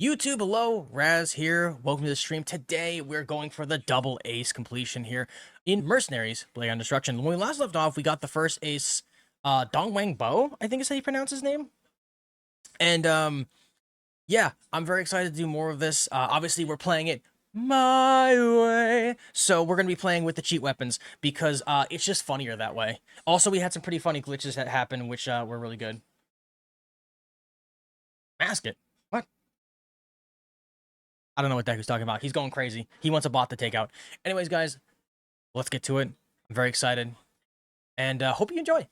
YouTube, hello, Raz here. Welcome to the stream. Today, we're going for the double ace completion here in Mercenaries, Blade on Destruction. When we last left off, we got the first ace, Dong Wang Bo, I think is how you pronounce his name. And, yeah, I'm very excited to do more of this. Obviously, we're playing it my way. So we're going to be playing with the cheat weapons because it's just funnier that way. Also, we had some pretty funny glitches that happened, which were really good. Mask it. What? I don't know what the heck he's talking about. He's going crazy. He wants a bot to take out. Anyways, guys, let's get to it. I'm very excited. And hope you enjoy.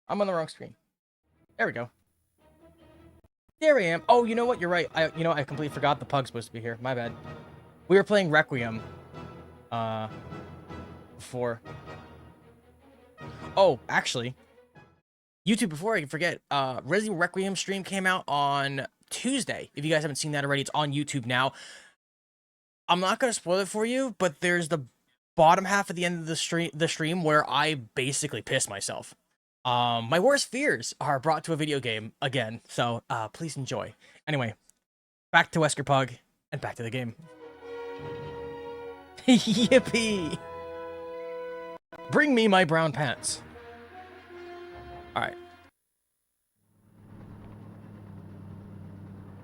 I'm on the wrong screen. There we go. There I am. Oh, you know what? You're right. I completely forgot the pug's supposed to be here. My bad. We were playing Requiem. Before. Oh, actually. YouTube, before I forget, Resident Requiem stream came out on Tuesday. If you guys haven't seen that already, it's on YouTube now. I'm not going to spoil it for you, but there's the bottom half at the end of the stream where I basically piss myself. My worst fears are brought to a video game again, so please enjoy. Anyway, back to Wesker Pug and back to the game. Yippee! Bring me my brown pants. Alright.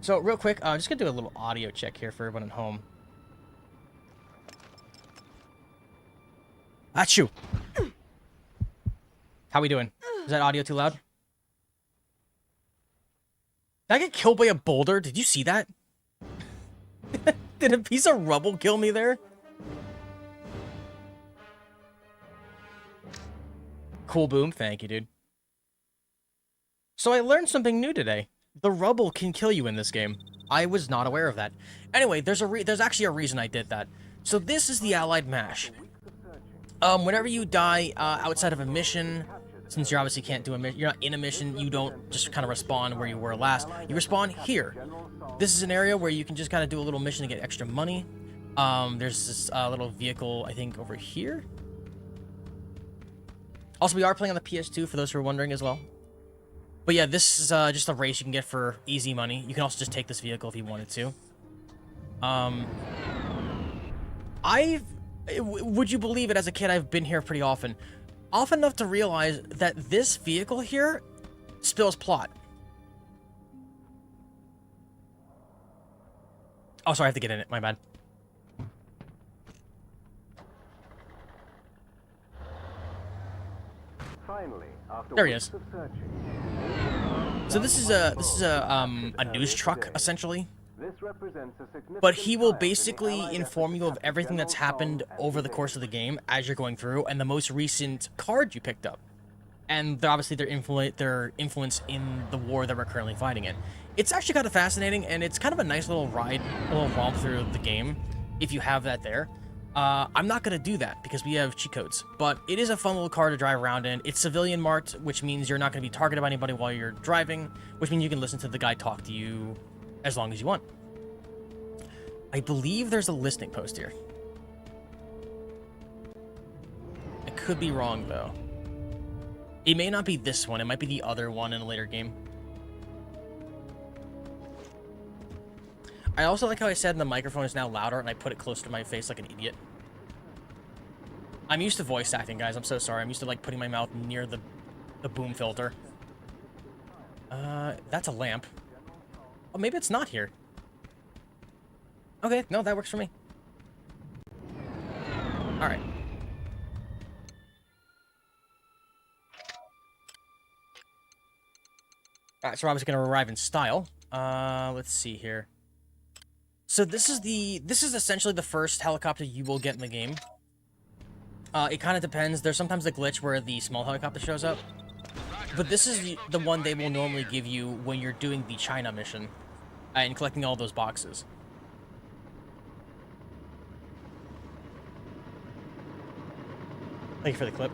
So, real quick, I'm just going to do a little audio check here for everyone at home. Achoo! How we doing? Is that audio too loud? Did I get killed by a boulder? Did you see that? Did a piece of rubble kill me there? Cool boom. Thank you, dude. So I learned something new today. The rubble can kill you in this game. I was not aware of that. Anyway, there's actually a reason I did that. So this is the Allied Mash. Whenever you die outside of a mission, since you obviously can't do a mission, you're not in a mission, you don't just kind of respawn where you were last. You respawn here. This is an area where you can just kind of do a little mission to get extra money. There's this little vehicle, I think, over here. Also, we are playing on the PS2, for those who are wondering as well. But yeah, this is just a race you can get for easy money. You can also just take this vehicle if you wanted to. Would you believe it, as a kid, I've been here pretty often. Often enough to realize that this vehicle here spills plot. Oh, sorry, I have to get in it. My bad. Finally, after there he is. weeks of searching, So this is a news truck, essentially. this represents a significant But he will triumph in the basically Allied inform effort you to of capture everything that's General happened Song and over his the course of the aide. game as you're going through, and the most recent card you picked up. And obviously their influence in the war that we're currently fighting in. It's actually kind of fascinating, and it's kind of a nice little ride, a little romp through the game, if you have that there. I'm not going to do that because we have cheat codes, but it is a fun little car to drive around in. It's civilian marked, which means you're not going to be targeted by anybody while you're driving, which means you can listen to the guy talk to you as long as you want. I believe there's a listing post here. I could be wrong, though. It may not be this one. It might be the other one in a later game. I also like how I said the microphone is now louder, and I put it closer to my face like an idiot. I'm used to voice acting, guys. I'm so sorry. I'm used to, like, putting my mouth near the boom filter. That's a lamp. Oh, maybe it's not here. Okay, no, that works for me. Alright. Alright, so we're obviously going to arrive in style. Let's see here. So this is essentially the first helicopter you will get in the game. It kind of depends. There's sometimes a glitch where the small helicopter shows up. But this is the one they will normally give you when you're doing the China mission. And collecting all those boxes. Thank you for the clip.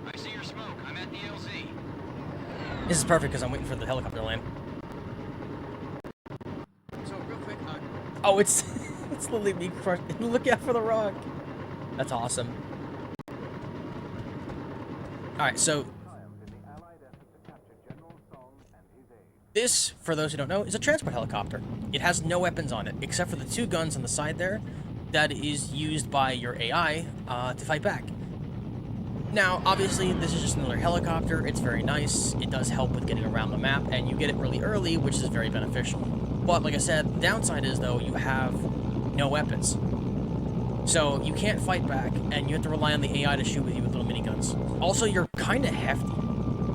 I see your smoke. I'm at the LZ. This is perfect because I'm waiting for the helicopter to land. So real quick, oh, it's it's literally me crushed. Look out for the rock. That's awesome. All right, so triumph in the Allied effort to capture General Song and his aide. This, for those who don't know, is a transport helicopter. It has no weapons on it, except for the 2 guns on the side there that is used by your AI to fight back. Now, obviously, this is just another helicopter. It's very nice. It does help with getting around the map, and you get it really early, which is very beneficial. But, like I said, the downside is, though, you have no weapons. So, you can't fight back, and you have to rely on the AI to shoot with you with little miniguns. Also, you're kind of hefty.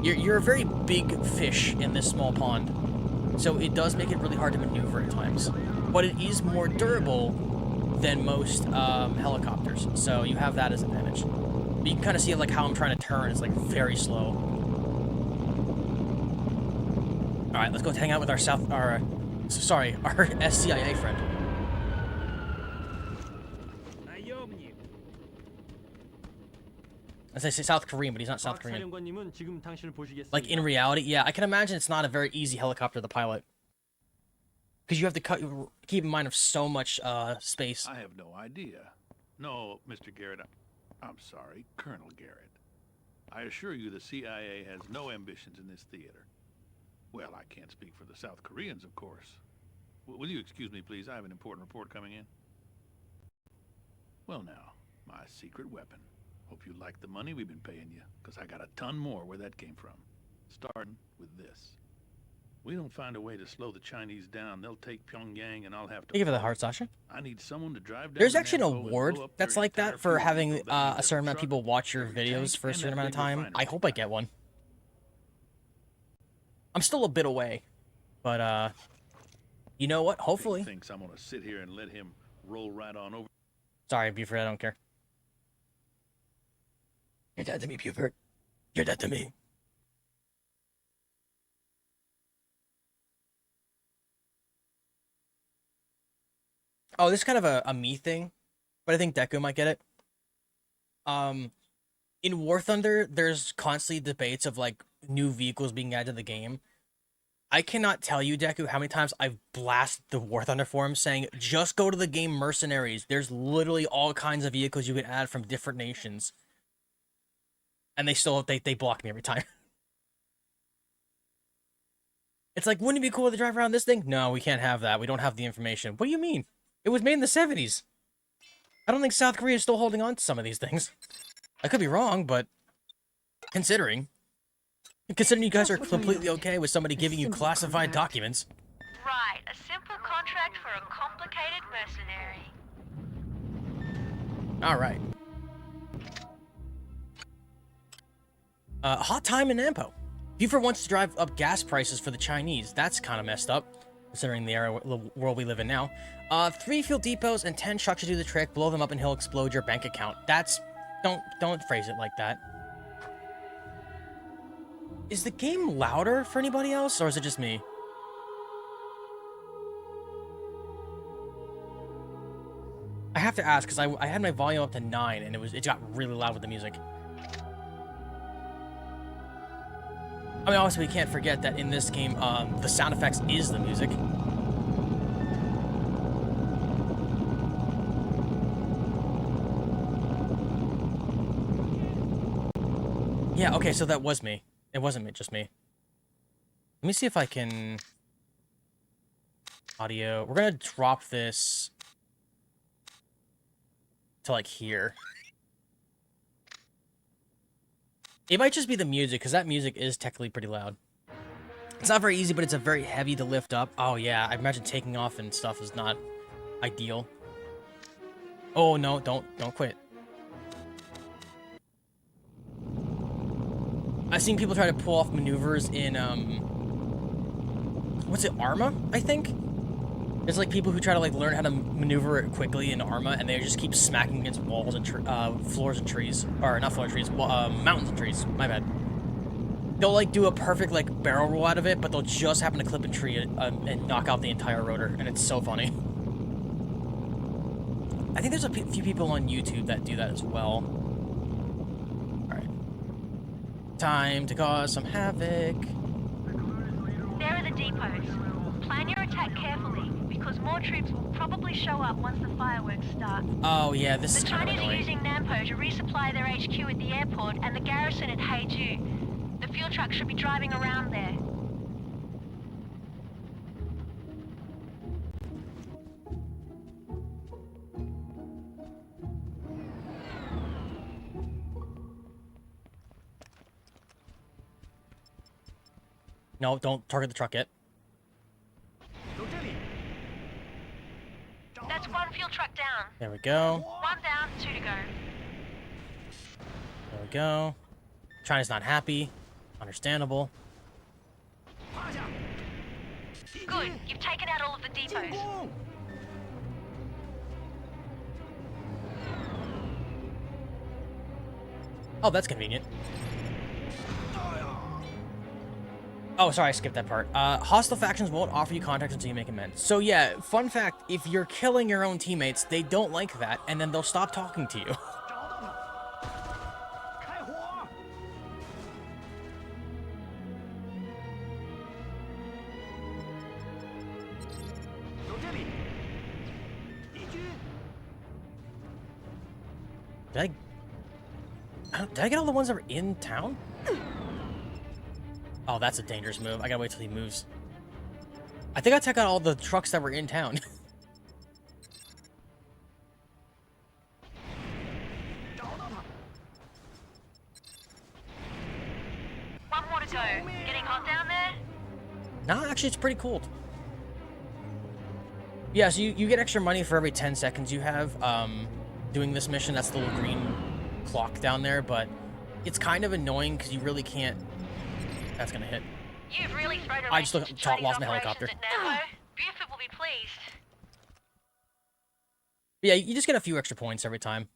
You're a very big fish in this small pond, so it does make it really hard to maneuver at times. But it is more durable than most helicopters, so you have that as an advantage. But you can kind of see like how I'm trying to turn. It's like very slow. All right, let's go hang out with our our SCIA friend. I say South Korean, but he's not South Korean. Like in reality, yeah, I can imagine it's not a very easy helicopter to pilot. Because you have to keep in mind of so much space. I have no idea. No, Mr. Garrett, I'm sorry, Colonel Garrett. I assure you the CIA has no ambitions in this theater. Well, I can't speak for the South Koreans, of course. Will you excuse me, please? I have an important report coming in. Well now, my secret weapon. Hope you like the money we've been paying you, because I got a ton more where that came from. Starting with this. We don't find a way to slow the Chinese down, they'll take Pyongyang and I'll have to... Thank you for the heart, Sasha. I need someone to drive down. There's actually an award that's like that for having a certain amount of people watch your videos for a certain amount of time. I hope I get one. I'm still a bit away, but you know what? Hopefully. He thinks I'm gonna sit here and let him roll right on over. Sorry, Buford, I don't care. You're dead to me, Buford. You're dead to me. Oh, this is kind of a me thing, but I think Deku might get it. In War Thunder, there's constantly debates of like new vehicles being added to the game. I cannot tell you, Deku, how many times I've blasted the War Thunder forums saying, just go to the game Mercenaries. There's literally all kinds of vehicles you can add from different nations. And they still, they block me every time. It's like, wouldn't it be cool to drive around this thing? No, we can't have that. We don't have the information. What do you mean? It was made in the 70s. I don't think South Korea is still holding on to some of these things. I could be wrong, but considering you guys are completely okay with somebody giving you classified documents. Right, a simple contract for a complicated mercenary. All right. Hot time in Nampo. Buford wants to drive up gas prices for the Chinese. That's kind of messed up, considering the world we live in now. 3 fuel depots and 10 trucks should do the trick. Blow them up and he'll explode your bank account. That's... Don't phrase it like that. Is the game louder for anybody else, or is it just me? I have to ask, because I had my volume up to 9, and it got really loud with the music. I mean, obviously, we can't forget that in this game, the sound effects is the music. Yeah, okay, so that was me. It wasn't just me. Let me see if I can... Audio. We're gonna drop this to, like, here. It might just be the music, because that music is technically pretty loud. It's not very easy, but it's a very heavy to lift up. Oh, yeah, I imagine taking off and stuff is not ideal. Oh, no, don't quit. I've seen people try to pull off maneuvers in, what's it, Arma, I think? There's, like, people who try to, like, learn how to maneuver it quickly in Arma, and they just keep smacking against walls and floors and trees. Or, not floors and trees, mountains and trees. My bad. They'll, like, do a perfect, like, barrel roll out of it, but they'll just happen to clip a tree and knock out the entire rotor, and it's so funny. I think there's a few people on YouTube that do that as well. Alright. Time to cause some havoc. There are the depots. Plan your attack carefully, because more troops will probably show up once the fireworks start. Oh yeah, this is The kind of Chinese are annoying. using Nampo to resupply their HQ at the airport and the garrison at Haeju. The fuel truck should be driving around there. No, don't target the truck yet. That's one fuel truck down. There we go. One down, two to go. There we go. China's not happy. Understandable. Good. You've taken out all of the depots. Oh, that's convenient. Oh, sorry, I skipped that part. Hostile factions won't offer you contact until you make amends. So yeah, fun fact, if you're killing your own teammates, they don't like that, and then they'll stop talking to you. Did I get all the ones that were in town? Oh, that's a dangerous move. I gotta wait till he moves. I think I took out all the trucks that were in town. One more to go. Getting hot down there? No, actually, it's pretty cool. Yeah, so you get extra money for every 10 seconds you have doing this mission. That's the little green clock down there, but it's kind of annoying because you really can't... That's gonna hit. You've really thrown a I just wrench into Chinese lost my operations helicopter. at Nemo. Buford will be pleased. Yeah, you just get a few extra points every time.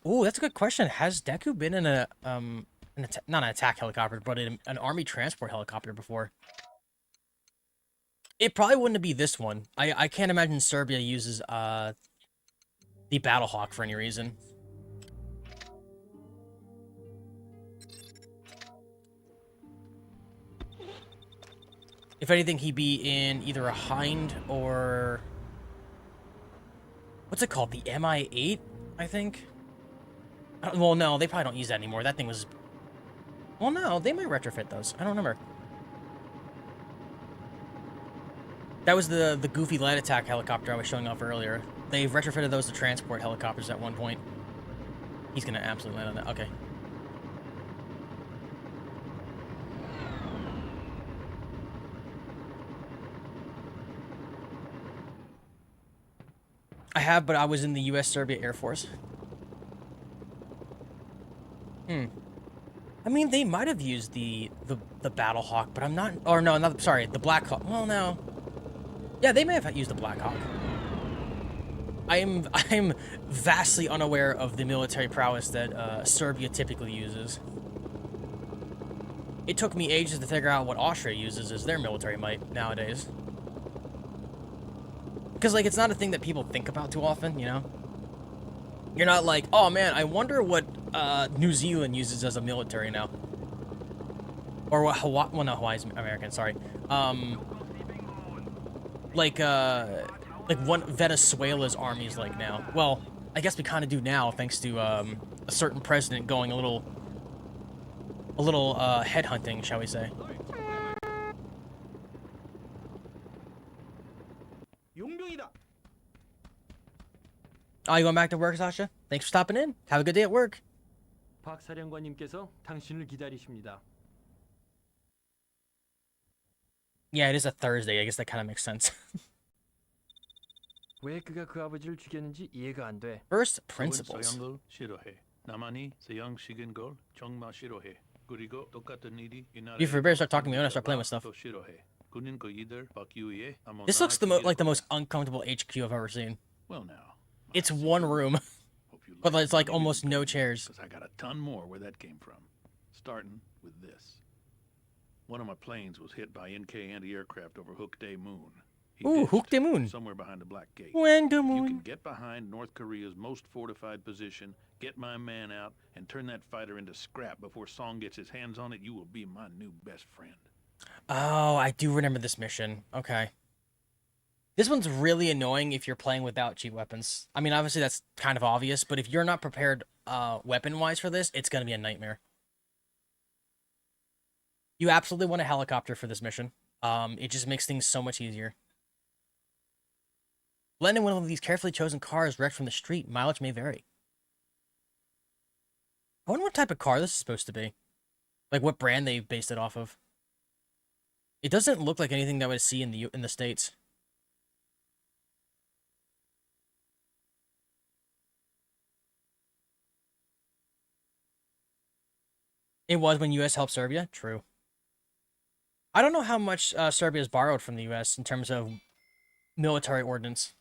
Ooh, that's a good question. Has Deku been in a not an attack helicopter, but in an army transport helicopter before? It probably wouldn't be this one. I can't imagine Serbia uses the Battlehawk for any reason. If anything, he'd be in either a Hind or... What's it called? The MI-8, I think? Well, no, they probably don't use that anymore. That thing was... Well, no, they might retrofit those. I don't remember. That was the goofy light attack helicopter I was showing off earlier. They've retrofitted those to transport helicopters at one point. He's gonna absolutely land on that. Okay. I have, but I was in the U.S. Serbia Air Force. I mean, they might have used the Battlehawk, but I'm not... Or no, not... Sorry, the Black Hawk. Well, no. Yeah, they may have used the Black Hawk. I am vastly unaware of the military prowess that Serbia typically uses. It took me ages to figure out what Austria uses as their military might nowadays. Because, like, it's not a thing that people think about too often, you know? You're not like, oh man, I wonder what New Zealand uses as a military now. Or what Hawaii, well, not Hawaii's American, sorry. Like one Venezuela's army is like now. Well, I guess we kind of do now, thanks to a certain president going a little headhunting, shall we say. Oh, you going back to work, Sasha? Thanks for stopping in. Have a good day at work. 박 사령관님께서 당신을 기다리십니다. Yeah, it is a Thursday. I guess that kind of makes sense. 왜 그가 그 아버지를 죽였는지 이해가 안 돼. First principles. 서양을 싫어해. 나만이 서양식인 걸 정말 싫어해. 그리고 똑같은 일이 이 나라에 You better start talking to me when I start playing with stuff. 또 싫어해. 군인 그이들 바뀌기에 아무 This looks like the most uncomfortable HQ I've ever seen. Well now. It's one room, Hope you but it's like my almost review, no chairs. 'cause I got a ton more where that came from. Starting with this. One of my planes was hit by NK anti-aircraft over Hook Day Moon. He Ooh, ditched Hook Day Moon. somewhere behind the Black Gate. When the If you can moon. get behind North Korea's most fortified position, get my man out, and turn that fighter into scrap before Song gets his hands on it, you will be my new best friend. Oh, I do remember this mission. Okay. This one's really annoying if you're playing without cheap weapons. I mean, obviously that's kind of obvious, but if you're not prepared weapon-wise for this, it's going to be a nightmare. You absolutely want a helicopter for this mission. It just makes things so much easier. Blend in one of these carefully chosen cars wrecked from the street. Mileage may vary. I wonder what type of car this is supposed to be. Like what brand they based it off of. It doesn't look like anything that I would see in the States. It was when U.S. helped Serbia? True. I don't know how much Serbia has borrowed from the U.S. in terms of military ordnance.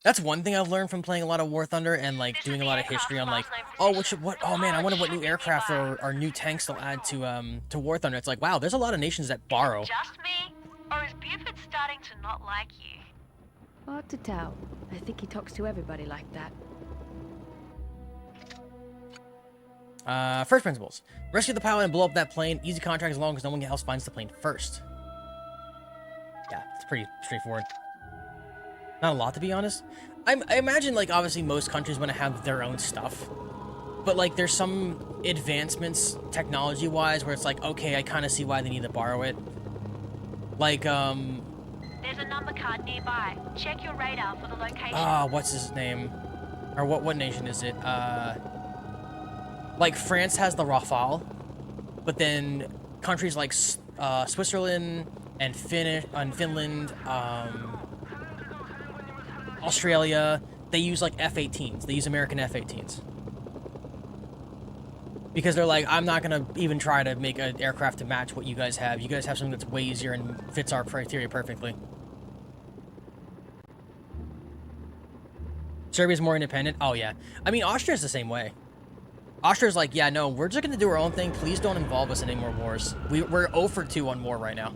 That's one thing I've learned from playing a lot of War Thunder and like doing a lot of history on like, oh, oh man, I wonder what new aircraft or new tanks they'll add to War Thunder. It's like, wow, there's a lot of nations that borrow. Just me? Or is Buford starting to not like you? Hard to tell. I think he talks to everybody like that. First principles. Rescue the pilot and blow up that plane. Easy contract as long as no one else finds the plane first. Yeah, it's pretty straightforward. Not a lot, to be honest. I imagine, like, obviously most countries want to have their own stuff. But, like, there's some advancements technology-wise where it's like, okay, I kind of see why they need to borrow it. Like, There's a number card nearby. Check your radar for the location. what's his name? Or what nation is it? Like, France has the Rafale, but then countries like Switzerland and Finland, Australia, they use like F-18s. They use American F-18s. Because they're like, I'm not going to even try to make an aircraft to match what you guys have. You guys have something that's way easier and fits our criteria perfectly. Serbia's more independent? Oh, yeah. I mean, Austria's the same way. Austria's like, yeah, no, we're just going to do our own thing. Please don't involve us in any more wars. We're 0 for 2 on war right now.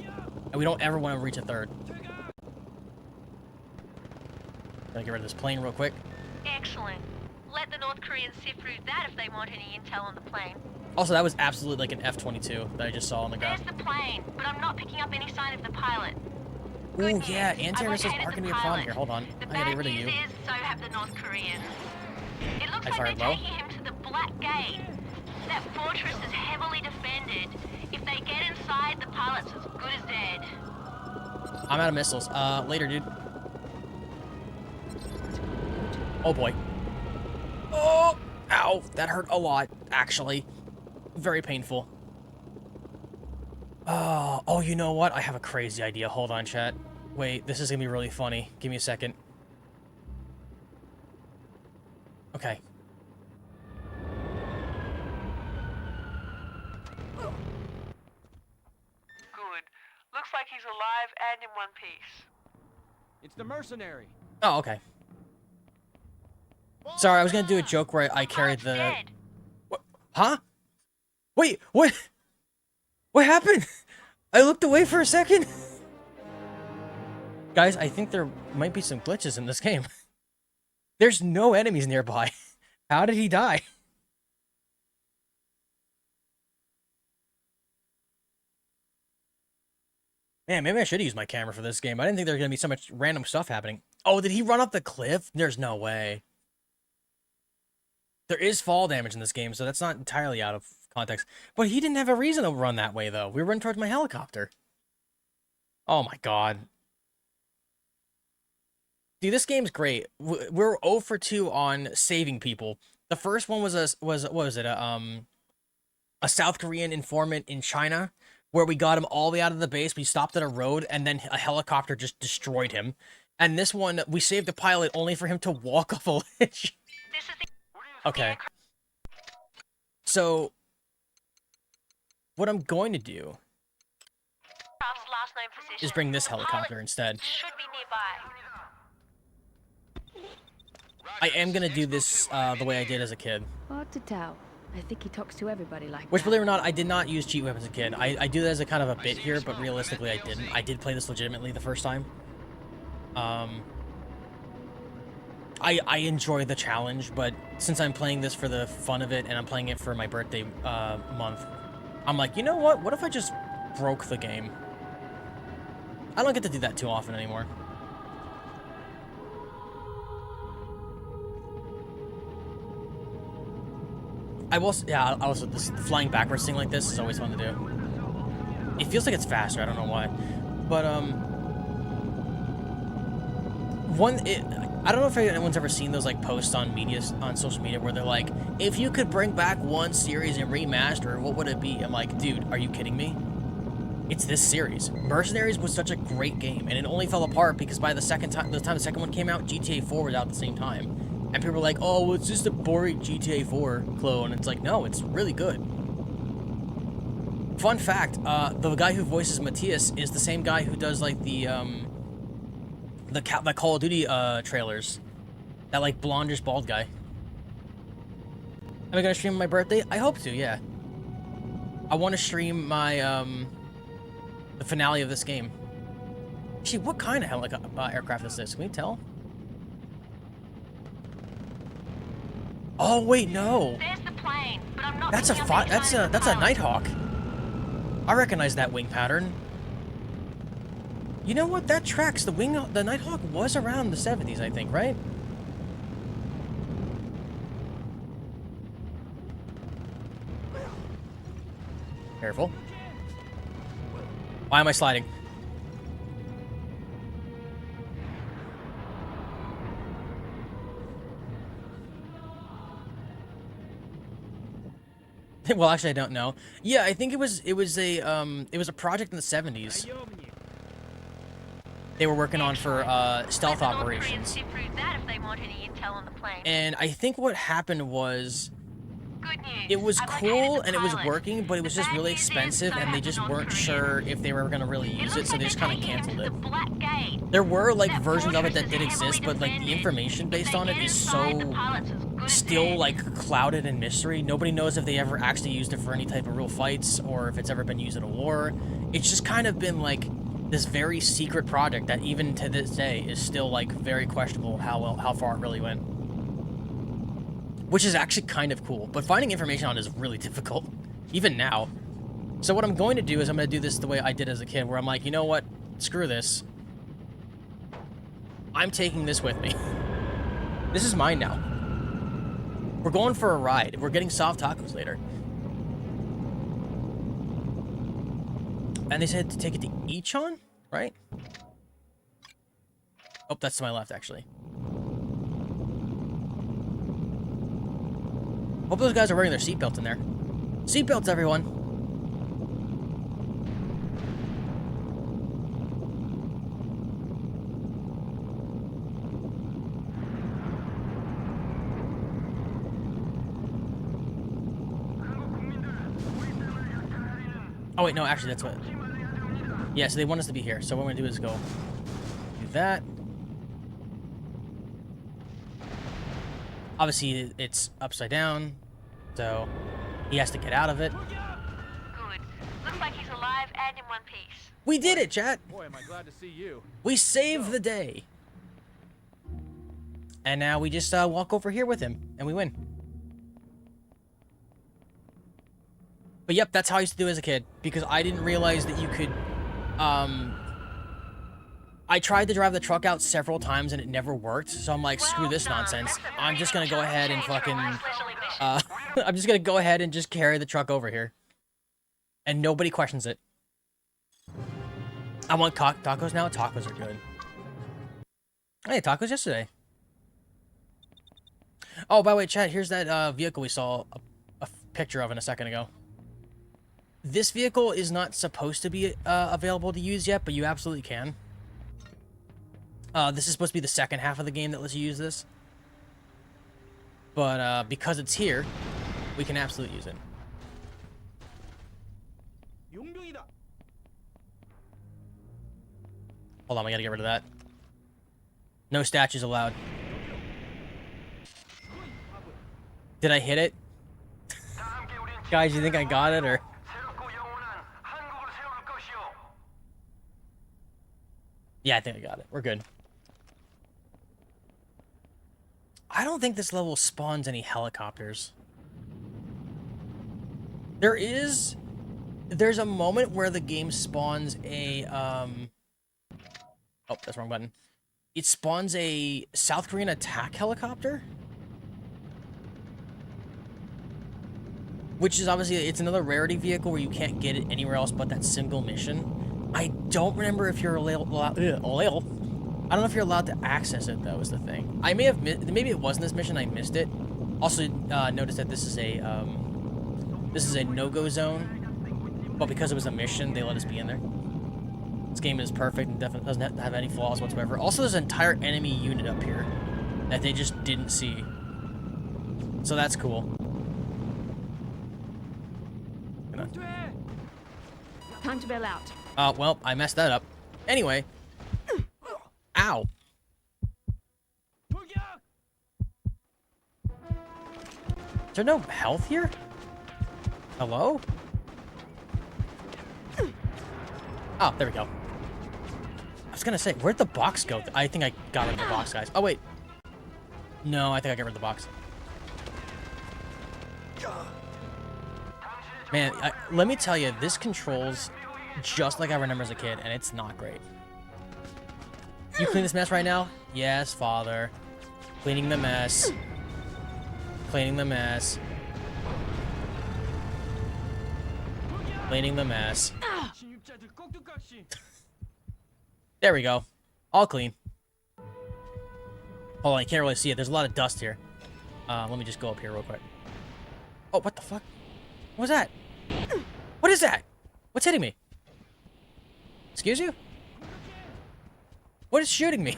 And we don't ever want to reach a third. Gotta get rid of this plane real quick. Excellent. Let the North Koreans sift through that if they want any intel on the plane. Also, that was absolutely like an F-22 that I just saw on the ground. There's the plane, but I'm not picking up any sign of the pilot. Ooh, yeah, anti-air missiles are gonna be a problem here. Hold on. The I gotta get rid of you. bad news is, so have the North Koreans. It looks I like fired they're low. taking him to the Black Gate. That fortress is heavily defended. If they get inside, the pilot's as good as dead. I'm out of missiles. Later, dude. Oh, boy. Oh! Ow! That hurt a lot, actually. Very painful. Oh, you know what? I have a crazy idea. Hold on, chat. Wait, this is gonna be really funny. Give me a second. Okay. Good. Looks like he's alive and in one piece. It's the mercenary. Oh, okay. Sorry, I was gonna do a joke where I carried the... Dead. What? Huh? Wait, what? What happened? I looked away for a second. Guys, I think there might be some glitches in this game. There's no enemies nearby. How did he die? Man, maybe I should use my camera for this game. I didn't think there was going to be so much random stuff happening. Oh, did he run off the cliff? There's no way. There is fall damage in this game, so that's not entirely out of context. But he didn't have a reason to run that way, though. We were running towards my helicopter. Oh my god. Dude, this game's great. We're 0 for 2 on saving people. The first one was what was it? A South Korean informant in China, where we got him all the way out of the base. We stopped at a road, and then a helicopter just destroyed him. And this one, we saved the pilot only for him to walk off a ledge. This is the Okay. So, what I'm going to do aircraft's last known position. is bring this The helicopter pilot instead. should be nearby. I am going to do this the way I did as a kid. Hard to tell. I think he talks to everybody like Which, that. believe it or not, I did not use cheat weapons as a kid. I do that as a kind of a bit here, but realistically I didn't. I did play this legitimately the first time. I enjoy the challenge, but since I'm playing this for the fun of it, and I'm playing it for my birthday month, I'm like, you know what? What if I just broke the game? I don't get to do that too often anymore. I will, yeah, also, this flying backwards thing like this is always fun to do. It feels like it's faster, I don't know why. But, I don't know if anyone's ever seen those like posts on social media where they're like, if you could bring back one series and remaster, what would it be? I'm like, dude, are you kidding me? It's this series. Mercenaries was such a great game, and it only fell apart because by the time the second one came out, GTA 4 was out at the same time. And people were like, oh, well, it's just a boring GTA 4 clone. It's like, no, it's really good. Fun fact, the guy who voices Matthias is the same guy who does, like, the Call of Duty, trailers. That, like, blondish bald guy. Am I gonna stream my birthday? I hope to, yeah. I want to stream my, the finale of this game. Actually, what kind of aircraft is this? Can we tell? Oh wait, no. There's the plane, but I'm not. That's a Nighthawk. I recognize that wing pattern. You know what? That tracks. The Nighthawk was around the 70s, I think, right? Careful. Why am I sliding? Well, actually, I don't know. Yeah, I think it was a project in the 70s. They were working on for stealth operations. And I think what happened was it was cool and it was working, but it was just really expensive and they just weren't sure if they were going to really use it, so they just kind of canceled it. There were like versions of it that did exist, but like the information based on it is so still like clouded in mystery. Nobody knows if they ever actually used it for any type of real fights or if it's ever been used in a war. It's just kind of been like this very secret project that even to this day is still like very questionable how far it really went. Which is actually kind of cool, but finding information on it is really difficult, even now. So what I'm going to do is I'm going to do this the way I did as a kid, where I'm like, you know what? Screw this. I'm taking this with me. This is mine now. We're going for a ride. We're getting soft tacos later. And they said to take it to Ichon, right? Oh, that's to my left, actually. Hope those guys are wearing their seatbelts in there. Seatbelts, everyone. Oh, wait, no, actually, that's what... Yeah, so they want us to be here. So what we're going to do is go do that. Obviously, it's upside down, so he has to get out of it. Good. Looks like he's alive and in one piece. We did it, chat! Boy, am I glad to see you. We saved the day. And now we just walk over here with him, and we win. But yep, that's how I used to do as a kid, because I didn't realize that you could, I tried to drive the truck out several times and it never worked, so I'm like, screw this nonsense. I'm just gonna go ahead and fucking, I'm just gonna go ahead and just carry the truck over here. And nobody questions it. I want tacos now? Tacos are good. Hey, tacos yesterday. Oh, by the way, chat, here's that vehicle we saw a picture of in a second ago. This vehicle is not supposed to be available to use yet, but you absolutely can. This is supposed to be the second half of the game that lets you use this. But because it's here, we can absolutely use it. Hold on, we gotta get rid of that. No statues allowed. Did I hit it? Guys, you think I got it, or...? Yeah, I think I got it. We're good. I don't think this level spawns any helicopters. There's a moment where the game spawns a, oh, that's the wrong button. It spawns a South Korean attack helicopter. Which is obviously, it's another rarity vehicle where you can't get it anywhere else but that single mission. I don't remember if you're I don't know if you're allowed to access it, though, is the thing. I may have maybe it wasn't this mission, I missed it. Also, notice that this is a no-go zone, but because it was a mission, they let us be in there. This game is perfect and definitely doesn't have any flaws whatsoever. Also, there's an entire enemy unit up here that they just didn't see. So that's cool. Time to bail out. Well, I messed that up. Anyway. Ow. Is there no health here? Hello? Oh, there we go. I was gonna say, where'd the box go? I think I got rid of the box, guys. Oh, wait. No, I think I got rid of the box. Man, let me tell you, this controls just like I remember as a kid, and it's not great. You clean this mess right now? Yes, father. Cleaning the mess. Cleaning the mess. Cleaning the mess. There we go. All clean. Hold on, you can't really see it. There's a lot of dust here. Let me just go up here real quick. Oh, what the fuck? What was that? What is that? What's hitting me? Excuse you? What is shooting me?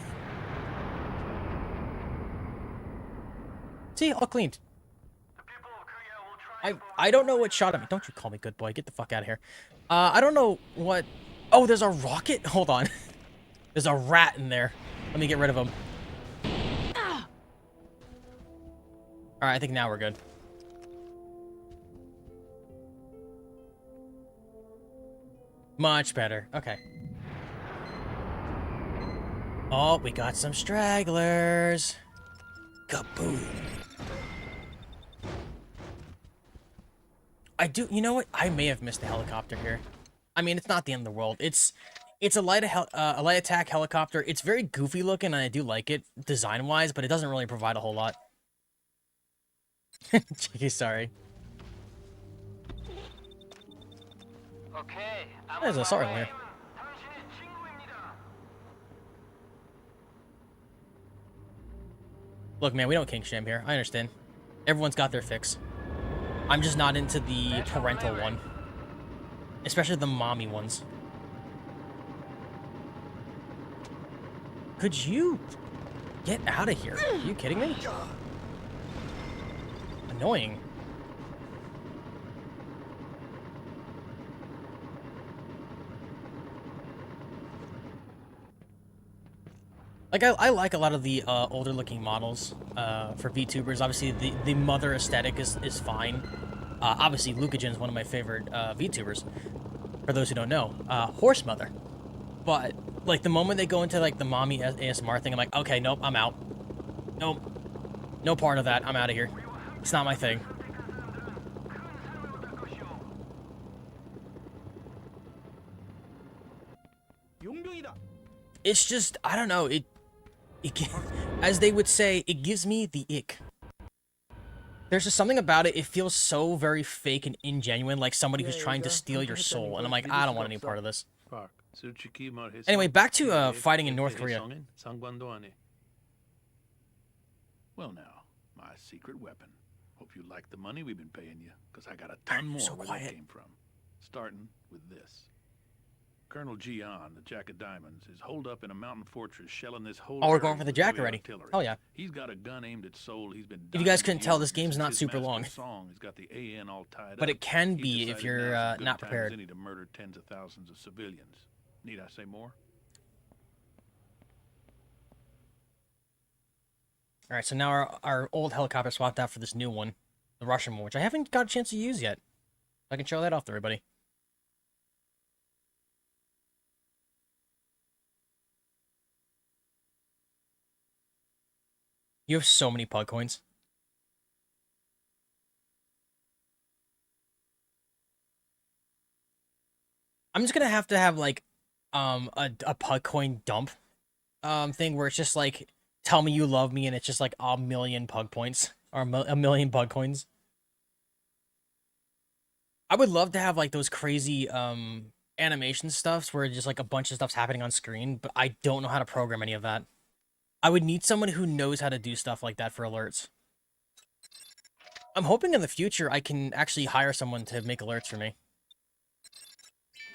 See, all cleaned. I don't know what shot at me. Don't you call me good boy. Get the fuck out of here. I don't know what... Oh, there's a rocket? Hold on. There's a rat in there. Let me get rid of him. Alright, I think now we're good. Much better. Okay. Oh, we got some stragglers. Kaboom. You know what? I may have missed a helicopter here. I mean, it's not the end of the world. It's a light attack helicopter. It's very goofy looking, and I do like it design-wise, but it doesn't really provide a whole lot. Cheeky, sorry. Okay, There's a sorry here. Look, man, we don't kink shame here. I understand. Everyone's got their fix. I'm just not into the parental one. Especially the mommy ones. Could you get out of here? Are you kidding me? Annoying. Like, I like a lot of the older looking models for VTubers. Obviously, the mother aesthetic is fine. Obviously, Lucagen is one of my favorite VTubers, for those who don't know. Horse mother. But, like, the moment they go into, like, the mommy ASMR thing, I'm like, okay, nope, I'm out. Nope. No part of that. I'm out of here. It's not my thing. It's just, I don't know, as they would say, it gives me the ick. There's just something about it, it feels so very fake and ingenuine, like somebody who's trying to steal your soul, and I'm like, I don't want any part of this. Anyway, back to fighting in North Korea. Well now, my secret weapon. Hope you like the money we've been paying you, because I got a ton more where that came from. Starting with this. Colonel Gian, the Jack of Diamonds, is holed up in a mountain fortress shelling this whole... Oh, we're going for the Jack already. Oh, yeah. He's got a gun aimed at Seoul. He's been... If you guys couldn't tell, this game's not super long. He's got the AN all tied but up. it can be if you're not prepared. Any to murder tens of thousands of civilians. Need I say more? Alright, so now our old helicopter swapped out for this new one. The Russian one, which I haven't got a chance to use yet. I can show that off to everybody. You have so many pug coins. I'm just gonna have to have like a pug coin dump thing where it's just like tell me you love me and it's just like a million pug points or a million pug coins. I would love to have like those crazy animation stuffs where just like a bunch of stuff's happening on screen, but I don't know how to program any of that. I would need someone who knows how to do stuff like that for alerts. I'm hoping in the future I can actually hire someone to make alerts for me.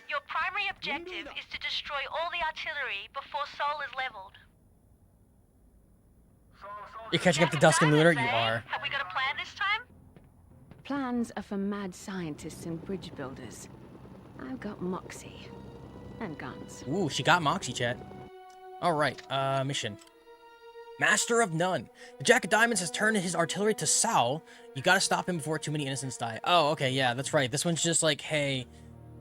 Your primary objective is to destroy all the artillery before Sol is leveled. You're catching up to Dusk and Lunar? You Diamonds, eh? are. Have we got a plan this time? Plans are for mad scientists and bridge builders. I've got moxie. And guns. Ooh, she got Moxie, chat. Alright, mission. Master of None. The Jack of Diamonds has turned his artillery to Sal. You gotta stop him before too many innocents die. Oh, okay, yeah, that's right. This one's just like, hey,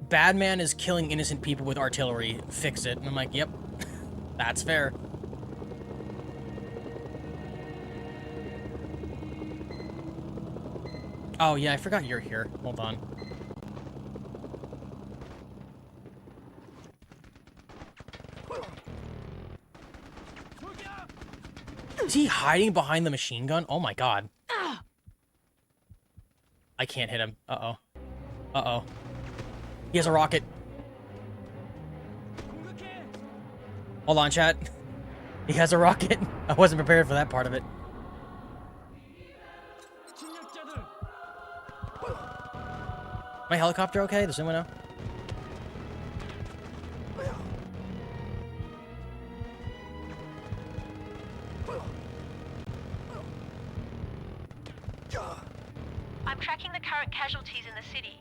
bad man is killing innocent people with artillery. Fix it. And I'm like, yep, that's fair. Oh, yeah, I forgot you're here. Hold on. Is he hiding behind the machine gun? Oh my god. I can't hit him. Uh-oh. Uh-oh. He has a rocket. Hold on, chat. He has a rocket. I wasn't prepared for that part of it. My helicopter okay? Does anyone know? I'm tracking the current casualties in the city.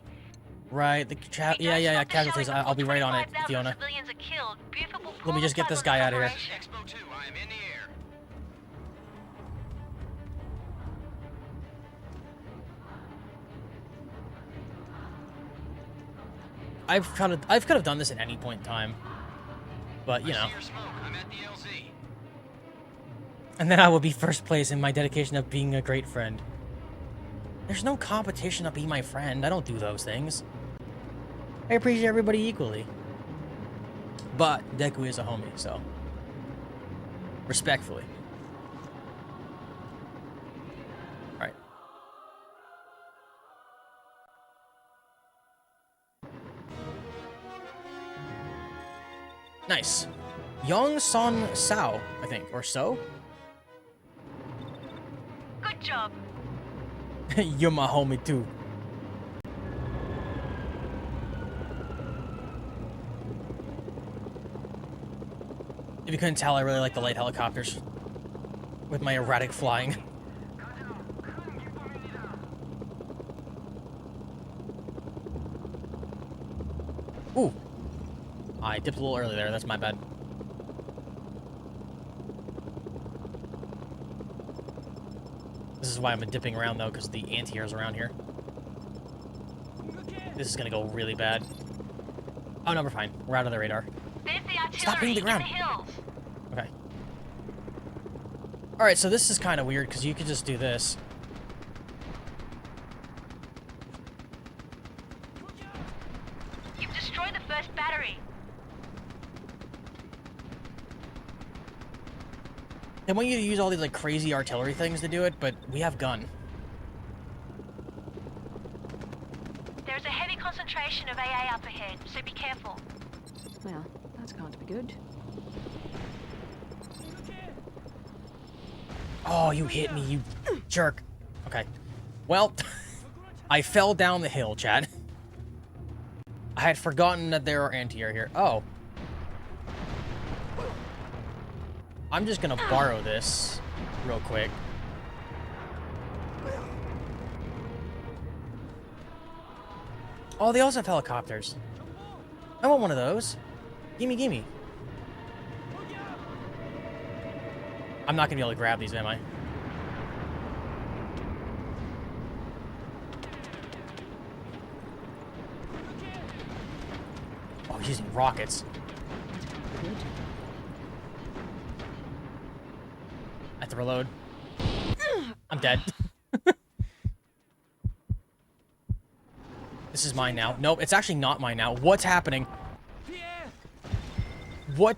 Right, the yeah, casualties. I'll be right on it, Fiona. Civilians are killed. Buford will Let me just get this guy out of here. Expo 2, I am in the air. I could have done this at any point in time, but you know. I see your smoke. I'm at the LZ. And then I will be first place in my dedication of being a great friend. There's no competition of being my friend. I don't do those things. I appreciate everybody equally. But Deku is a homie, so respectfully. All right. Nice. Yong Son Sao, I think, or so. Good job. You're my homie too. If you couldn't tell, I really like the light helicopters with my erratic flying. Ooh. I dipped a little early there. That's my bad. This is why I'm dipping around, though, because the anti-air's around here. This is going to go really bad. Oh, no, we're fine. We're out of the radar. There's the artillery Stop hitting the ground. in the hills. Okay. Alright, so this is kind of weird, because you could just do this. You've destroyed the first battery. They want you to use all these, like, crazy artillery things to do it, but we have gun. There's a heavy concentration of AA up ahead, so be careful. Well, that's going to be good. Oh, you hit me, you jerk. Okay. Well, I fell down the hill, Chad. I had forgotten that there are anti-air here. Oh. I'm just gonna borrow this real quick. Oh, they also have helicopters. I want one of those. Gimme, gimme. I'm not gonna be able to grab these, am I? Oh, he's using rockets. Good. I have to reload. I'm dead. This is mine now. Nope, it's actually not mine now. What's happening? What?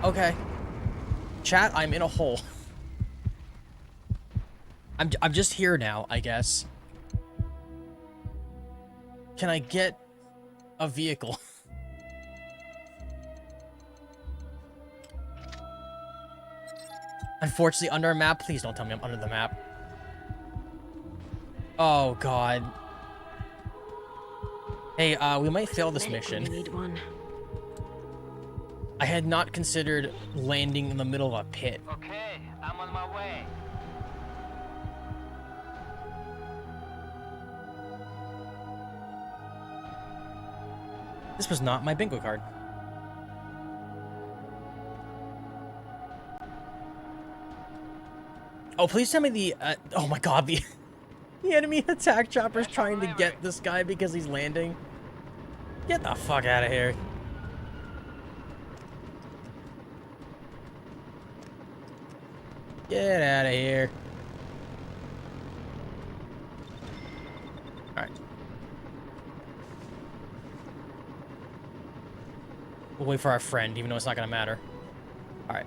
Okay. Chat, I'm in a hole. I'm just here now, I guess. Can I get a vehicle. Unfortunately, under a map. Please don't tell me I'm under the map. Oh, God. Hey, we might fail this mission. Need one. I had not considered landing in the middle of a pit. Okay, I'm on my way. This was not my bingo card. Oh, please tell me the, oh my God, the enemy attack chopper's trying to get this guy because he's landing. Get the fuck out of here. Get out of here. Alright. We'll wait for our friend, even though it's not gonna matter. Alright.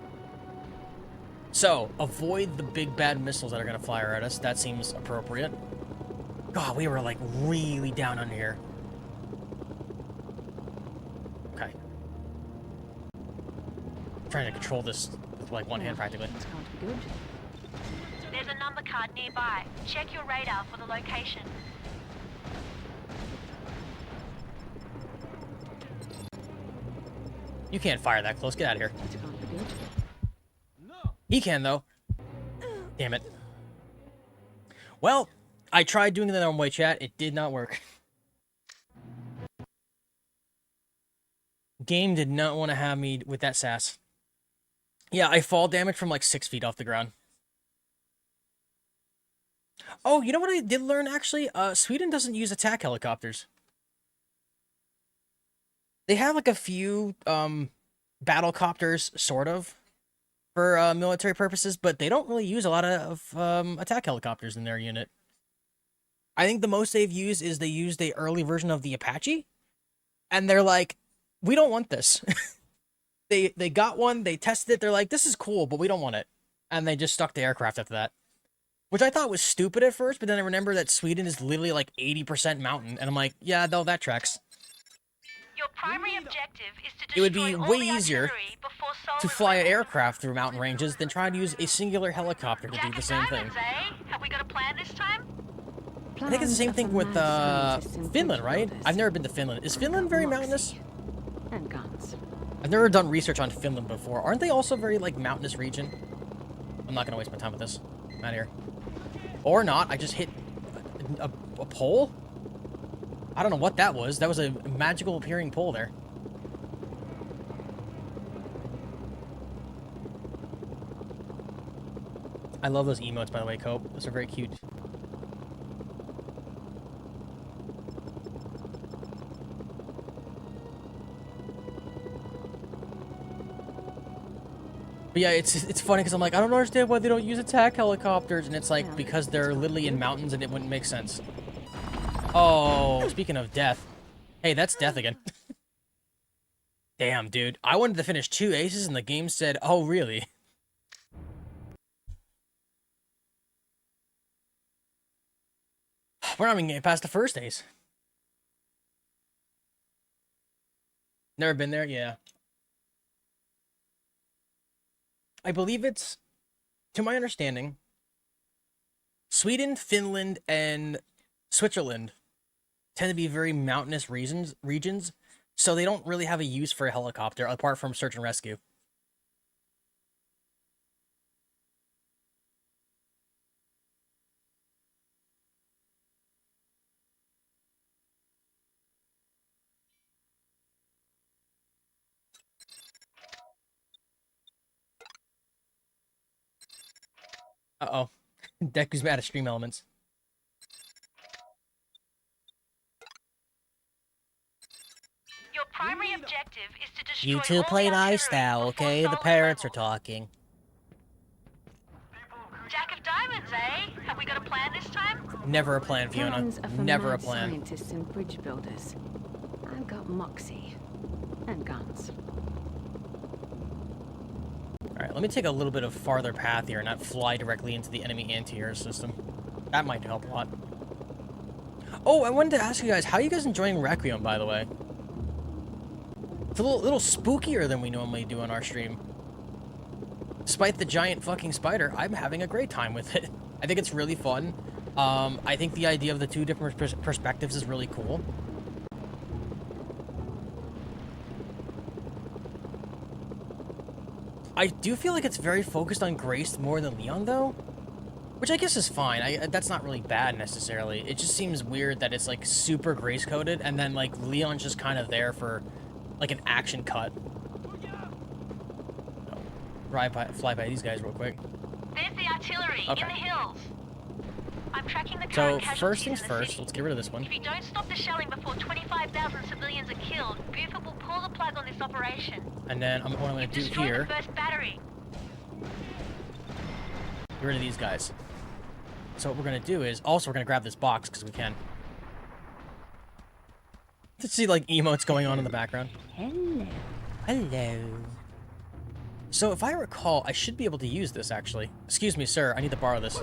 So, avoid the big bad missiles that are gonna fire at us. That seems appropriate. God, we were like really down under here. Okay. I'm trying to control this with like one hand practically. That's going to be good. There's a number card nearby. Check your radar for the location. You can't fire that close. Get out of here. That's going to be good. He can, though. Damn it. Well, I tried doing the normal way, chat. It did not work. Game did not want to have me with that sass. Yeah, I fall damage from like 6 feet off the ground. Oh, you know what I did learn, actually? Sweden doesn't use attack helicopters. They have like a few battle copters, sort of, for military purposes, but they don't really use a lot of attack helicopters in their unit. I think the most they've used is they used the early version of the Apache, and they're like, we don't want this. They got one, they tested it, they're like, this is cool, but we don't want it. And they just stuck to aircraft after that. Which I thought was stupid at first, but then I remember that Sweden is literally like 80% mountain, and I'm like, yeah, no, that tracks. Your primary objective is to It would destroy be all way the easier artillery before Sol to is fly an ready. aircraft through mountain ranges than try to use a singular helicopter to do Jack the of same thing. diamonds, eh? Have we got a plan this time? I think it's the same thing with Finland, right? I've never been to Finland. Is Finland very mountainous? And guns. I've never done research on Finland before. Aren't they also very, like, mountainous region? I'm not gonna waste my time with this. I'm out of here. Or not. I just hit a pole? I don't know what that was. That was a magical appearing pole there. I love those emotes, by the way, Cope. Those are very cute. But yeah, it's funny because I'm like, I don't understand why they don't use attack helicopters, and it's like, because they're literally in mountains and it wouldn't make sense. Oh, speaking of death. Hey, that's death again. Damn, dude. I wanted to finish 2 aces and the game said, oh, really? We're not even getting past the first ace. Never been there? Yeah. I believe it's, to my understanding, Sweden, Finland, and Switzerland tend to be very mountainous regions, so they don't really have a use for a helicopter apart from search and rescue. Uh-oh. Deku's mad at stream elements. Your primary objective is to destroy You two all play the nice artillery now, before okay? Sol The is parents are level. talking. Jack of diamonds, eh? Have we got a plan this time? Never a plan, Fiona. Plans are for Never a mad plan. scientists and bridge builders. I've got moxie. And guns. Alright, let me take a little bit of farther path here and not fly directly into the enemy anti-air system. That might help a lot. Oh, I wanted to ask you guys, how are you guys enjoying Requiem, by the way? It's a little spookier than we normally do on our stream. Despite the giant fucking spider, I'm having a great time with it. I think it's really fun. I think the idea of the two different perspectives is really cool. I do feel like it's very focused on Grace more than Leon, though. Which I guess is fine. That's not really bad, necessarily. It just seems weird that it's, like, super Grace-coded, and then, like, Leon's just kind of there for, like, an action cut. Oh, fly by these guys real quick. There's the artillery Okay. in the hills. I'm tracking the So, current first casualties things in the first, city. let's get rid of this one. If you don't stop the shelling before 25,000 civilians are killed, Buford will pull the plug on this operation. And then what I'm going to You've do destroyed here, the first battery. get rid of these guys. So what we're going to do is, also we're going to grab this box, because we can. To see, like, emotes going on in the background. Hello. Hello. So if I recall, I should be able to use this, actually. Excuse me, sir, I need to borrow this.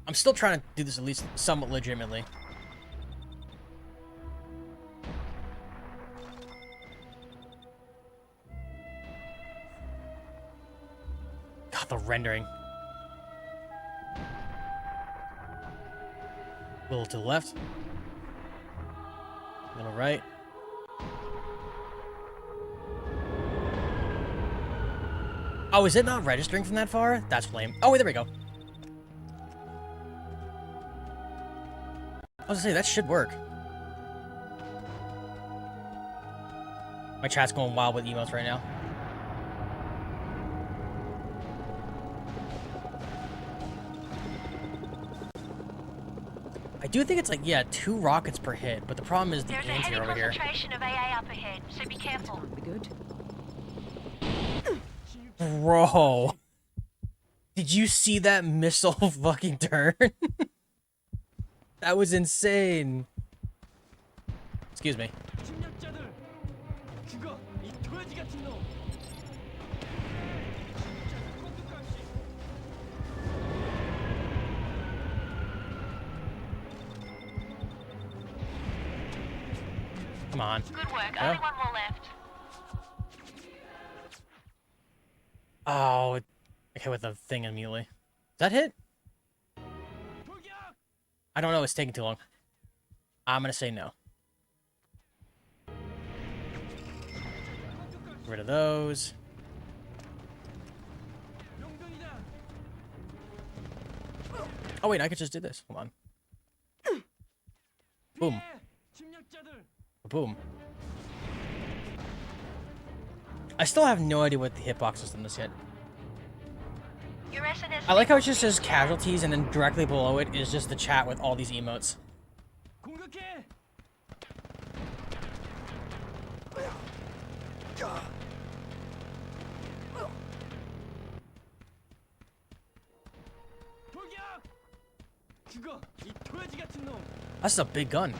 I'm still trying to do this at least somewhat legitimately. God, the rendering. A little to the left. A little right. Oh, is it not registering from that far? That's lame. Oh, wait, there we go. I was gonna say, that should work. My chat's going wild with emotes right now. I do think it's like, yeah, 2 rockets per hit, but the problem is the There's a anti heavy over here. concentration of AA up ahead, so be careful. Be good. Bro. Did you see that missile fucking turn? That was insane. Excuse me. 침략자들! 죽어! 이 돼지 같은 놈! Come on. Good work. Yeah. Only one more left. Oh, okay, with the thing immediately. Does that hit? I don't know, it's taking too long. I'm gonna say no. Get rid of those. Oh wait, I could just do this. Hold on. Boom. 침략자들! Boom. I still have no idea what the hitbox system is yet. Your SNS I like how it just says casualties and then directly below it is just the chat with all these emotes. 공격해! 돌격! 죽어! 이 돼지 같은 놈! That's a big gun.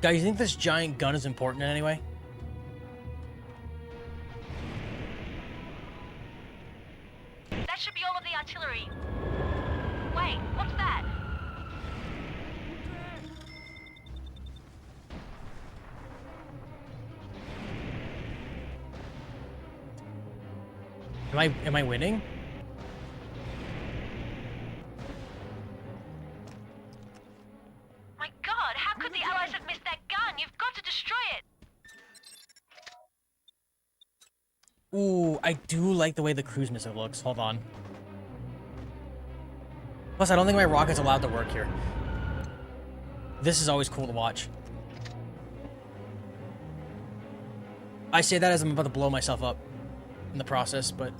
Guys, you think this giant gun is important in any way? That should be all of the artillery. Wait, what's that? Am I winning? My god, how could the Allies have missed that gun? You've got to destroy it! Ooh, I do like the way the cruise missile looks. Hold on. Plus, I don't think my rocket's allowed to work here. This is always cool to watch. I say that as I'm about to blow myself up in the process, but...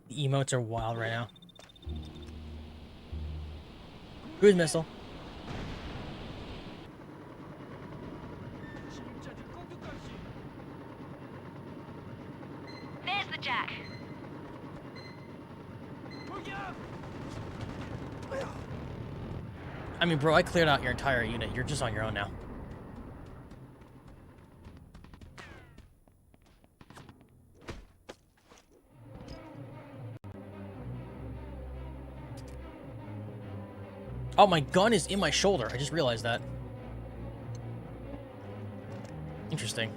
The emotes are wild right now. Cruise missile. There's the jack. I mean, bro, I cleared out your entire unit. You're just on your own now. Oh, my gun is in my shoulder. I just realized that. Interesting.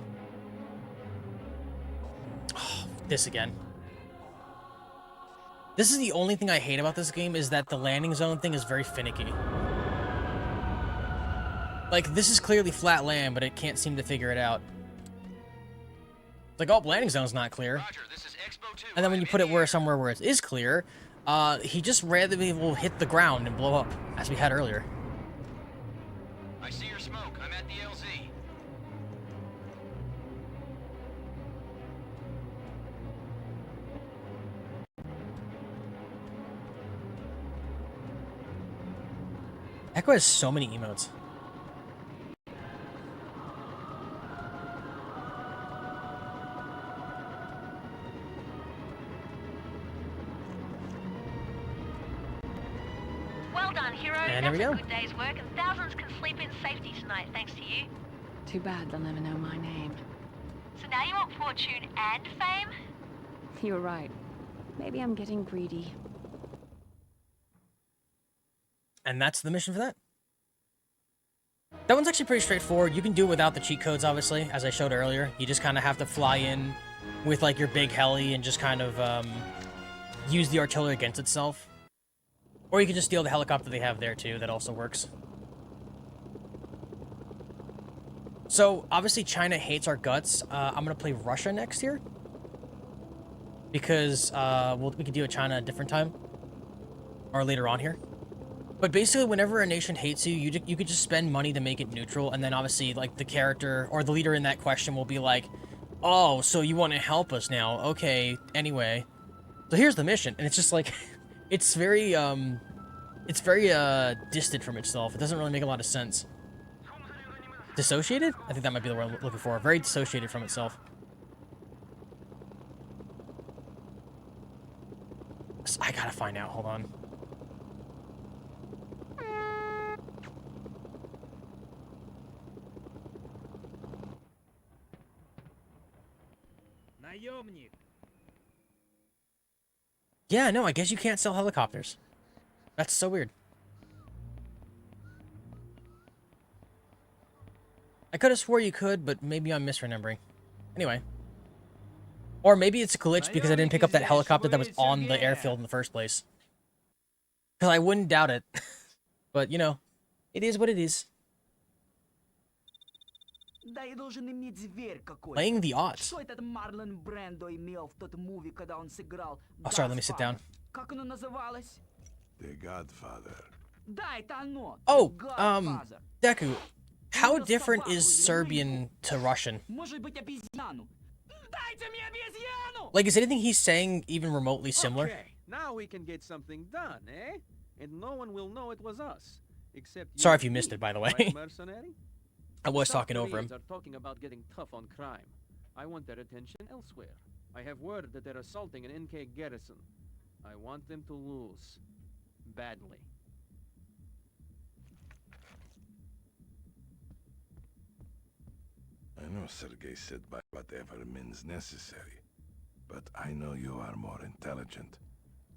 Oh, this again. This is the only thing I hate about this game, is that the landing zone thing is very finicky. Like, this is clearly flat land, but it can't seem to figure it out. Like, oh, landing zone's not clear. Roger, this is Expo 2. And then when you I'm put in it the where air. somewhere where it is clear, he just randomly will hit the ground and blow up, as we had earlier. I see your smoke. I'm at the LZ. Echo has so many emotes. Well done, hero. And there we That's go. a good day's work, and thousands can sleep in safety tonight thanks to you. Too bad they'll never know my name. So now you want fortune and fame? You're right. Maybe I'm getting greedy. And that's the mission for that. That one's actually pretty straightforward. You can do it without the cheat codes, obviously, as I showed earlier. You just kind of have to fly in with, like, your big heli and just kind of use the artillery against itself. Or you can just steal the helicopter they have there, too. That also works. So, obviously, China hates our guts. I'm going to play Russia next here. Because we can deal with China a different time. Or later on here. But basically, whenever a nation hates you, you could just spend money to make it neutral, and then obviously, like, the character or the leader in that question will be like, oh, so you want to help us now? Okay, anyway. So here's the mission, and it's just like, it's very distant from itself. It doesn't really make a lot of sense. Dissociated? I think that might be the word I'm looking for. Very dissociated from itself. I gotta find out, hold on. Наемник. Yeah, no, I guess you can't sell helicopters. That's so weird. I could have swore you could, but maybe I'm misremembering. Anyway. Or maybe it's a glitch because I didn't pick up that helicopter that was on the airfield in the first place. Because I wouldn't doubt it. But, you know, it is what it is. Да и должен иметь зверь какой-то. Playing the odds. Что этот Марлон Брандо имел в тот муви, когда он сыграл Oh, sorry, let me sit down. Как оно называлось? The Godfather. Да, это оно. Oh, Godfather. Deku, how different is Serbian to Russian? Может быть, обезьяну? Дайте мне обезьяну! Like, is anything he's saying even remotely similar? Okay, now we can get something done, eh? And no one will know it was us. Except Sorry if you missed it, by the way. right, mercenary? I was South talking over him. Koreans are talking about getting tough on crime. I want their attention elsewhere. I have word that they're assaulting an NK garrison. I want them to lose. Badly. I know Sergei said by whatever means necessary, but I know you are more intelligent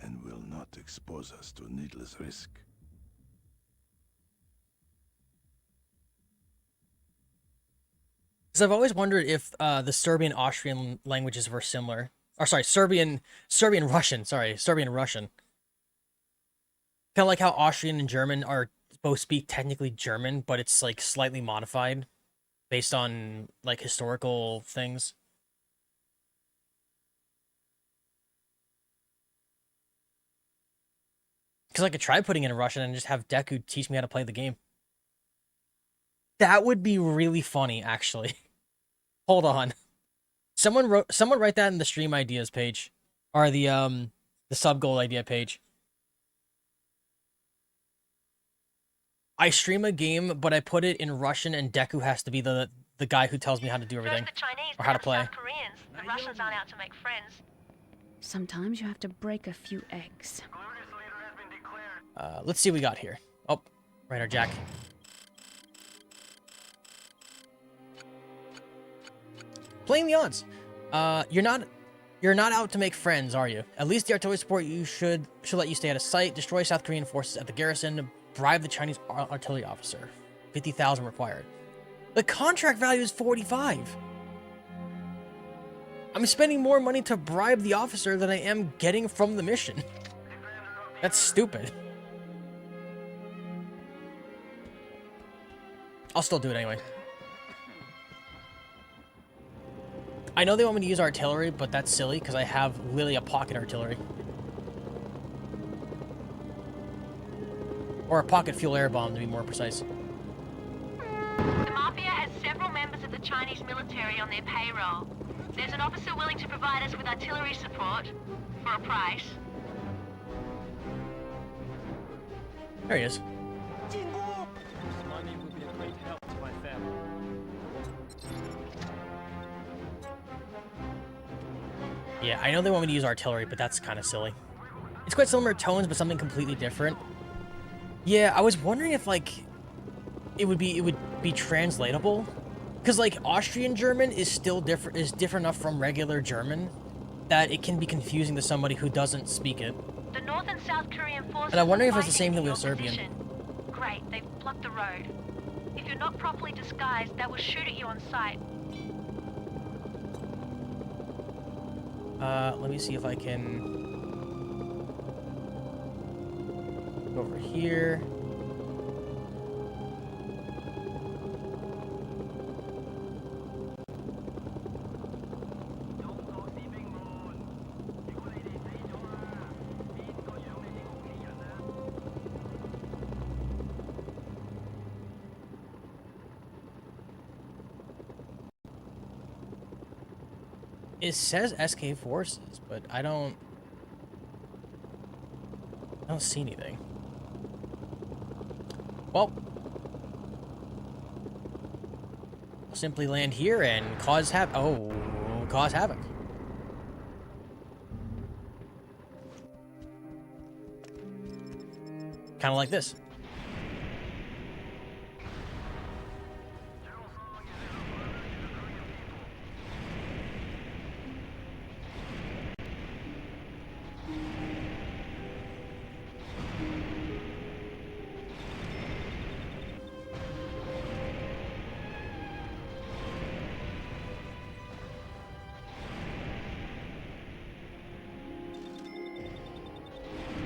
and will not expose us to needless risk. Because I've always wondered if the Serbian-Austrian languages were similar. Or sorry, Serbian-Russian. Sorry, Serbian-Russian. Kind of like how Austrian and German are both speak technically German, but it's like slightly modified based on like historical things. Because I could try putting in Russian and just have Deku teach me how to play the game. That would be really funny, actually. Hold on. Someone write that in the stream ideas page. Or the The sub goal idea page. I stream a game, but I put it in Russian, and Deku has to be the guy who tells me how to do everything. First the Chinese, Or how to now play. South Koreans. The Russians aren't out to make friends. Sometimes you have to break a few eggs. Let's see what we got here. Oh, Radar Jack. Playing the odds. You're not out to make friends, are you? At least the artillery support you should let you stay out of sight. Destroy South Korean forces at the garrison. Bribe the Chinese artillery officer. 50,000 required. The contract value is 45. I'm spending more money to bribe the officer than I am getting from the mission. That's stupid. I'll still do it anyway. I know they want me to use artillery, but that's silly because I have literally a pocket artillery. Or a pocket fuel air bomb to be more precise. The Mafia has several members of the Chinese military on their payroll. There's an officer willing to provide us with artillery support for a price. There he is. This money will be a great help to my family. Yeah, I know they want me to use artillery, but that's kind of silly. It's quite similar tones, but something completely different. Yeah, I was wondering if like it would be translatable, because like Austrian German is still different enough from regular German that it can be confusing to somebody who doesn't speak it. The North and South Korean forces And I'm wondering if are it's the same thing fighting with Serbian. in your position. Great, they've blocked the road. If you're not properly disguised, they will shoot at you on sight. Let me see if I can go over here. It says SK forces, but I don't see anything. Well, I'll simply land here and cause havoc. Kind of like this.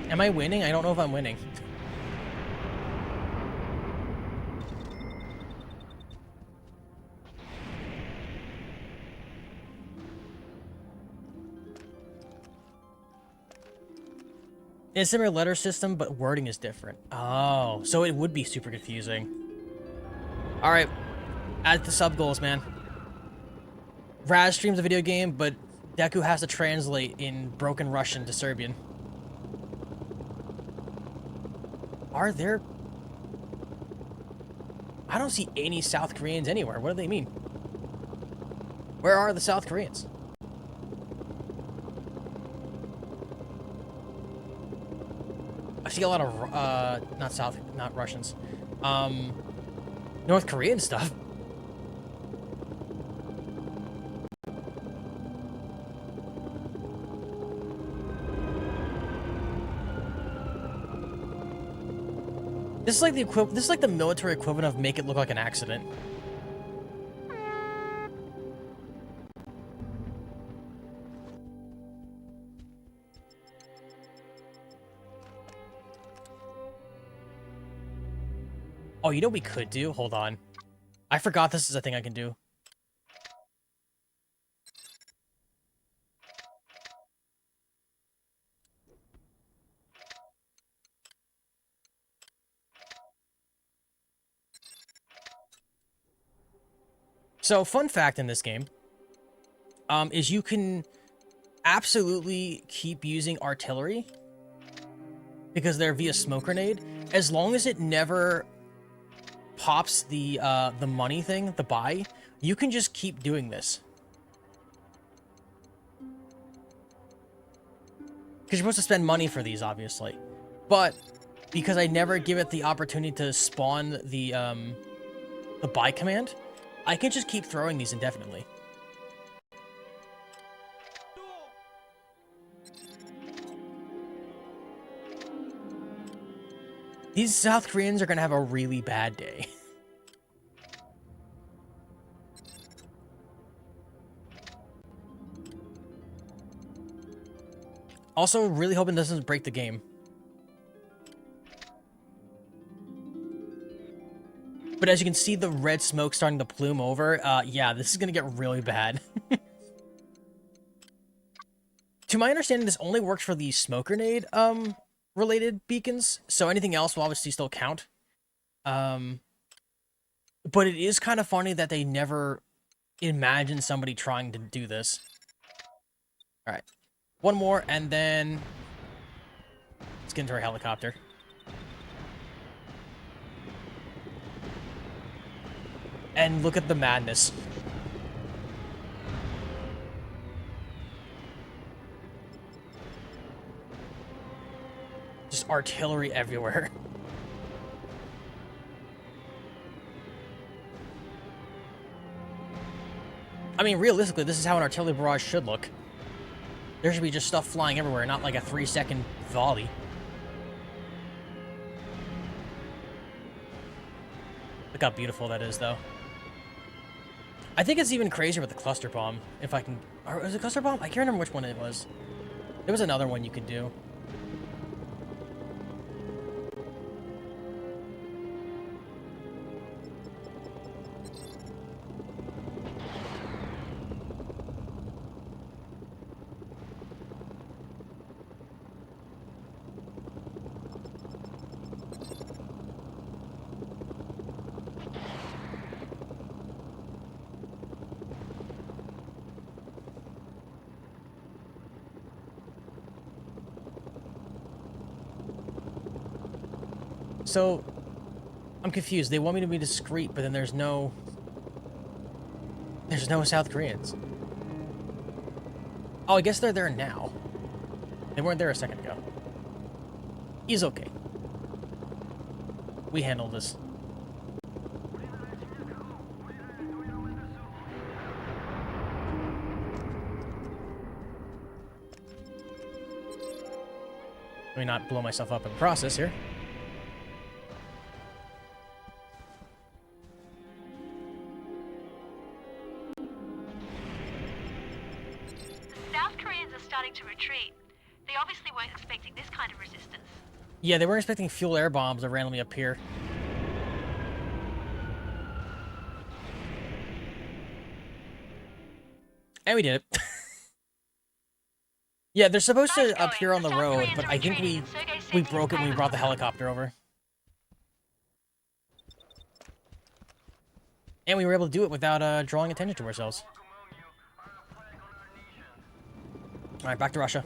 Am I winning? I don't know if I'm winning. It's a similar letter system, but wording is different. Oh, so it would be super confusing. All right, add the sub goals, man. Raz streams a video game, but Deku has to translate in broken Russian to Serbian. Are there... I don't see any South Koreans anywhere. What do they mean? Where are the South Koreans? I see a lot of, not Russians. North Korean stuff. This is like the military equivalent of make it look like an accident. Oh, you know what we could do? Hold on. I forgot this is a thing I can do. So, fun fact in this game, is you can absolutely keep using artillery because they're via smoke grenade, as long as it never pops the money thing, the buy, you can just keep doing this. Because you're supposed to spend money for these, obviously. But because I never give it the opportunity to spawn the buy command, I can just keep throwing these indefinitely. These South Koreans are gonna have a really bad day. Also, really hoping this doesn't break the game. But as you can see, the red smoke starting to plume over. Yeah, this is gonna get really bad. To my understanding, this only works for the smoke grenade, related beacons. So anything else will obviously still count. But it is kind of funny that they never imagine somebody trying to do this. Alright. One more, and then let's get into our helicopter. And look at the madness. Just artillery everywhere. I mean, realistically, this is how an artillery barrage should look. There should be just stuff flying everywhere, not like a 3-second volley. Look how beautiful that is, though. I think it's even crazier with the cluster bomb, if I can... Or was it cluster bomb? I can't remember which one it was. There was another one you could do. So, I'm confused. They want me to be discreet, but then there's no South Koreans. Oh, I guess they're there now. They weren't there a second ago. He's okay. We handled this. Let me not blow myself up in the process here. To retreat. They obviously weren't expecting this kind of resistance. Yeah, they weren't expecting fuel air bombs to randomly appear. And we did it. Yeah, they're supposed to appear on the road, but I think we broke it when we brought the helicopter over. And we were able to do it without drawing attention to ourselves. Alright, back to Russia.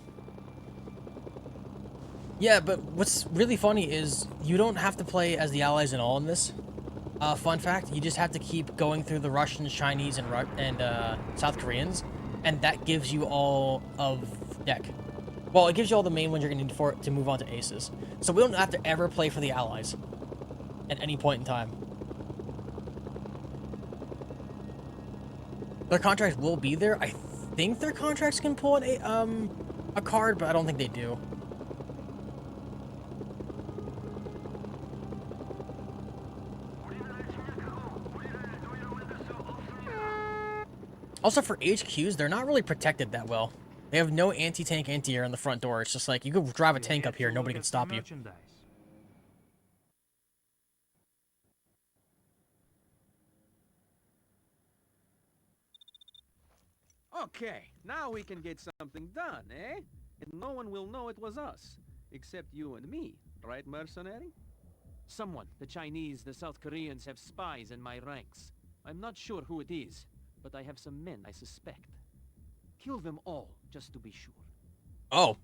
Yeah, but what's really funny is you don't have to play as the Allies in all in this. Fun fact, you just have to keep going through the Russians, Chinese, and South Koreans, and that gives you all of deck. Well, it gives you all the main ones you're going to need to move on to aces. So we don't have to ever play for the Allies at any point in time. Their contracts will be there. I think their contracts can pull a card, but I don't think they do. Also, for HQs, they're not really protected that well. They have no anti-tank anti-air on the front door. It's just like, you could drive a tank up here, nobody can stop you. Okay, now we can get something done, eh? And no one will know it was us, except you and me, right, mercenary? Someone, the Chinese, the South Koreans, have spies in my ranks. I'm not sure who it is, but I have some men I suspect. Kill them all, just to be sure. Oh.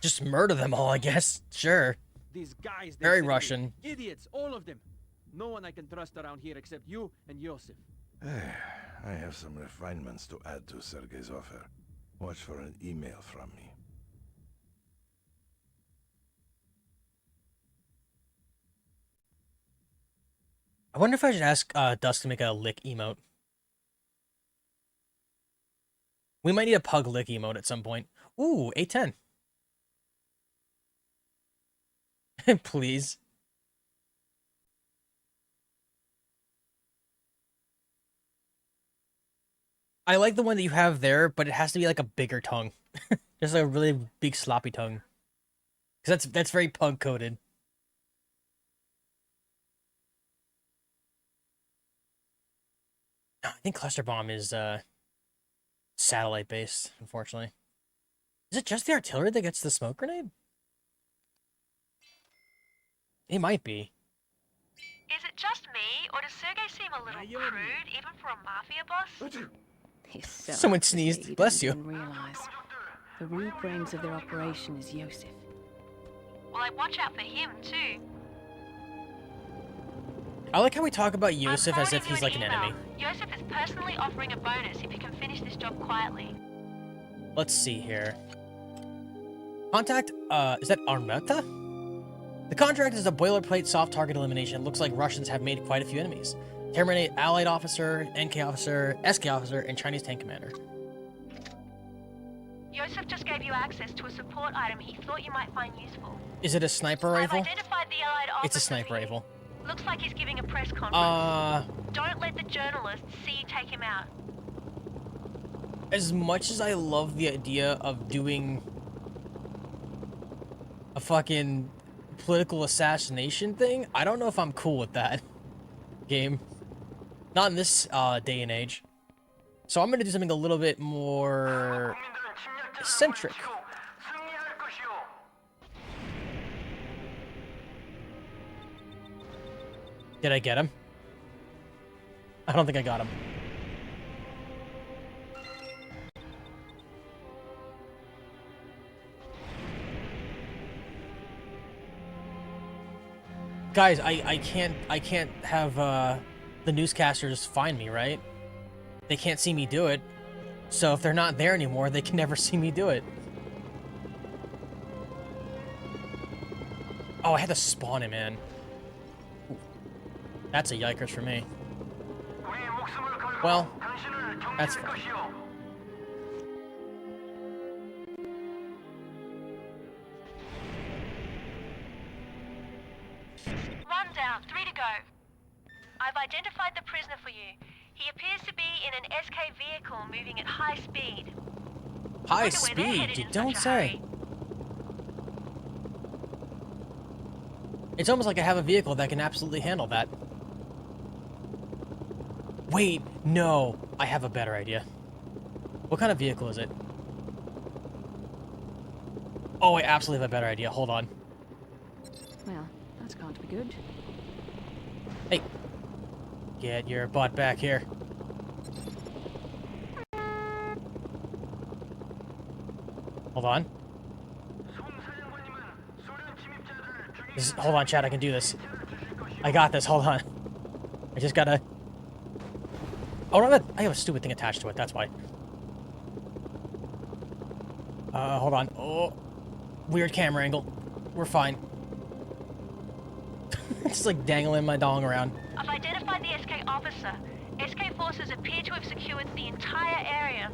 Just murder them all, I guess. Sure. These guys, they Very sent me. Russian. Idiots, all of them. No one I can trust around here except you and Yosef. I have some refinements to add to Sergei's offer. Watch for an email from me. I wonder if I should ask Dusk to make a lick emote. We might need a pug lick emote at some point. Ooh, 810. Please. I like the one that you have there, but it has to be like a bigger tongue. Just a really big sloppy tongue. Because that's very pug coded. I think Cluster Bomb is satellite based, unfortunately. Is it just the artillery that gets the smoke grenade? It might be. Is it just me, or does Sergei seem a little crude, even for a mafia boss? He's so Someone up to sneezed. date he Bless doesn't you. even realize. The real brains of their operation is Yosef. Well, I'd watch out for him, too. I like how we talk about I'm Yosef as if forwarding you he's like an email. enemy. Yosef is personally offering a bonus if you can finish this job quietly. Let's see here. Contact, is that Armata? The contract is a boilerplate soft target elimination. It looks like Russians have made quite a few enemies. Terminate Allied officer, NK officer, SK officer, and Chinese tank commander. Yosef just gave you access to a support item he thought you might find useful. Is it a sniper I've rifle? identified the Allied officer. It's a sniper for you. rifle. Looks like he's giving a press conference. Don't let the journalists see you take him out. As much as I love the idea of doing a fucking political assassination thing, I don't know if I'm cool with that game. Not in this day and age. So I'm gonna do something a little bit more eccentric. Did I get him? I don't think I got him. Guys, I can't have the newscasters find me, right? They can't see me do it. So if they're not there anymore, they can never see me do it. Oh, I had to spawn him in. Ooh. That's a yikers for me. Well, that's fine. Rundown, 3 to go. I've identified the prisoner for you. He appears to be in an SK vehicle moving at high speed. High Wonder where they're speed, headed you in don't such a say. hurry. It's almost like I have a vehicle that can absolutely handle that. Wait, no, I have a better idea. What kind of vehicle is it? Oh, I absolutely have a better idea. Hold on. Well, that's going to be good. Hey, get your butt back here. Hold on. Hold on, Chad, I can do this. I got this, hold on. I just gotta... Oh, no, I have a stupid thing attached to it, that's why. Hold on. Oh, weird camera angle. We're fine. Just like dangling my dong around. I've identified the SK officer. SK forces appear to have secured the entire area.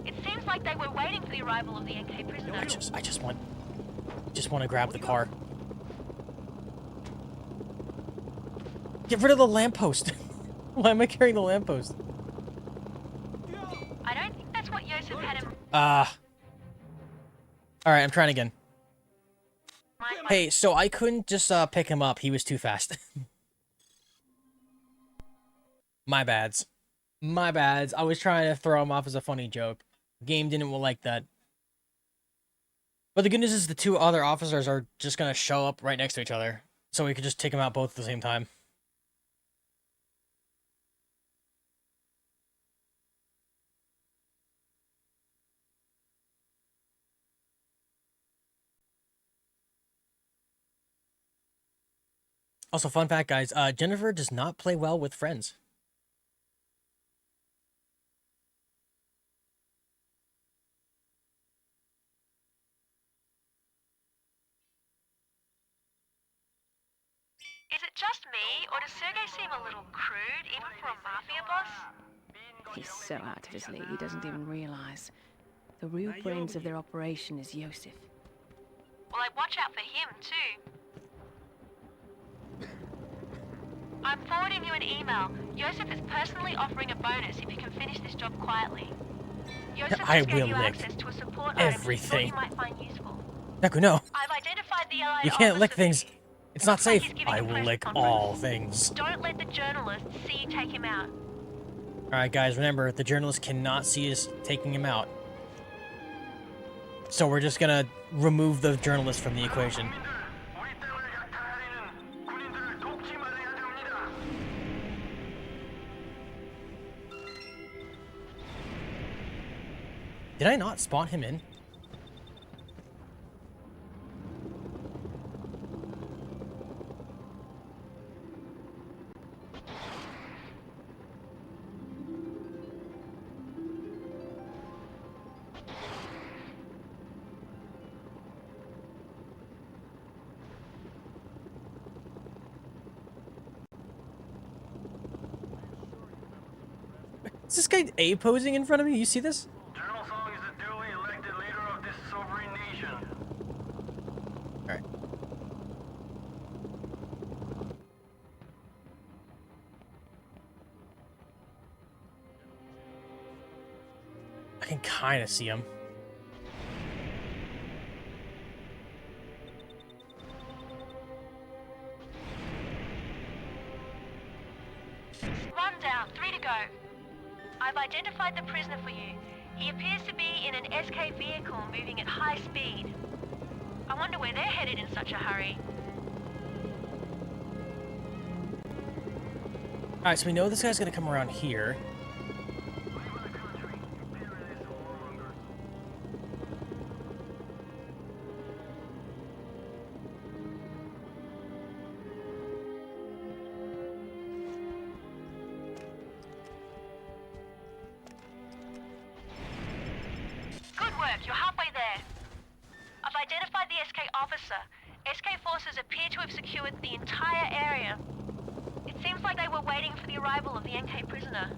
It seems like they were waiting for the arrival of the NK prisoner. I just want to grab the car. Get rid of the lamppost. Why am I carrying the lamppost? I don't think that's what Yosef had him. Alright, I'm trying again. Hey, so I couldn't just pick him up. He was too fast. My bads. My bads. I was trying to throw him off as a funny joke. Game didn't like that. But the good news is the two other officers are just going to show up right next to each other. So we could just take them out both at the same time. Also, fun fact, guys, Jennifer does not play well with friends. Is it just me, or does Sergei seem a little crude, even for a mafia boss? He's so out of his league, he doesn't even realize. The real brains of their operation is Yosef. Well, I watch out for him, too. I'm forwarding you an email. Yosef is personally offering a bonus if you can finish this job quietly. Yosef I just gave will you lick access to a support everything. item he thought you might find useful. Deku, no. I've identified the allied You can't lick officer. things. It's not Looks like safe. he's giving I a will press lick conference. all things. Don't let the journalists see you take him out. Alright, guys, remember, the journalist cannot see us taking him out. So we're just gonna remove the journalist from the equation. Did I not spawn him in? Is this guy A-posing in front of me? You see this? General Song is the duly elected leader of this sovereign nation. Alright. I can kind of see him. One down, 3 to go. I've identified the prisoner for you. He appears to be in an SK vehicle moving at high speed. I wonder where they're headed in such a hurry. Alright, so we know this guy's gonna come around here. Good work, you're halfway there. I've identified the SK officer. SK forces appear to have secured the entire area. It seems like they were waiting for the arrival of the NK prisoner.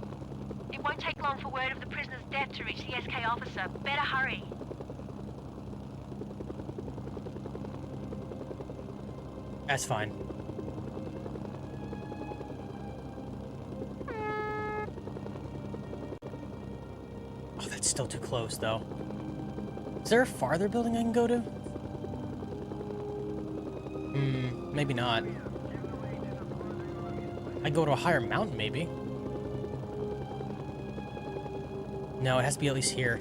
It won't take long for word of the prisoner's death to reach the SK officer. Better hurry. That's fine. Oh, that's still too close, though. Is there a farther building I can go to? Maybe not. I go to a higher mountain, maybe. No, it has to be at least here.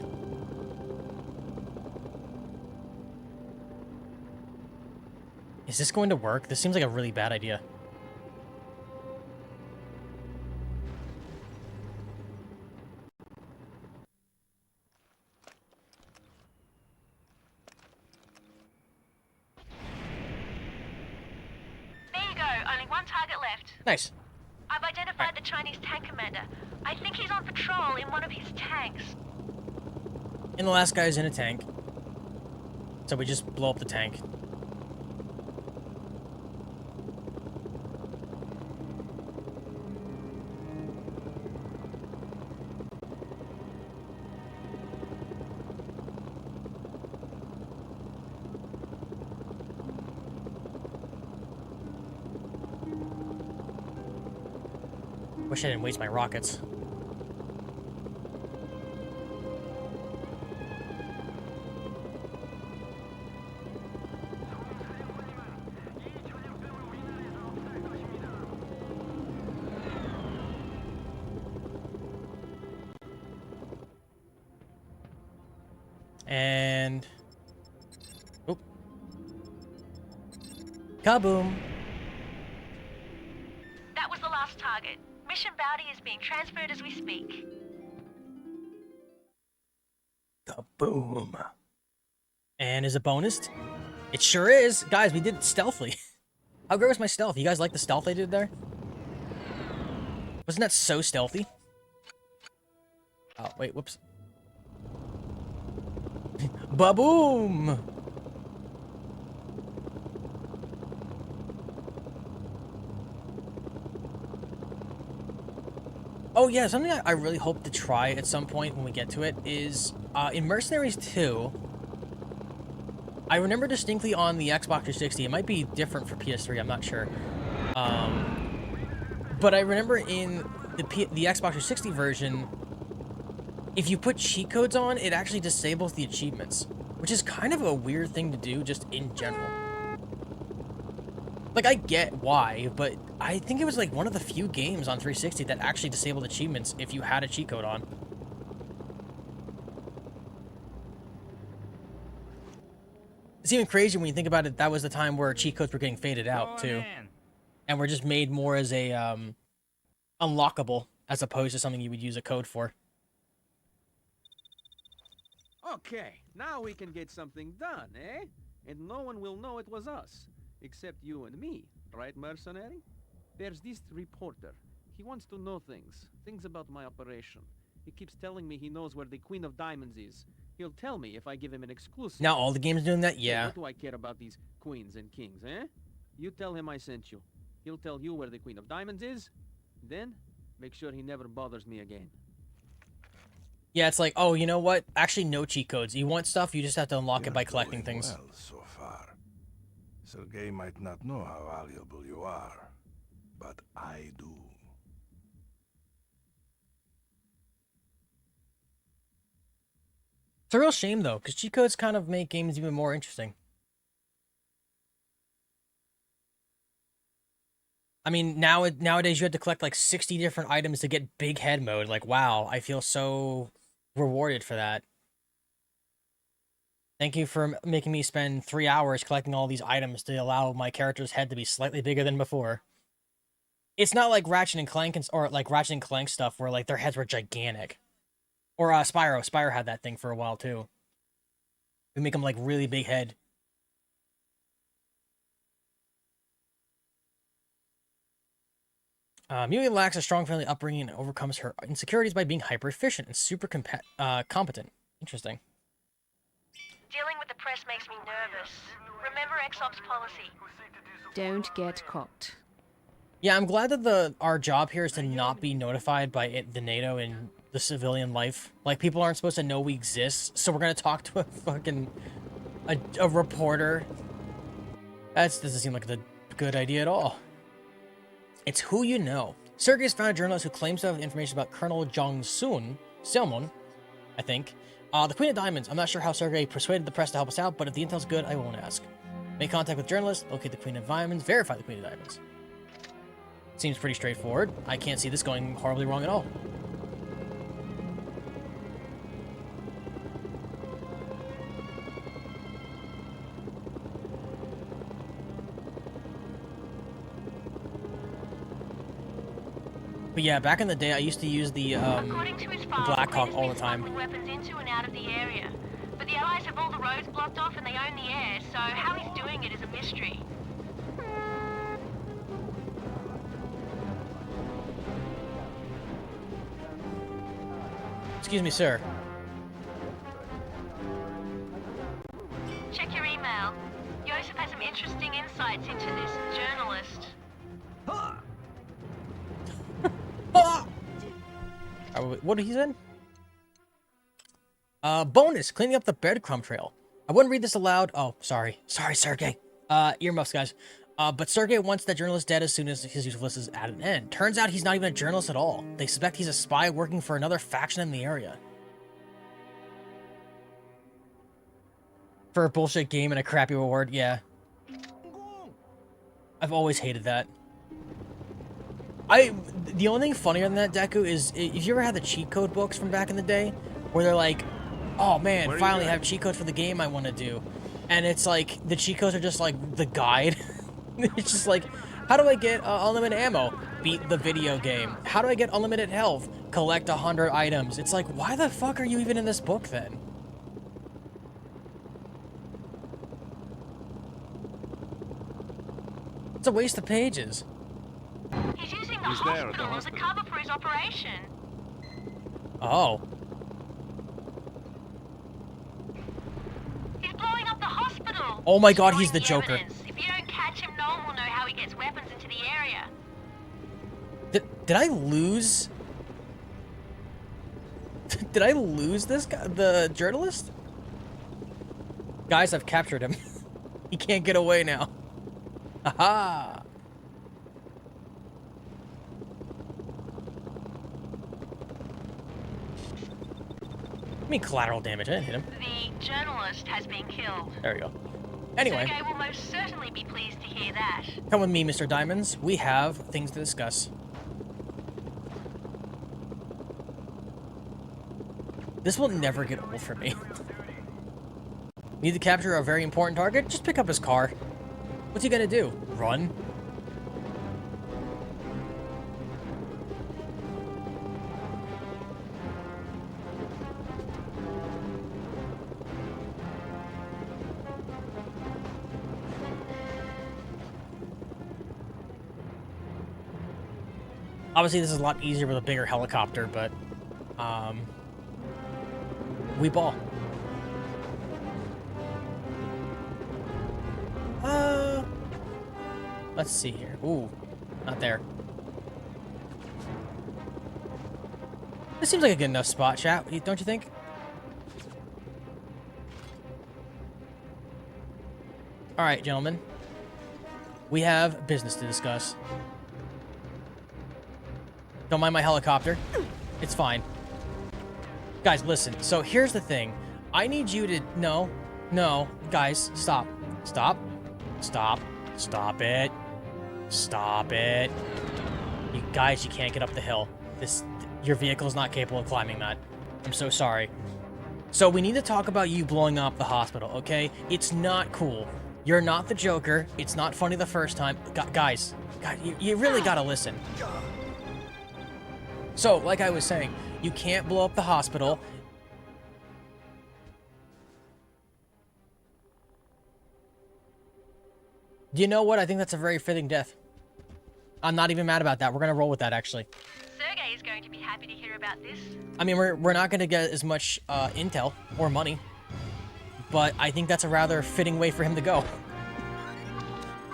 Is this going to work? This seems like a really bad idea. There you go, only one target left. Nice. I've identified the Chinese tank commander. I think he's on patrol in one of his tanks. And the last guy's in a tank. So we just blow up the tank. Wish I didn't waste my rockets. And... Oop. Kaboom! That was the last target. Mission bounty is being transferred as we speak. Kaboom! And is it bonused? It sure is! Guys, we did it stealthily. How great was my stealth? You guys like the stealth I did there? Wasn't that so stealthy? Oh, wait, whoops. Ba-boom! Oh yeah, something I really hope to try at some point when we get to it is, in Mercenaries 2, I remember distinctly on the Xbox 360, it might be different for PS3, I'm not sure. But I remember in the Xbox 360 version, if you put cheat codes on, it actually disables the achievements, which is kind of a weird thing to do just in general. Like, I get why, but I think it was like one of the few games on 360 that actually disabled achievements if you had a cheat code on. It's even crazier when you think about it, that was the time where cheat codes were getting faded out, too. And were just made more as a, unlockable, as opposed to something you would use a code for. Okay, now we can get something done, eh? And no one will know it was us. Except you and me, right, mercenary? There's this reporter. He wants to know things about my operation. He keeps telling me he knows where the Queen of Diamonds is. He'll tell me if I give him an exclusive. Now all the games doing that? Hey, Yeah. what do I care about these queens and kings, eh? You tell him I sent you. He'll tell you where the Queen of Diamonds is. Then, make sure he never bothers me again. Yeah, it's like, oh, you know what? Actually, no cheat codes. You want stuff, you just have to unlock it by collecting things. Well, so far. Sergei might not know how valuable you are, but I do. It's a real shame, though, because cheat codes kind of make games even more interesting. I mean, nowadays you have to collect like 60 different items to get big head mode. Like, wow, I feel so rewarded for that. Thank you for making me spend 3 hours collecting all these items to allow my character's head to be slightly bigger than before. It's not like Ratchet and Clank or like Ratchet and Clank stuff where like their heads were gigantic. Or Spyro. Spyro had that thing for a while too. We make them like really big head. Mui lacks a strong family upbringing and overcomes her insecurities by being hyper efficient and super competent. Interesting. Dealing with the press makes me nervous. Remember XOP's policy. Don't get caught. Yeah, I'm glad that our job here is to not be notified by the NATO in the civilian life. Like, people aren't supposed to know we exist, so we're gonna talk to a fucking a reporter. That doesn't seem like a good idea at all. It's who you know. Sergei's found a journalist who claims to have information about Colonel Selmon, I think. The Queen of Diamonds. I'm not sure how Sergei persuaded the press to help us out, but if the intel's good, I won't ask. Make contact with journalists, locate the Queen of Diamonds, verify the Queen of Diamonds. Seems pretty straightforward. I can't see this going horribly wrong at all. But yeah, back in the day, I used to use the Blackhawk all the time. Weapons into and out of the area. But the Allies have all the roads blocked off and they own the air, so how he's doing it is a mystery. Excuse me, sir. Check your email. Joseph has some interesting insights into this journalist. What did he say? Bonus, cleaning up the breadcrumb trail. I wouldn't read this aloud. Oh, sorry. Sorry, Sergei. Earmuffs, guys. But Sergei wants that journalist dead as soon as his usefulness is at an end. Turns out he's not even a journalist at all. They suspect he's a spy working for another faction in the area. For a bullshit game and a crappy reward, yeah. I've always hated that. The only thing funnier than that, Deku, is if you ever had the cheat code books from back in the day, where they're like, oh man, finally have cheat codes for the game I want to do. And it's like, the cheat codes are just like the guide. It's just like, how do I get unlimited ammo? Beat the video game. How do I get unlimited health? Collect 100 items. It's like, why the fuck are you even in this book then? a waste of pages. He's using the He's there at the hospital as a hospital. cover for his operation. Oh. He's blowing up the hospital. Oh my god, he's Destroying the Joker. evidence. If you don't catch him, no one will know how he gets weapons into the area. Did I lose? Did I lose this guy, the journalist? Guys, I've captured him. He can't get away now. Aha! I mean collateral damage. I didn't hit him. The journalist has been killed. There we go. Anyway, Sergei will most certainly be pleased to hear that. come with me, Mr. Diamonds. We have things to discuss. This will never get old for me. Need to capture a very important target? Just pick up his car. What's he gonna do? Run? Obviously, this is a lot easier with a bigger helicopter, but, we ball. Let's see here. Ooh, not there. This seems like a good enough spot, chat, don't you think? Alright, gentlemen. We have business to discuss. Don't mind my helicopter. It's fine. Guys, listen. So here's the thing. I need you to... No. No. Guys, stop. Stop. Stop. Stop it. Stop it. You guys, you can't get up the hill. Your vehicle's not capable of climbing that. I'm so sorry. So we need to talk about you blowing up the hospital, okay? It's not cool. You're not the Joker. It's not funny the first time. Guys, you really gotta listen. So, like I was saying, you can't blow up the hospital. Do you know what? I think that's a very fitting death. I'm not even mad about that. We're gonna roll with that, actually. Sergei is going to be happy to hear about this. I mean, we're not gonna get as much intel or money, but I think that's a rather fitting way for him to go.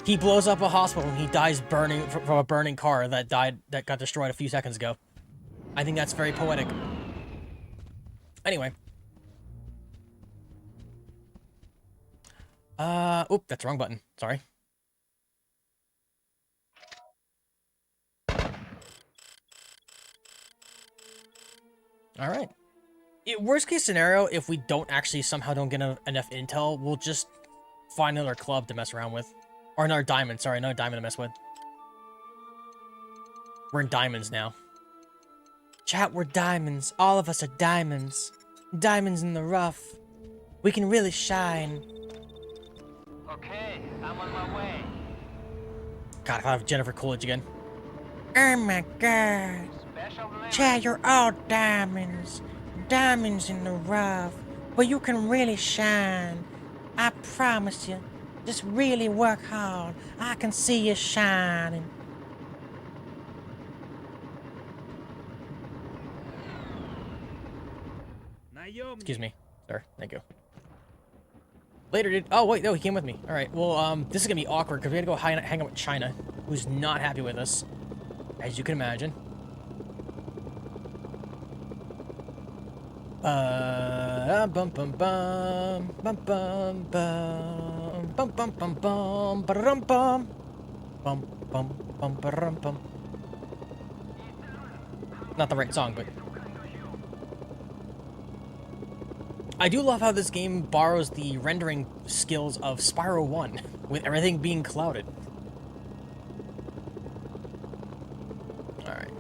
He blows up a hospital and he dies burning from a burning car that got destroyed a few seconds ago. I think that's very poetic. Anyway. Oop, that's the wrong button. Sorry. Alright. Worst case scenario, if we don't actually somehow don't get enough intel, we'll just find another club to mess around with. Or another diamond, sorry, another diamond to mess with. We're in diamonds now. Chat, we're diamonds. All of us are diamonds. Diamonds in the rough. We can really shine. Okay, I'm on my way. God, I thought of Jennifer Coolidge again. Oh my god. Special delivery. Chad, you're all diamonds. Diamonds in the rough. But you can really shine. I promise you. Just really work hard. I can see you shining. Excuse me, sir. Thank you. Later, dude. Oh, wait, no, he came with me. All right, well, this is gonna be awkward because we gotta go hang out with China, who's not happy with us, as you can imagine. Bum bum bum bum bum bum bum bum bum bum bum bum bum bum bum bum. Not the right song, but I do love how this game borrows the rendering skills of Spyro 1, with everything being clouded. Alright.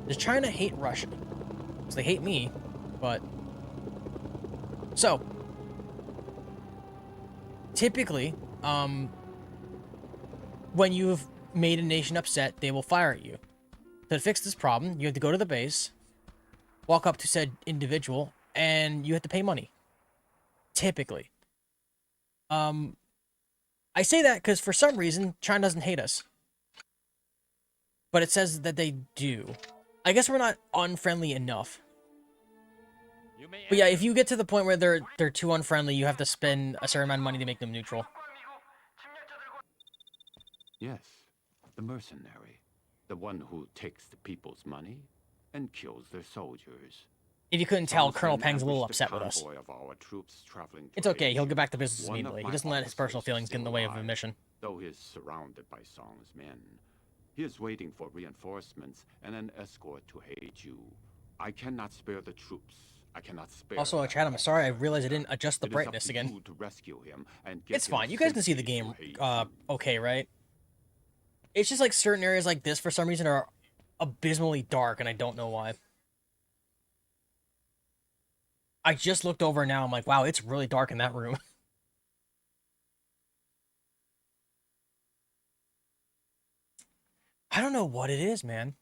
Does China hate Russia? Because they hate me, but... So. Typically, when you've made a nation upset, they will fire at you. So to fix this problem, you have to go to the base, walk up to said individual, and you have to pay money. Typically. I say that because for some reason, China doesn't hate us. But it says that they do. I guess we're not unfriendly enough. But yeah, if you get to the point where they're too unfriendly, you have to spend a certain amount of money to make them neutral. Yes, the mercenary. The one who takes the people's money and kills their soldiers. If you couldn't tell, Johnson Colonel Peng's a little ambushed upset with us. convoy of our troops traveling to It's okay, he'll Asia. get back to business One of immediately. He my doesn't let his personal officers feelings get in the way of the alive, mission. Though he is surrounded by Song's men. He is waiting for reinforcements and an escort to Haeju. I cannot spare the troops. I cannot spare Also, them. chat, I'm sorry, I realized I didn't adjust the It is up brightness to again. you to rescue him and get It's him fine, you guys can see the safely game, to Haeju. okay, right? It's just like certain areas like this, for some reason, are abysmally dark, and I don't know why. I just looked over now, I'm like, wow, it's really dark in that room. I don't know what it is, man.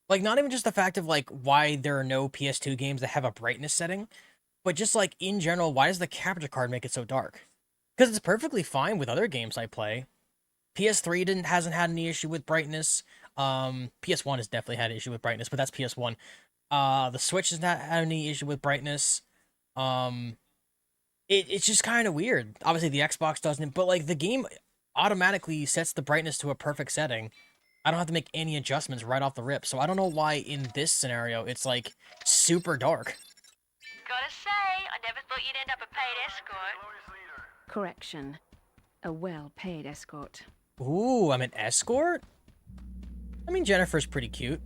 Like, not even just the fact of, like, why there are no PS2 games that have a brightness setting, but just, like, in general, why does the capture card make it so dark? Because it's perfectly fine with other games I play. PS3 hasn't had any issue with brightness. PS1 has definitely had an issue with brightness, but that's PS1. The Switch has not had any issue with brightness. It's just kind of weird. Obviously, the Xbox doesn't, but, like, the game automatically sets the brightness to a perfect setting. I don't have to make any adjustments right off the rip, so I don't know why in this scenario it's, like, super dark. Gotta say, I never thought you'd end up a paid escort. Correction. A well-paid escort. Ooh, I'm an escort? I mean, Jennifer's pretty cute.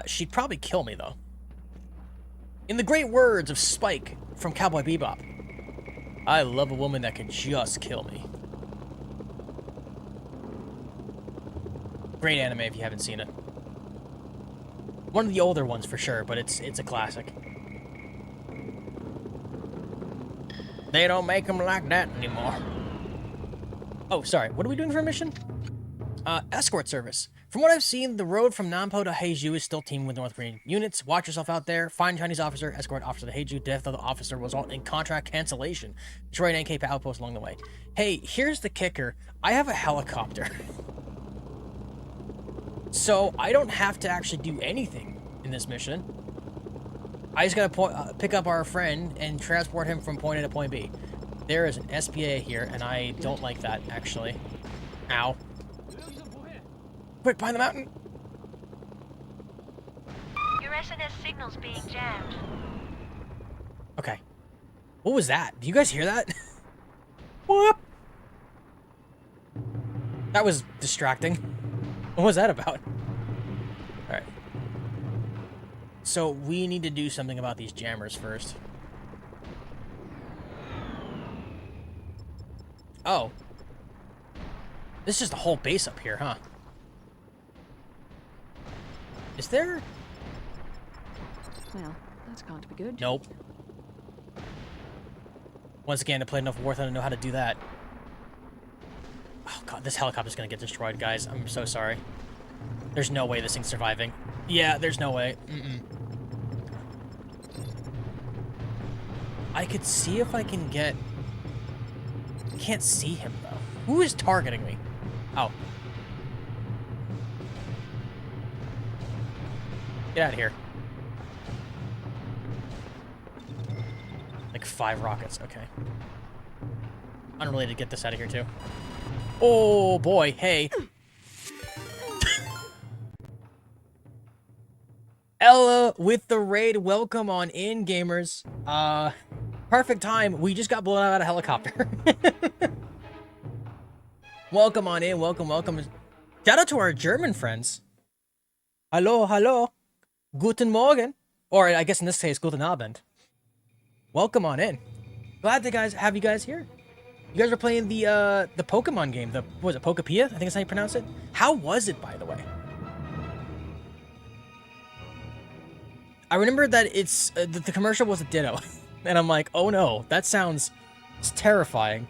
She'd probably kill me, though. In the great words of Spike from Cowboy Bebop, I love a woman that can just kill me. Great anime if you haven't seen it. One of the older ones for sure, but it's a classic. They don't make them like that anymore. Oh, sorry. What are we doing for a mission? Escort service. From what I've seen, the road from Nampo to Haeju is still teeming with North Korean units. Watch yourself out there. Find Chinese officer, escort officer to Haeju. Death of the officer will result in contract cancellation. Destroy an NK outpost along the way. Hey, here's the kicker. I have a helicopter. So I don't have to actually do anything in this mission. I just gotta pick up our friend and transport him from point A to point B. There is an SPA here, and I don't like that, actually. Ow. Quick, behind the mountain! Your SNS signal's being jammed. Okay. What was that? Do you guys hear that? Whoop! That was distracting. What was that about? Alright. So, we need to do something about these jammers first. Oh. This is just a whole base up here, huh? Is there? Well, that can't be good. Nope. Once again, I played enough War Thunder to know how to do that. Oh god, this helicopter's gonna get destroyed, guys. I'm so sorry. There's no way this thing's surviving. Yeah, there's no way. I could see if I can get... I can't see him, though. Who is targeting me? Oh. Get out of here. Like 5 rockets, okay. Unrelated, get this out of here, too. Oh, boy, hey. Ella with the raid, welcome on in, gamers. Perfect time, we just got blown out of a helicopter. Welcome on in, welcome. Shout out to our German friends. Hallo. Guten Morgen. Or I guess in this case, Guten Abend. Welcome on in. Glad to have you guys here. You guys were playing the Pokemon game, what was it, Pokepia? I think that's how you pronounce it. How was it, by the way? I remember that the commercial was a ditto. And I'm like, oh no, that sounds terrifying.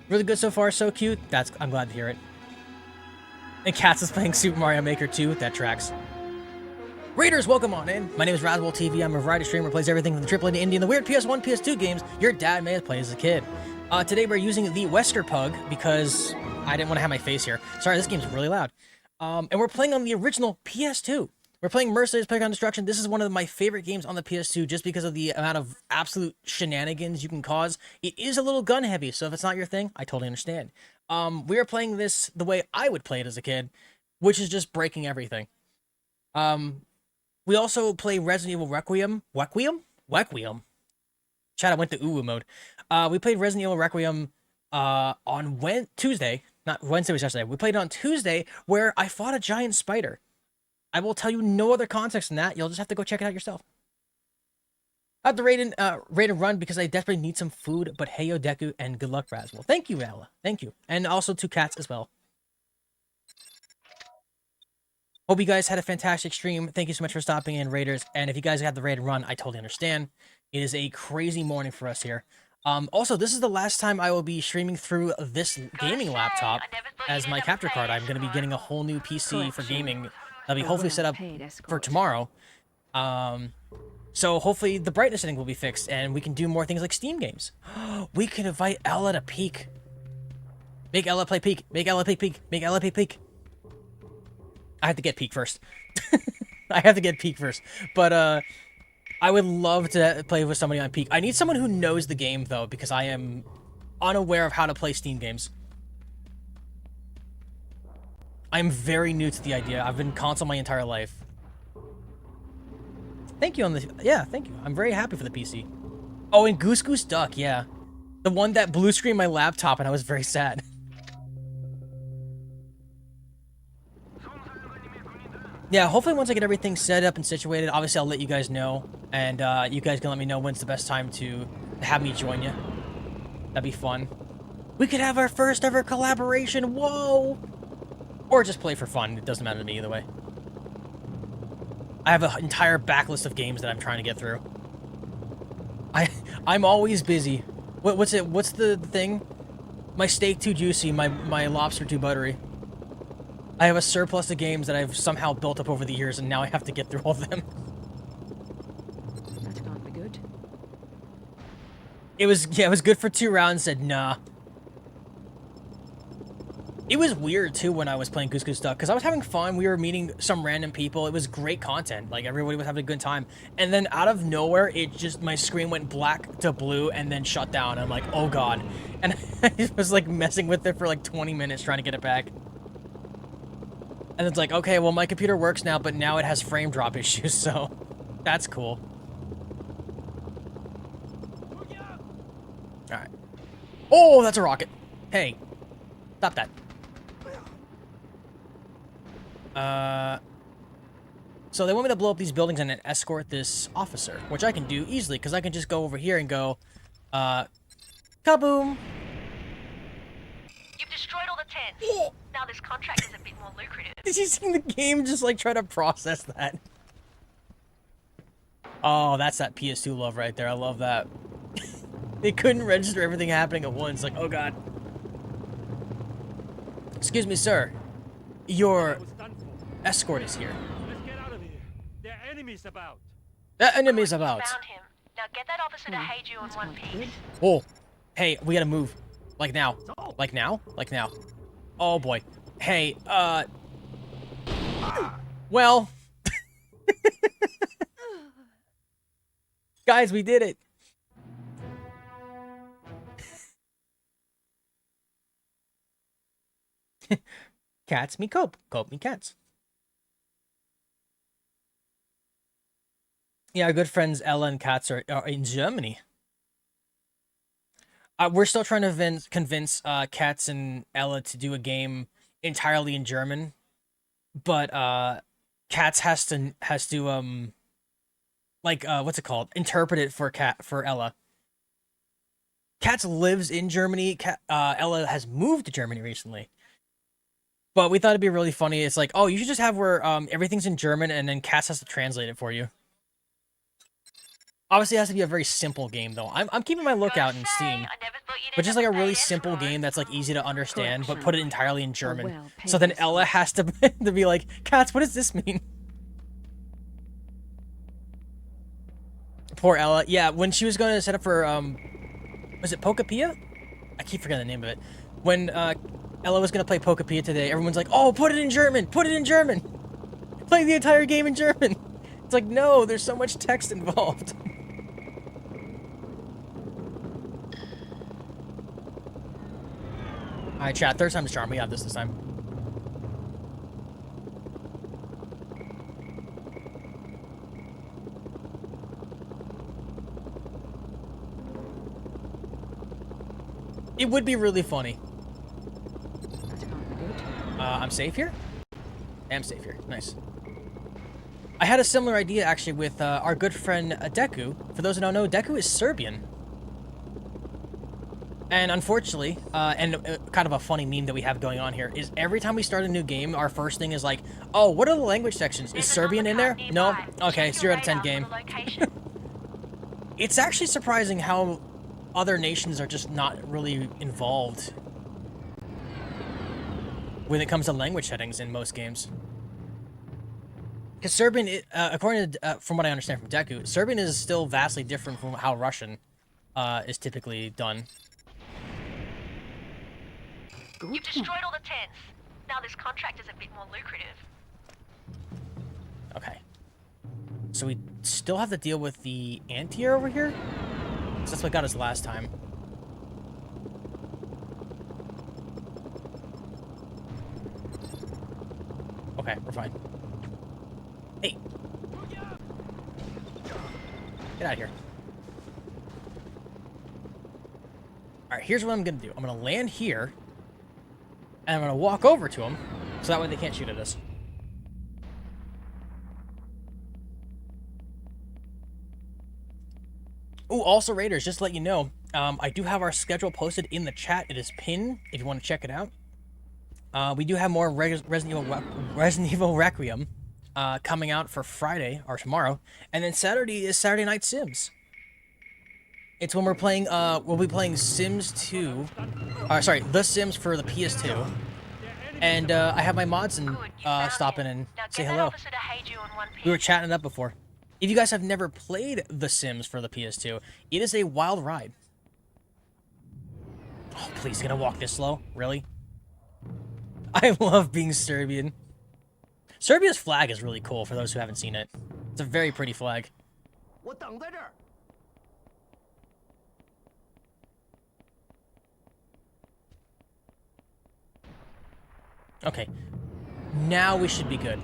Really good so far, so cute. I'm glad to hear it. And Katz is playing Super Mario Maker 2, that tracks. Raiders, welcome on in. My name is Raswell TV. I'm a variety streamer who plays everything from the AAA to indie and the weird PS1, PS2 games your dad may have played as a kid. Today we're using the Wesker Pug because I didn't want to have my face here. Sorry, this game's really loud. And we're playing on the original PS2. We're playing Mercenaries Playground Destruction. This is one of my favorite games on the PS2 just because of the amount of absolute shenanigans you can cause. It is a little gun heavy, so if it's not your thing, I totally understand. We are playing this the way I would play it as a kid, which is just breaking everything. We also play Resident Evil Requiem. Requiem? Chat, I went to uwu mode. We played Resident Evil Requiem on Tuesday. Not Wednesday, was yesterday. We played it on Tuesday where I fought a giant spider. I will tell you no other context than that. You'll just have to go check it out yourself. I have to raid and run because I desperately need some food, but heyo deku and good luck, Raswell. Thank you, Ella. Thank you. And also to cats as well. Hope you guys had a fantastic stream. Thank you so much for stopping in, Raiders. And if you guys had the raid and run, I totally understand. It is a crazy morning for us here. Also, this is the last time I will be streaming through this gaming laptop as my capture card. I'm going to be getting a whole new PC for gaming. That'll be hopefully set up for tomorrow. So hopefully the brightness setting will be fixed and we can do more things like Steam games. We can invite Ella to Peak. Make Ella play Peak. Make Ella play Peak. Make Ella play Peak. I have to get Peak first. I have to get Peak first. But I would love to play with somebody on Peak. I need someone who knows the game though, because I am unaware of how to play Steam games. I'm very new to the idea. I've been console my entire life. Thank you on the... Yeah, thank you. I'm very happy for the PC. Oh, and Goose Goose Duck, yeah. The one that blue screened my laptop and I was very sad. Yeah, hopefully once I get everything set up and situated, obviously I'll let you guys know. And you guys can let me know when's the best time to have me join you. That'd be fun. We could have our first ever collaboration, whoa! Or just play for fun. It doesn't matter to me either way. I have an entire backlist of games that I'm trying to get through. I'm always busy. What's it? What's the thing? My steak too juicy, my lobster too buttery. I have a surplus of games that I've somehow built up over the years, and now I have to get through all of them. That can't be good. It was good for 2 rounds. Said nah. It was weird, too, when I was playing Goose Goose Duck, because I was having fun. We were meeting some random people. It was great content. Like, everybody was having a good time. And then, out of nowhere, my screen went black to blue and then shut down. I'm like, oh, God. And I was, like, messing with it for, like, 20 minutes trying to get it back. And it's like, okay, well, my computer works now, but now it has frame drop issues, so that's cool. Alright. Oh, that's a rocket. Hey. Stop that. So they want me to blow up these buildings and then escort this officer, which I can do easily, because I can just go over here and go, kaboom! You've destroyed all the tents. Now this contract is a bit more lucrative. Did you see the game just, like, try to process that? Oh, that's that PS2 love right there. I love that. They couldn't register everything happening at once. Like, oh, God. Excuse me, sir. Your escort is here. Let's get out of here. There are enemies about. There are enemies about. Found him. Now get that officer to aid you in one piece. Oh, hey, we gotta move. Like now. Like now? Like now. Oh, boy. Hey, well. Guys, we did it. Cats me cope. Cope me cats. Yeah, our good friends Ella and Katz are in Germany. We're still trying to convince Katz and Ella to do a game entirely in German, but Katz has to what's it called? Interpret it for Ella. Katz lives in Germany. Ella has moved to Germany recently. But we thought it'd be really funny. It's like, oh, you should just have where everything's in German and then Katz has to translate it for you. Obviously, it has to be a very simple game, though. I'm keeping my lookout in Steam. But just like a really simple game that's like easy to understand, but put it entirely in German. So then Ella has to, to be like, Katz, what does this mean? Poor Ella. Yeah, when she was going to set up for, was it Pokapia? I keep forgetting the name of it. When, Ella was going to play Pokapia today, everyone's like, oh, put it in German! Put it in German! Play the entire game in German! It's like, no, there's so much text involved. Alright, chat, third time's a charm. We have this time. It would be really funny. I'm safe here? I'm safe here. Nice. I had a similar idea, actually, with our good friend Deku. For those who don't know, Deku is Serbian. And unfortunately, kind of a funny meme that we have going on here, is every time we start a new game, our first thing is like, oh, what are the language sections? Is Serbian in there? No? Okay, 0 out of 10 game. It's actually surprising how other nations are just not really involved when it comes to language settings in most games. Because Serbian, according to, from what I understand from Deku, Serbian is still vastly different from how Russian is typically done. You've destroyed all the tents. Now this contract is a bit more lucrative. Okay. So we still have to deal with the anti-air over here? 'Cause that's what got us last time. Okay, we're fine. Hey! Get out of here. Alright, here's what I'm gonna do. I'm gonna land here, and I'm gonna walk over to them, so that way they can't shoot at us. Ooh, also Raiders, just to let you know, I do have our schedule posted in the chat. It is pinned, if you want to check it out. We do have more Resident Evil Requiem coming out for Friday, or tomorrow. And then Saturday is Saturday Night Sims. It's when we're playing, we'll be playing Sims 2. Sorry, The Sims for the PS2. And I have my mods and stop in and say hello. We were chatting it up before. If you guys have never played The Sims for the PS2, it is a wild ride. Oh, please, gonna walk this slow? Really? I love being Serbian. Serbia's flag is really cool for those who haven't seen it. It's a very pretty flag. Okay. Now we should be good.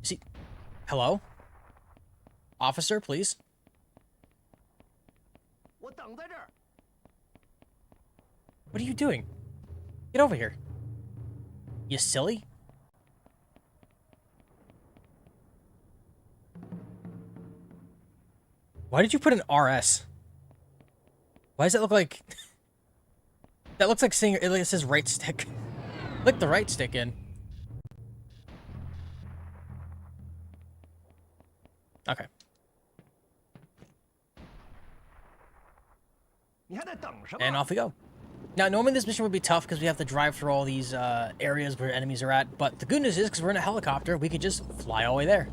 See? Hello? Officer, please. What are you doing? Get over here. You silly? Why did you put an RS? Why does that look like... That looks like saying it says right stick. Click the right stick in. Okay. And off we go. Now, normally this mission would be tough because we have to drive through all these areas where enemies are at, but the good news is, because we're in a helicopter, we could just fly all the way there.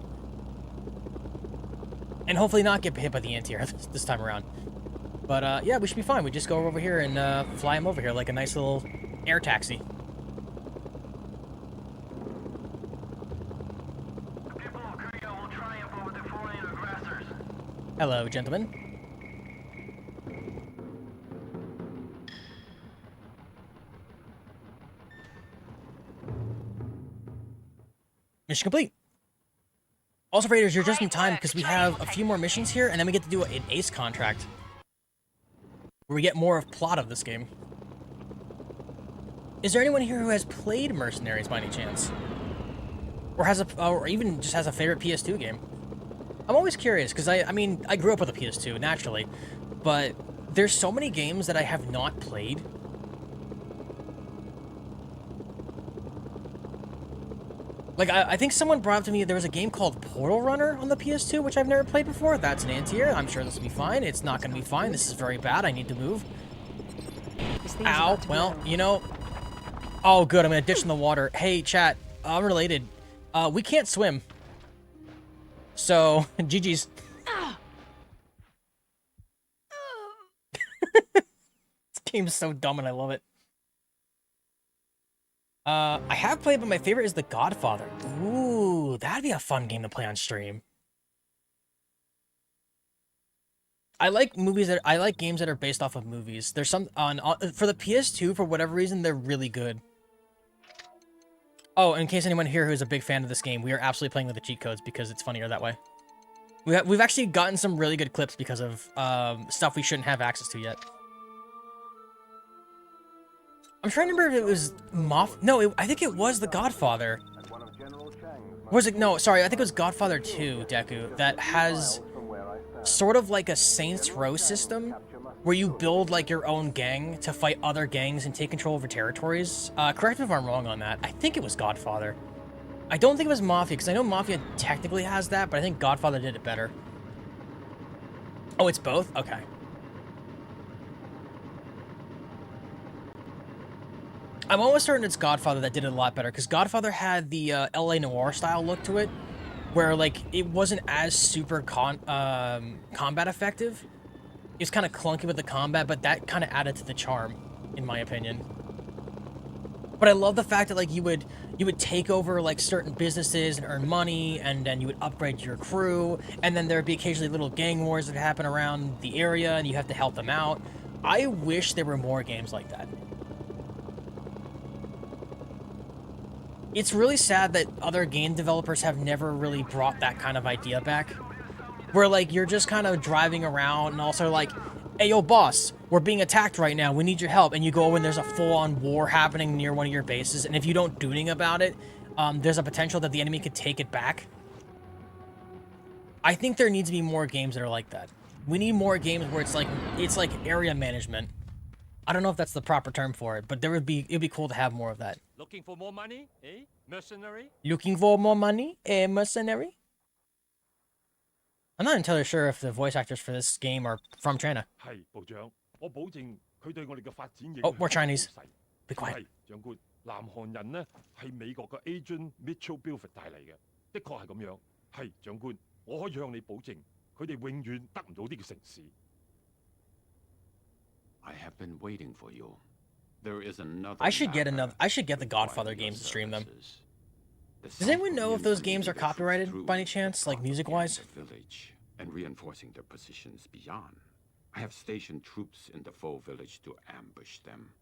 And hopefully not get hit by the anti-air this time around. But, yeah, we should be fine. We just go over here and fly him over here like a nice little air taxi. The people of Korea will triumph over the foreign aggressors. Hello, gentlemen. Mission complete. Also, Raiders, you're just in time because we have a few more missions here, and then we get to do an ace contract, where we get more of plot of this game. Is there anyone here who has played Mercenaries by any chance, or has or even just has a favorite PS2 game? I'm always curious because I mean, I grew up with a PS2 naturally, but there's so many games that I have not played. Like, I think someone brought up to me there was a game called Portal Runner on the PS2, which I've never played before. That's an anti-air. I'm sure this will be fine. It's not going to be fine. This is very bad. I need to move. Ow. Well, you know... Oh, good. I'm going to ditch in the water. Hey, chat. Unrelated. We can't swim. So, GG's. game's so dumb and I love it. I have played, but my favorite is The Godfather. Ooh, that'd be a fun game to play on stream. I like games that are based off of movies. There's some for the PS2 for whatever reason they're really good. Oh, in case anyone here who is a big fan of this game, we are absolutely playing with the cheat codes because it's funnier that way. We've actually gotten some really good clips because of stuff we shouldn't have access to yet. I'm trying to remember if it was No, I think it was The Godfather. Was it? No, sorry, I think it was Godfather 2, Deku, that has sort of like a Saints Row system where you build like your own gang to fight other gangs and take control over territories. Correct me if I'm wrong on that. I think it was Godfather. I don't think it was Mafia, because I know Mafia technically has that, but I think Godfather did it better. Oh, it's both? Okay. I'm almost certain it's Godfather that did it a lot better, because Godfather had the LA Noire style look to it, where like it wasn't as super combat effective. It was kind of clunky with the combat, but that kind of added to the charm, in my opinion. But I love the fact that like you would take over like certain businesses and earn money, and then you would upgrade your crew, and then there'd be occasionally little gang wars that happen around the area, and you have to help them out. I wish there were more games like that. It's really sad that other game developers have never really brought that kind of idea back. Where, like, you're just kind of driving around and also like, hey, yo, boss, we're being attacked right now. We need your help. And you go and there's a full-on war happening near one of your bases. And if you don't do anything about it, there's a potential that the enemy could take it back. I think there needs to be more games that are like that. We need more games where it's like area management. I don't know if that's the proper term for it, but it'd be cool to have more of that. Looking for more money, eh? Mercenary? Looking for more money, eh, mercenary? I'm not entirely sure if the voice actors for this game are from China. Oh, we're Chinese. Be quiet. 長官，南韓人呢係美國嘅 Agent Mitchell Buford 帶嚟嘅，的確係咁樣。係長官，我可以向你保證，佢哋永遠得唔到呢個城市。I have been waiting for you. There is another. I should get the Godfather games to stream them. Does anyone know if those games are copyrighted by any chance, like music-wise? Village and reinforcing their positions beyond. I have stationed troops in the foe village to ambush them.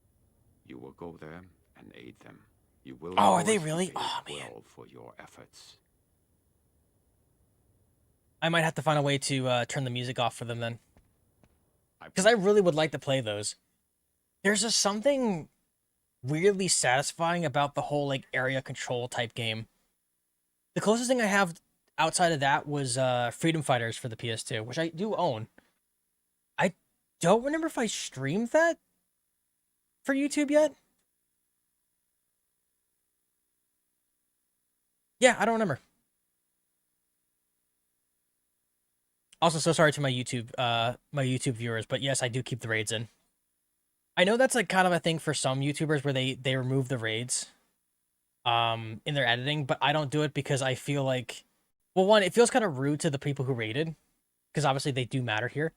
You will go there and aid them. You will. Oh, are they really? Oh man. For your efforts. I might have to find a way to turn the music off for them then. Because I really would like to play those. There's just something weirdly satisfying about the whole like area control type game. The closest thing I have outside of that was Freedom Fighters for the PS2, which I do own. I don't remember if I streamed that for YouTube yet. Yeah, I don't remember. Also, so sorry to my YouTube viewers, but yes, I do keep the raids in. I know that's like kind of a thing for some YouTubers where they remove the raids in their editing, but I don't do it because I feel like, well, one, it feels kind of rude to the people who raided, because obviously they do matter here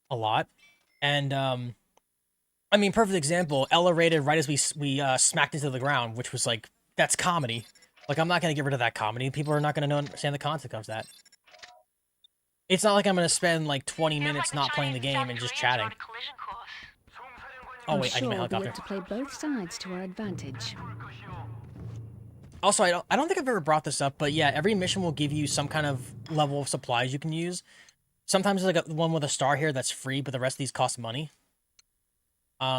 a lot. And I mean, perfect example, Ella raided right as we smacked into the ground, which was like, that's comedy. Like, I'm not going to get rid of that comedy. People are not going to understand the concept of that. It's not like I'm going to spend like 20 minutes not playing the game and just chatting. Oh wait, I need my helicopter. I'm sure we'll be able to play both sides to our advantage. Also, I don't think I've ever brought this up, but yeah, every mission will give you some kind of level of supplies you can use. Sometimes there's like one with a star here that's free, but the rest of these cost money. They're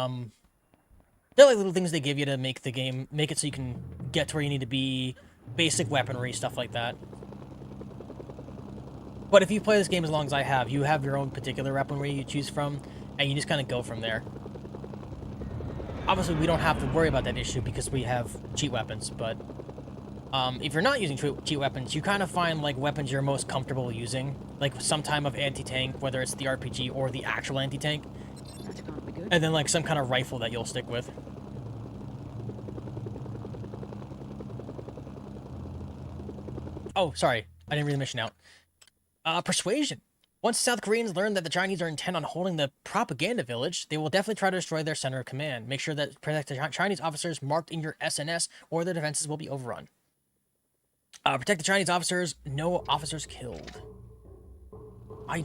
like little things they give you to make the game, make it so you can get to where you need to be, basic weaponry, stuff like that. But if you play this game as long as I have, you have your own particular weaponry you choose from, and you just kind of go from there. Obviously, we don't have to worry about that issue because we have cheat weapons, but if you're not using cheat weapons, you kind of find like weapons you're most comfortable using, like some type of anti-tank, whether it's the RPG or the actual anti-tank, and then like some kind of rifle that you'll stick with. Oh, sorry, I didn't read the mission out. Persuasion. Once the South Koreans learn that the Chinese are intent on holding the propaganda village, they will definitely try to destroy their center of command. Make sure that protect the Chinese officers marked in your SNS, or their defenses will be overrun. Protect the Chinese officers. No officers killed. I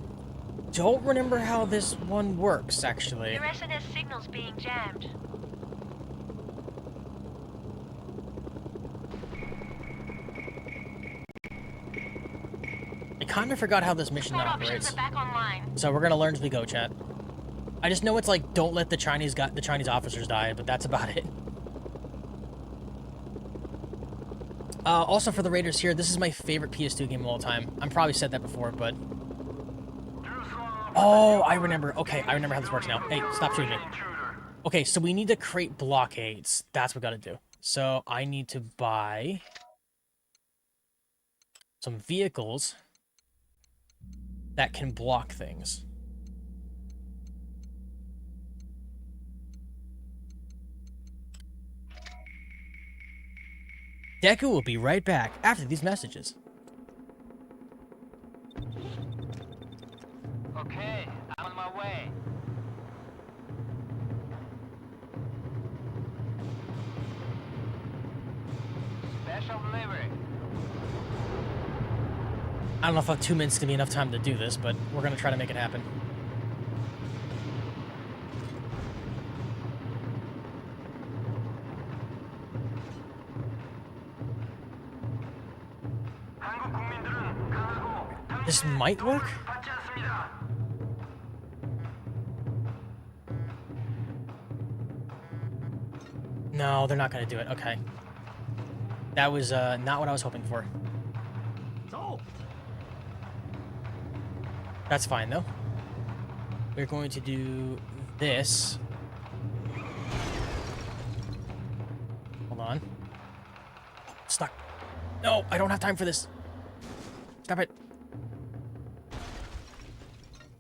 don't remember how this one works, actually. Your SNS signal's being jammed. I kind of forgot how this mission Support operates. options are back online. So we're gonna learn as we go, chat. I just know it's like, don't let the Chinese officers die, but that's about it. Also for the Raiders here, this is my favorite PS2 game of all time. I've probably said that before, but... Oh, I remember. Okay, I remember how this works now. Hey, stop shooting me. Okay, so we need to create blockades. That's what we gotta do. So I need to buy some vehicles that can block things. Deku will be right back after these messages. Okay, I'm on my way. Special delivery. I don't know if 2 minutes is gonna be enough time to do this, but we're gonna try to make it happen. This might work? No, they're not gonna do it. Okay. That was not what I was hoping for. That's fine, though. We're going to do this. Hold on. Stuck. No, I don't have time for this. Stop it.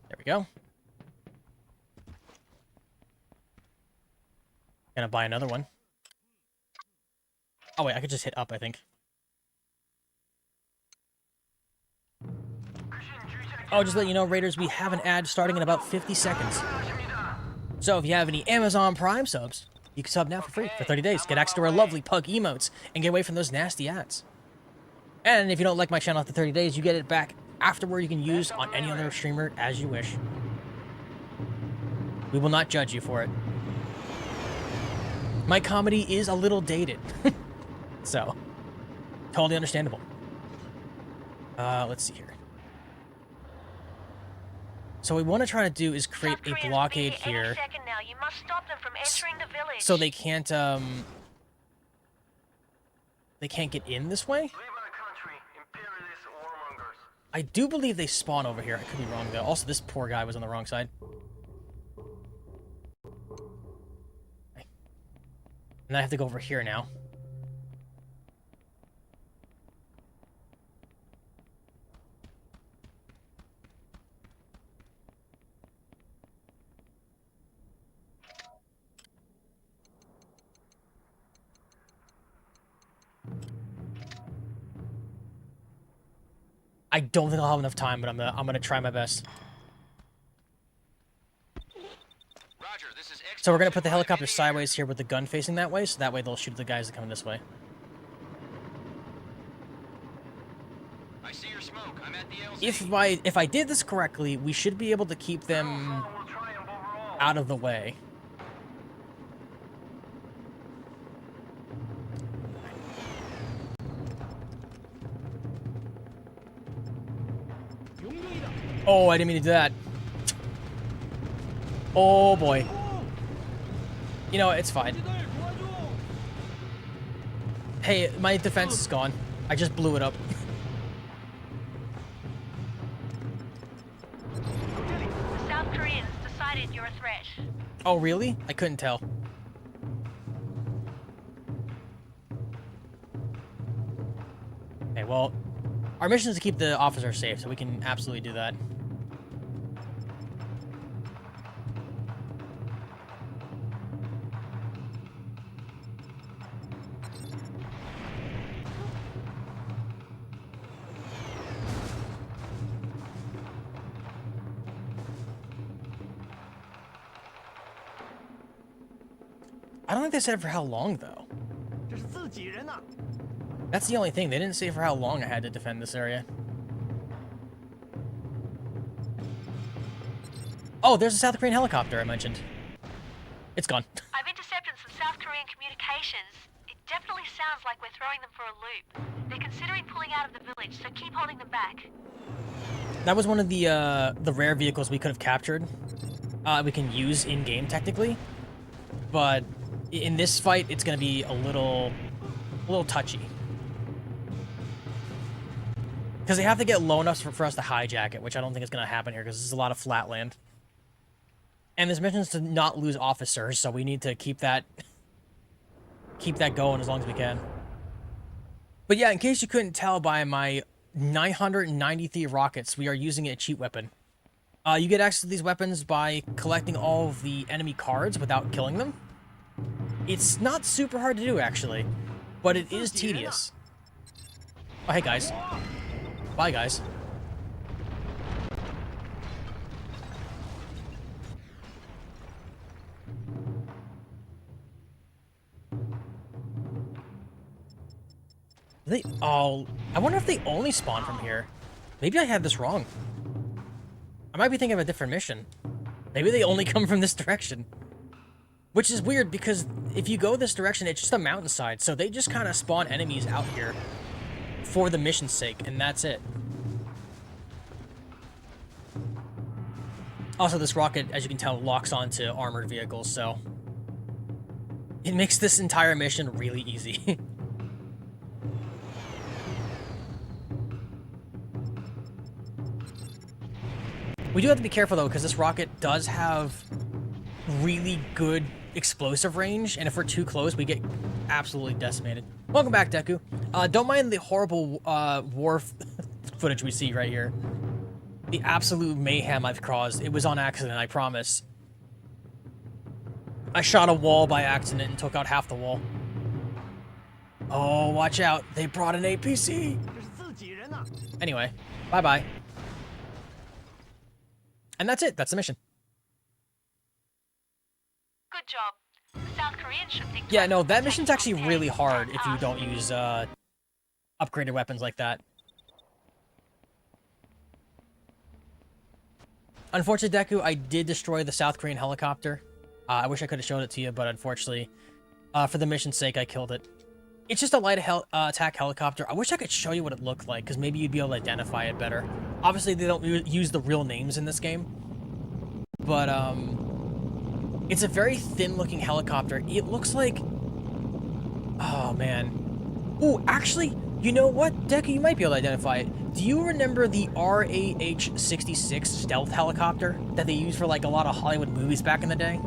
There we go. Gonna buy another one. Oh, wait, I could just hit up, I think. Oh, just to let you know, Raiders, we have an ad starting in about 50 seconds. So if you have any Amazon Prime subs, you can sub now for free for 30 days. Get access to our lovely pug emotes and get away from those nasty ads. And if you don't like my channel after 30 days, you get it back afterward. You can use on any other streamer as you wish. We will not judge you for it. My comedy is a little dated. So, totally understandable. Let's see here. So what we want to try to do is create a blockade here. You must stop them from entering the village. So they can't get in this way? I do believe they spawn over here. I could be wrong though. Also, this poor guy was on the wrong side. Okay. And I have to go over here now. I don't think I'll have enough time, but I'm gonna try my best. Roger, this is So we're gonna put the helicopter sideways here with the gun facing that way, so that way they'll shoot the guys that come this way. I see your smoke. I'm at the LZ. If I did this correctly, we should be able to keep them out of the way. Oh, I didn't mean to do that. Oh boy. You know, it's fine. Hey, my defense is gone. I just blew it up. The South Koreans decided you're a threat. Oh, really? I couldn't tell. Okay, well, our mission is to keep the officer safe, so we can absolutely do that. I don't think they said for how long, though. That's the only thing. They didn't say for how long I had to defend this area. Oh, there's a South Korean helicopter I mentioned. It's gone. I've intercepted some South Korean communications. It definitely sounds like we're throwing them for a loop. They're considering pulling out of the village, so keep holding them back. That was one of the rare vehicles we could have captured. We can use in-game, technically. But in this fight, it's going to be a little touchy. Because they have to get low enough for us to hijack it, which I don't think is going to happen here, because this is a lot of flat land. And this mission is to not lose officers, so we need to keep that going as long as we can. But yeah, in case you couldn't tell by my 993 rockets, we are using a cheat weapon. You get access to these weapons by collecting all of the enemy cards without killing them. It's not super hard to do, actually, but it is tedious. Oh, hey, guys. Bye, guys. I wonder if they only spawn from here. Maybe I had this wrong. I might be thinking of a different mission. Maybe they only come from this direction. Which is weird, because if you go this direction, it's just a mountainside, so they just kind of spawn enemies out here for the mission's sake, and that's it. Also, this rocket, as you can tell, locks onto armored vehicles, so it makes this entire mission really easy. We do have to be careful, though, because this rocket does have really good explosive range, and if we're too close, we get absolutely decimated. Welcome back, Deku. Don't mind the horrible war footage we see right here. The absolute mayhem I've caused. It was on accident, I promise. I shot a wall by accident and took out half the wall. Oh, watch out. They brought an APC. Anyway, bye-bye. And that's it. That's the mission. Good job. The South Koreans should think. Yeah, no, that mission's actually really hard if you don't use upgraded weapons like that. Unfortunately, Deku, I did destroy the South Korean helicopter. I wish I could have shown it to you, but unfortunately, for the mission's sake, I killed it. It's just a light attack helicopter. I wish I could show you what it looked like, because maybe you'd be able to identify it better. Obviously, they don't use the real names in this game. But, it's a very thin-looking helicopter. It looks like... Oh, man. Ooh, actually, you know what? Deku, you might be able to identify it. Do you remember the RAH-66 stealth helicopter that they used for, like, a lot of Hollywood movies back in the day?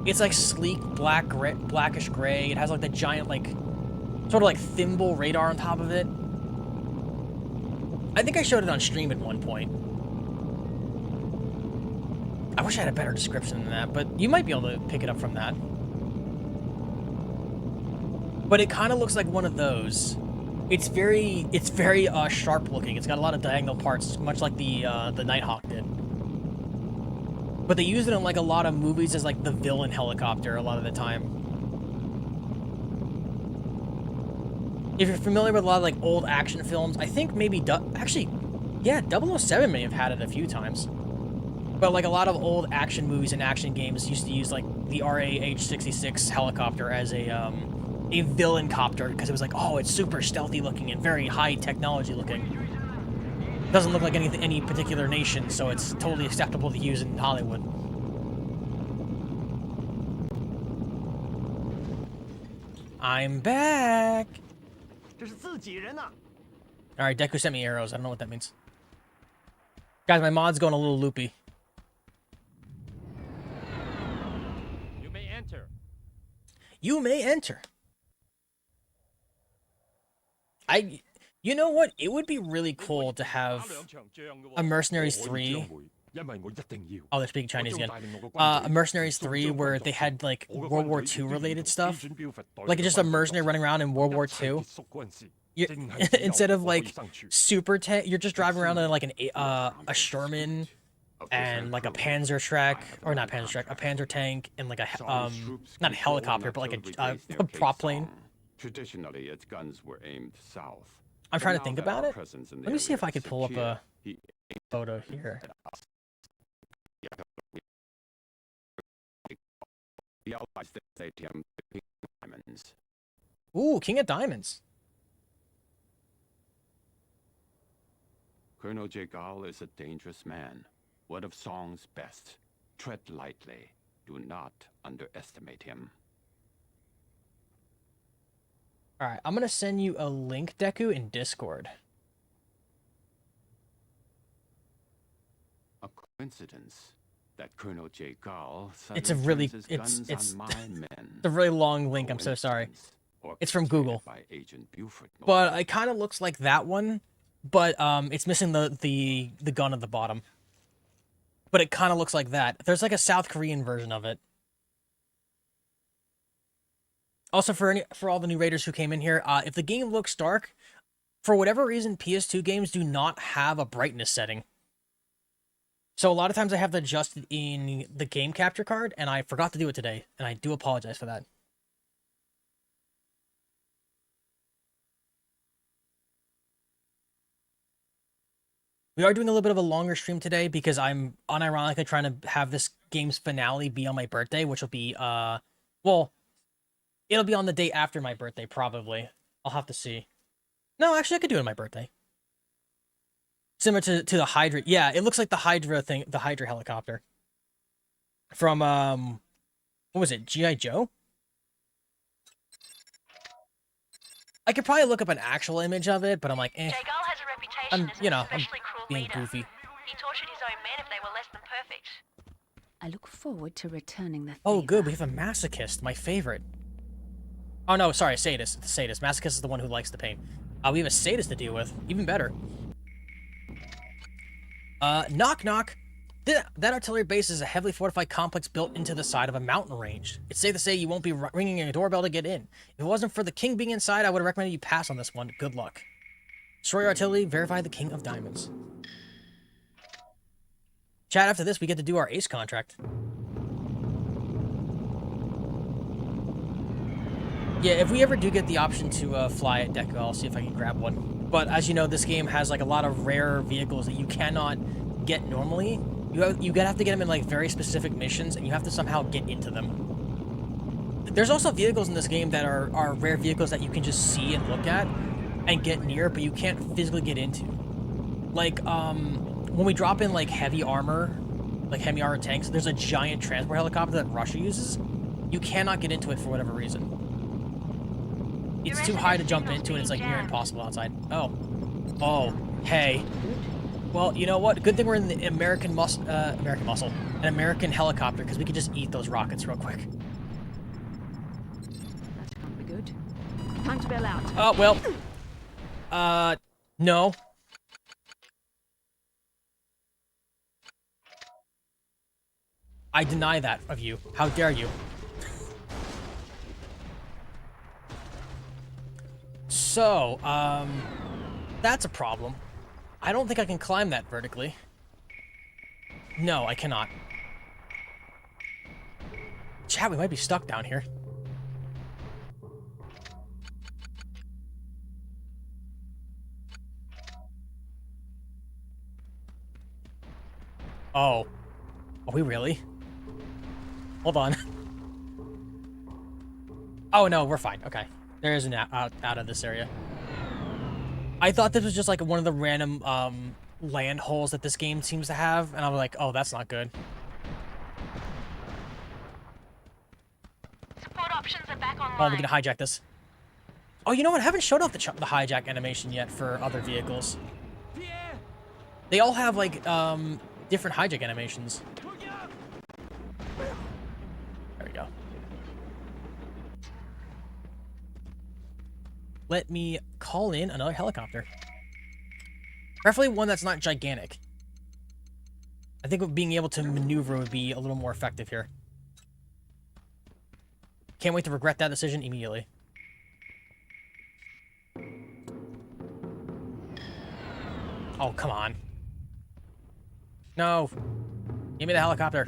It's, like, sleek, blackish gray. It has, like, the giant, like... sort of like thimble radar on top of it. I think I showed it on stream at one point. I wish I had a better description than that, but you might be able to pick it up from that. But it kind of looks like one of those. It's very sharp looking. It's got a lot of diagonal parts, much like the Nighthawk did. But they use it in like a lot of movies as like the villain helicopter a lot of the time. If you're familiar with a lot of like old action films, I think maybe actually, yeah, 007 may have had it a few times. But like a lot of old action movies and action games used to use like the RAH-66 helicopter as a villain copter because it was like, oh, it's super stealthy looking and very high technology looking. Doesn't look like any particular nation, so it's totally acceptable to use in Hollywood. I'm back. Alright, Deku sent me arrows. I don't know what that means. Guys, my mod's going a little loopy. You may enter. You may enter. You know what? It would be really cool to have a Mercenaries 3. Oh, they're speaking Chinese again. A Mercenaries 3 where they had, like, World War II related stuff. Like, just a mercenary running around in World War II. Instead of, like, super tank, you're just driving around in, like, a Sherman and like a Panzer Trek, or not Panzer Trek, a Panzer tank, and like a not a helicopter, but like a prop plane. Traditionally, its guns were aimed south. I'm trying to think about it. Let me see if I could pull up a photo here. The Allies say to him, the King of Diamonds. Ooh, King of Diamonds. Colonel Jegal is a dangerous man. One of Song's best. Tread lightly. Do not underestimate him. Alright, I'm gonna send you a link, Deku, in Discord. A coincidence that Colonel Jegal It's a really it's a really long link, I'm so sorry. It's from Google. But it kind of looks like that one, but it's missing the gun at the bottom. But it kind of looks like that. There's like a South Korean version of it. Also, for all the new raiders who came in here, if the game looks dark, for whatever reason, PS2 games do not have a brightness setting. So a lot of times I have to adjust it in the game capture card, and I forgot to do it today, and I do apologize for that. We are doing a little bit of a longer stream today because I'm unironically trying to have this game's finale be on my birthday, which will be, well, it'll be on the day after my birthday, probably. I'll have to see. No, actually, I could do it on my birthday. Similar to the Hydra. Yeah, it looks like the Hydra thing, the Hydra helicopter. From, what was it, G.I. Joe? I could probably look up an actual image of it, but I'm like, eh. Jegal has a reputation as an especially cruel being leader. goofy. He tortured his own men if they were less than perfect. I look forward to returning the favor. Oh, good, we have a masochist, my favorite. Oh, no, sorry, sadist. Sadist. Masochist is the one who likes the pain. We have a sadist to deal with. Even better. Knock knock. That artillery base is a heavily fortified complex built into the side of a mountain range. It's safe to say you won't be ringing a doorbell to get in. If it wasn't for the king being inside, I would have recommended you pass on this one. Good luck. Destroy your artillery, verify the King of Diamonds. Chat, after this, we get to do our ace contract. Yeah, if we ever do get the option to fly at Deku, I'll see if I can grab one. But as you know, this game has like a lot of rare vehicles that you cannot get normally. You have to get them in like very specific missions, and you have to somehow get into them. There's also vehicles in this game that are rare vehicles that you can just see and look at and get near, but you can't physically get into. Like when we drop in like heavy armor tanks, there's a giant transport helicopter that Russia uses. You cannot get into it for whatever reason. It's too high to jump into, and it's like near impossible outside. Oh. Oh. Hey. Well, you know what? Good thing we're in the American muscle, an American helicopter, because we could just eat those rockets real quick. That can't be good. Time to bail out. Oh, well. No. I deny that of you. How dare you? So, that's a problem. I don't think I can climb that vertically. No, I cannot. Chat, we might be stuck down here. Oh. Are we really? Hold on. Oh, no, we're fine. Okay. There is an out of this area. I thought this was just like one of the random land holes that this game seems to have, and I was like, oh, that's not good. Support options are back online. Oh, we're gonna hijack this. Oh, you know what? I haven't showed off the hijack animation yet for other vehicles. They all have like different hijack animations. There we go. Let me call in another helicopter. Preferably one that's not gigantic. I think being able to maneuver would be a little more effective here. Can't wait to regret that decision immediately. Oh, come on. No. Give me the helicopter.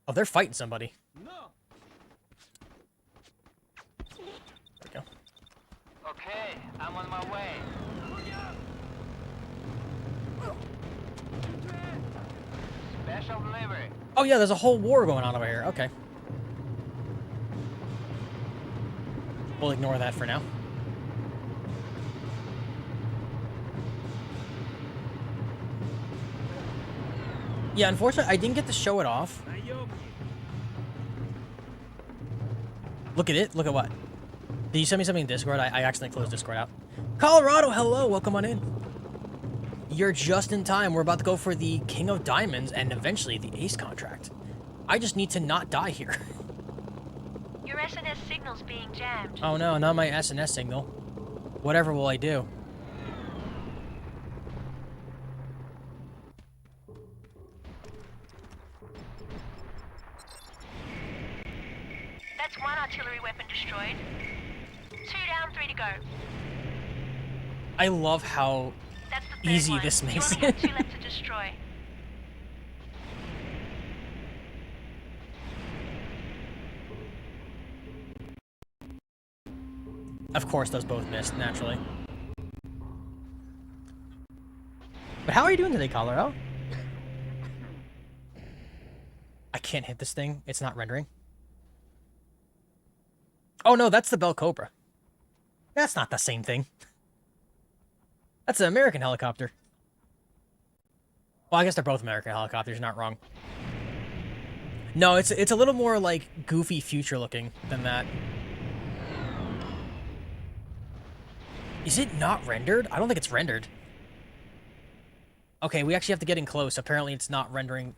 Oh, they're fighting somebody. There we go. Okay, I'm on my way. Special delivery. Oh yeah, there's a whole war going on over here. Okay. We'll ignore that for now. Yeah, unfortunately, I didn't get to show it off. Look at it. Look at what? Did you send me something in Discord? I accidentally closed Discord out. Colorado, hello. Welcome on in. You're just in time. We're about to go for the King of Diamonds and eventually the Ace contract. I just need to not die here. Your SNS signal's being jammed. Oh no, not my SNS signal. Whatever will I do? That's one artillery weapon destroyed. 2 down, 3 to go. I love how That's the third easy one. this You makes only it. have 2 left to destroy. Of course, those both missed, naturally. But how are you doing today, Colorado? I can't hit this thing. It's not rendering. Oh no, that's the Bell Cobra. That's not the same thing. That's an American helicopter. Well, I guess they're both American helicopters, not wrong. No, it's a little more like goofy future looking than that. Is it not rendered? I don't think it's rendered. Okay, we actually have to get in close. Apparently it's not rendering.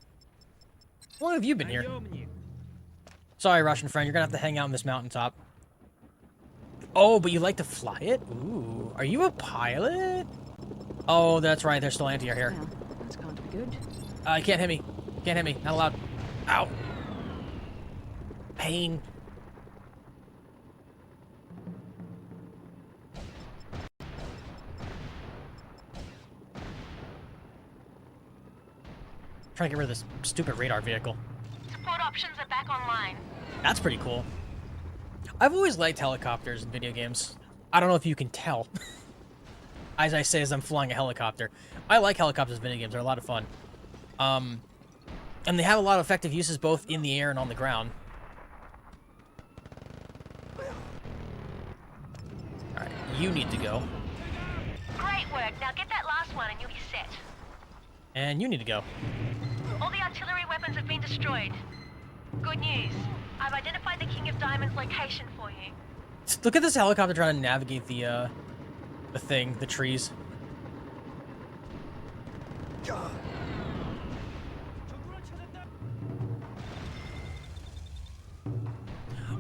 How long have you been here? Sorry, Russian friend. You're gonna have to hang out on this mountaintop. Oh, but you like to fly it? Ooh. Are you a pilot? Oh, that's right. There's still anti-air here. Well, that's going to be good. You can't hit me. Can't hit me. Not allowed. Ow. Pain. Trying to get rid of this stupid radar vehicle. Support options are back online. That's pretty cool. I've always liked helicopters in video games. I don't know if you can tell. As I say, as I'm flying a helicopter. I like helicopters in video games. They're a lot of fun. And they have a lot of effective uses both in the air and on the ground. Alright, you need to go. Great work. Now get that last one and you'll be set. And you need to go. All the artillery weapons have been destroyed. Good news. I've identified the King of Diamonds' location for you. Look at this helicopter trying to navigate the trees.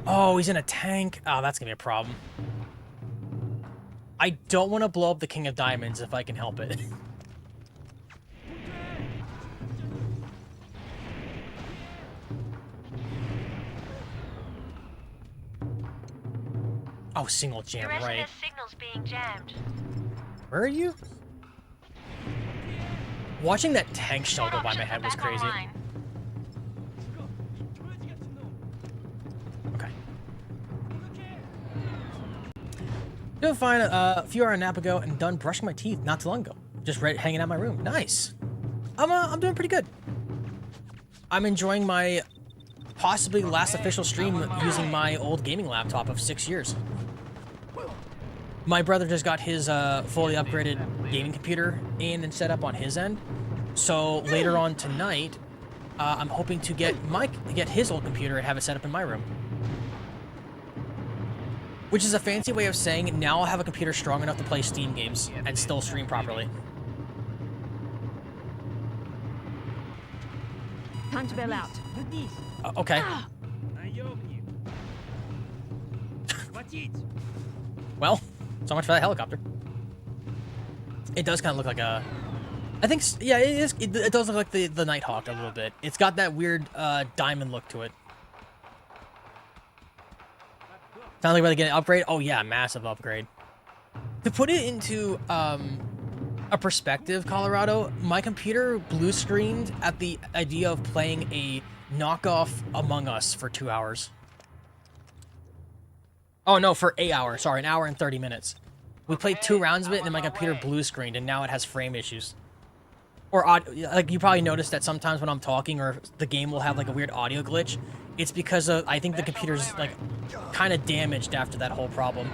Oh, he's in a tank. Oh, that's gonna be a problem. I don't want to blow up the King of Diamonds if I can help it. Oh, single jam, Your right. SNS signal's being jammed. Where are you? Watching that tank shell go by my Options head are was back crazy. online. Okay. Doing fine. A few hour nap ago and done brushing my teeth not too long ago. Just hanging out in my room. Nice. I'm doing pretty good. I'm enjoying my possibly last official stream using my old gaming laptop of 6 years. My brother just got his fully upgraded gaming computer in and set up on his end. So later on tonight, I'm hoping to get his old computer and have it set up in my room. Which is a fancy way of saying now I'll have a computer strong enough to play Steam games and still stream properly. Time to bail out. Okay. Well, so much for that helicopter. It does kind of look like a... I think, yeah, it is. It does look like the Nighthawk a little bit. It's got that weird diamond look to it. Sounds like we're gonna get an upgrade. Oh yeah, massive upgrade. To put it into a perspective, Colorado, my computer blue screened at the idea of playing a knockoff Among Us for 2 hours. Oh no, for 8 hours. Sorry, an hour and 30 minutes. We played 2 rounds of it, and then my computer blue screened, and now it has frame issues. Or like you probably noticed that sometimes when I'm talking, or the game will have like a weird audio glitch. It's because of, I think the computer's like kind of damaged after that whole problem.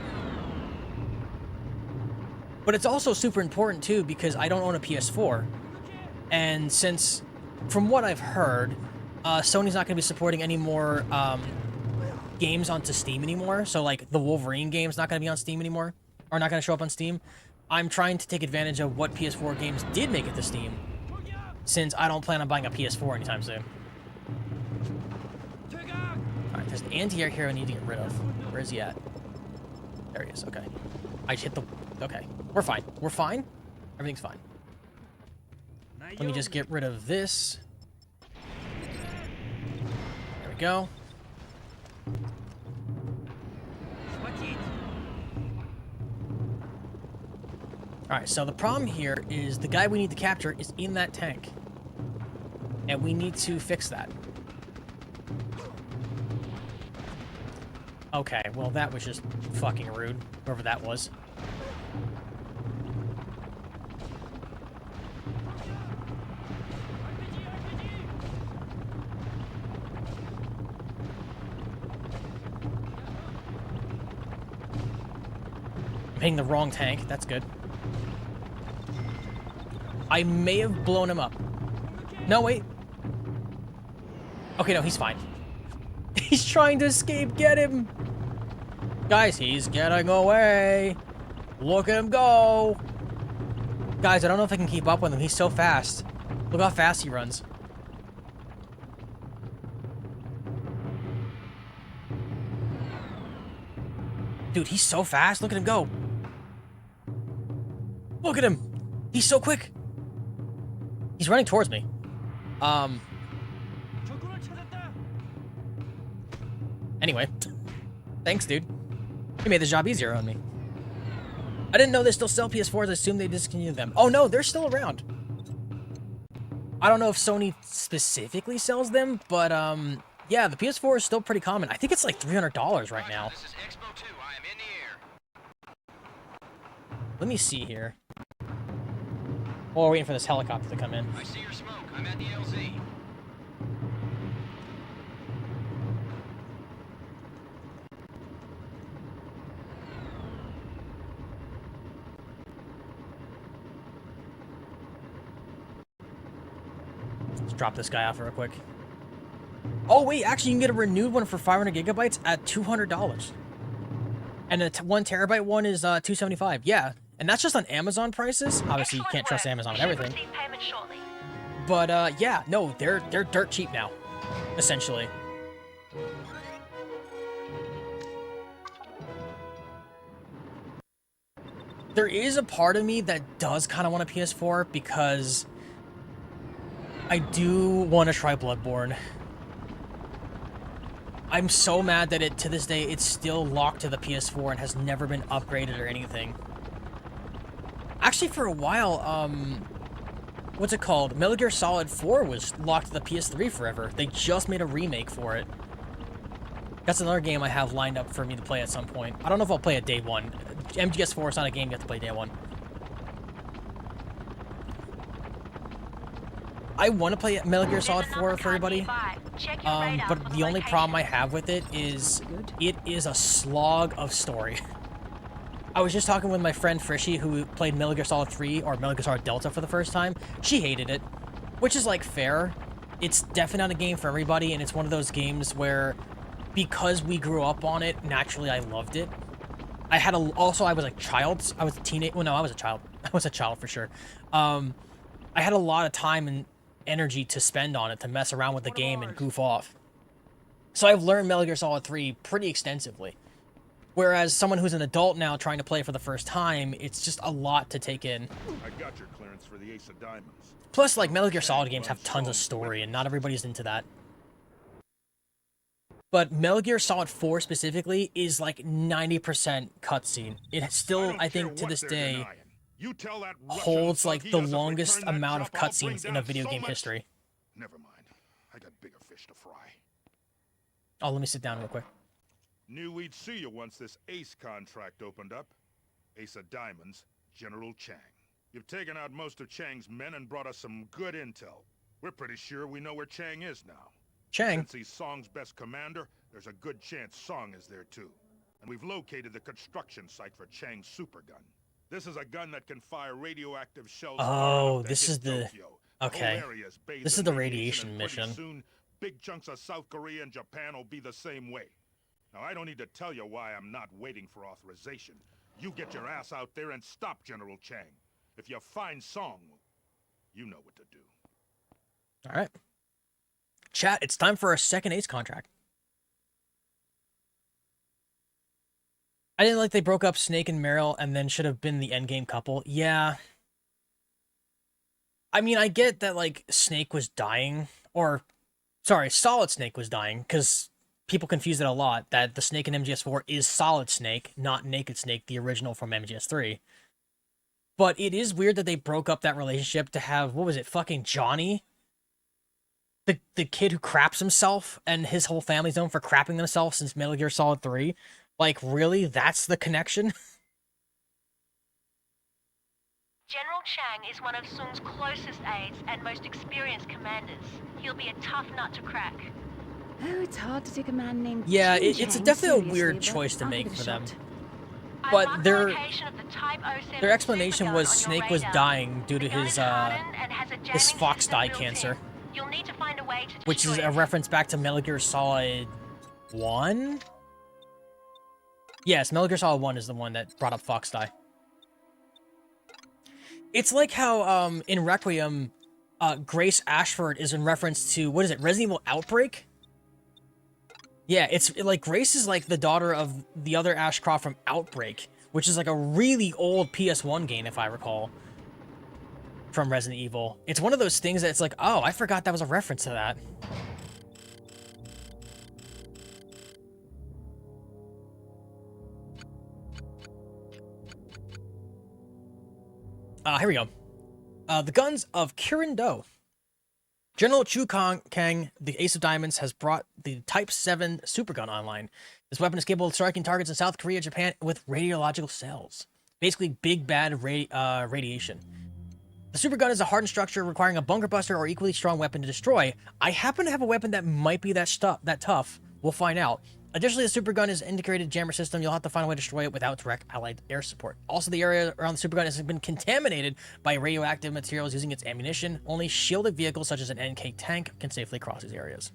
But it's also super important too because I don't own a PS4, and since, from what I've heard, Sony's not going to be supporting any more games onto Steam anymore. So like the Wolverine game's not going to be on Steam anymore, or not going to show up on Steam. I'm trying to take advantage of what PS4 games did make it to Steam, since I don't plan on buying a PS4 anytime soon. Alright, there's an anti-air here I need to get rid of. Where is he at? There he is, okay. I hit the... Okay, we're fine. We're fine? Everything's fine. Let me just get rid of this. There we go. Alright, so the problem here is the guy we need to capture is in that tank. And we need to fix that. Okay, well that was just fucking rude, whoever that was. I'm hitting the wrong tank, that's good. I may have blown him up. No, wait. Okay, no, he's fine. He's trying to escape. Get him. Guys, he's getting away. Look at him go. Guys, I don't know if I can keep up with him. He's so fast. Look how fast he runs. Dude, he's so fast. Look at him go. Look at him. He's so quick. He's running towards me. Anyway. Thanks, dude. You made the job easier on me. I didn't know they still sell PS4s. I assumed they discontinued them. Oh, no, they're still around. I don't know if Sony specifically sells them, but, yeah, the PS4 is still pretty common. I think it's like $300 right now. This is Expo 2. I am in the air. Let me see here. Oh, we're waiting for this helicopter to come in. I see your smoke. I'm at the LZ. Let's drop this guy off real quick. Oh, wait, actually, you can get a renewed one for 500 gigabytes at $200. And the 1 terabyte one is $275. Yeah, and that's just on Amazon prices. Obviously, you can't trust Amazon on everything. But, yeah, no, they're dirt cheap now, essentially. There is a part of me that does kind of want a PS4 because I do want to try Bloodborne. I'm so mad that to this day, it's still locked to the PS4 and has never been upgraded or anything. Actually, for a while, what's it called? Metal Gear Solid 4 was locked to the PS3 forever. They just made a remake for it. That's another game I have lined up for me to play at some point. I don't know if I'll play it day one. MGS4 is not a game you have to play day one. I want to play Metal Gear Solid 4 for everybody, but the only problem I have with it is a slog of story. I was just talking with my friend Frishy, who played Metal Gear Solid 3 or Metal Gear Solid Delta for the first time. She hated it, which is, like, fair. It's definitely not a game for everybody, and it's one of those games where, because we grew up on it, naturally I loved it. Also, I was a child. I was a teenager. Well, no, I was a child. I was a child for sure. I had a lot of time and energy to spend on it, to mess around with the game and goof off. So I've learned Metal Gear Solid 3 pretty extensively. Whereas someone who's an adult now trying to play for the first time, it's just a lot to take in. I got your clearance for the Ace of Diamonds. Plus, like, Metal Gear Solid games have tons of story, and not everybody's into that. but Metal Gear Solid 4 specifically is like 90% cutscene. It still, I think, to this day, holds like the longest amount of cutscenes in a video game history. Never mind. I got bigger fish to fry. Oh, let me sit down real quick. Knew we'd see you once this Ace contract opened up. Ace of Diamonds, General Chang. You've taken out most of Chang's men and brought us some good intel. We're pretty sure we know where Chang is now. Chang? Since he's Song's best commander, there's a good chance Song is there too. And we've located the construction site for Chang's supergun. This is a gun that can fire radioactive shells. Oh, this is the... Okay. This is the radiation mission. Soon, big chunks of South Korea and Japan will be the same way. Now, I don't need to tell you why I'm not waiting for authorization. You get your ass out there and stop General Chang. If you find Song, you know what to do. All right. Chat, it's time for our second Ace contract. I didn't like they broke up Snake and Meryl and then should have been the endgame couple. Yeah. I mean, I get that, like, Snake was dying. Or, sorry, Solid Snake was dying. Because people confuse it a lot. That the Snake in MGS4 is Solid Snake, not Naked Snake, the original from MGS3. But it is weird that they broke up that relationship to have, what was it, fucking Johnny? The kid who craps himself and his whole family's known for crapping themselves since Metal Gear Solid 3. Like, really? That's the connection? General Chang is one of Sung's closest aides and most experienced commanders. He'll be a tough nut to crack. Oh, it's hard to take a man named Yeah, Chang it's Chang definitely a seriously, weird but choice to I'll make give it a for them. shot. But their Their explanation was Snake was dying due to his fox dye cancer. Which is a reference back to Metal Gear Solid 1? Yes, Metal Gear Solid 1 is the one that brought up fox dye. It's like how in Requiem, Grace Ashford is in reference to, what is it, Resident Evil Outbreak? Yeah, it's like Grace is like the daughter of the other Ashcroft from Outbreak, which is like a really old PS1 game, if I recall, from Resident Evil. It's one of those things that it's like, oh, I forgot that was a reference to that. Here we go. The guns of Kirin Do. General Chu Kang, the Ace of Diamonds, has brought the Type 7 supergun online. This weapon is capable of striking targets in South Korea, Japan, with radiological cells. Basically, big bad radiation. The supergun is a hardened structure requiring a bunker buster or equally strong weapon to destroy. I happen to have a weapon that might be that tough. We'll find out. Additionally, the supergun is an integrated jammer system. You'll have to find a way to destroy it without direct allied air support. Also, the area around the supergun has been contaminated by radioactive materials using its ammunition. Only shielded vehicles such as an NK tank can safely cross these areas.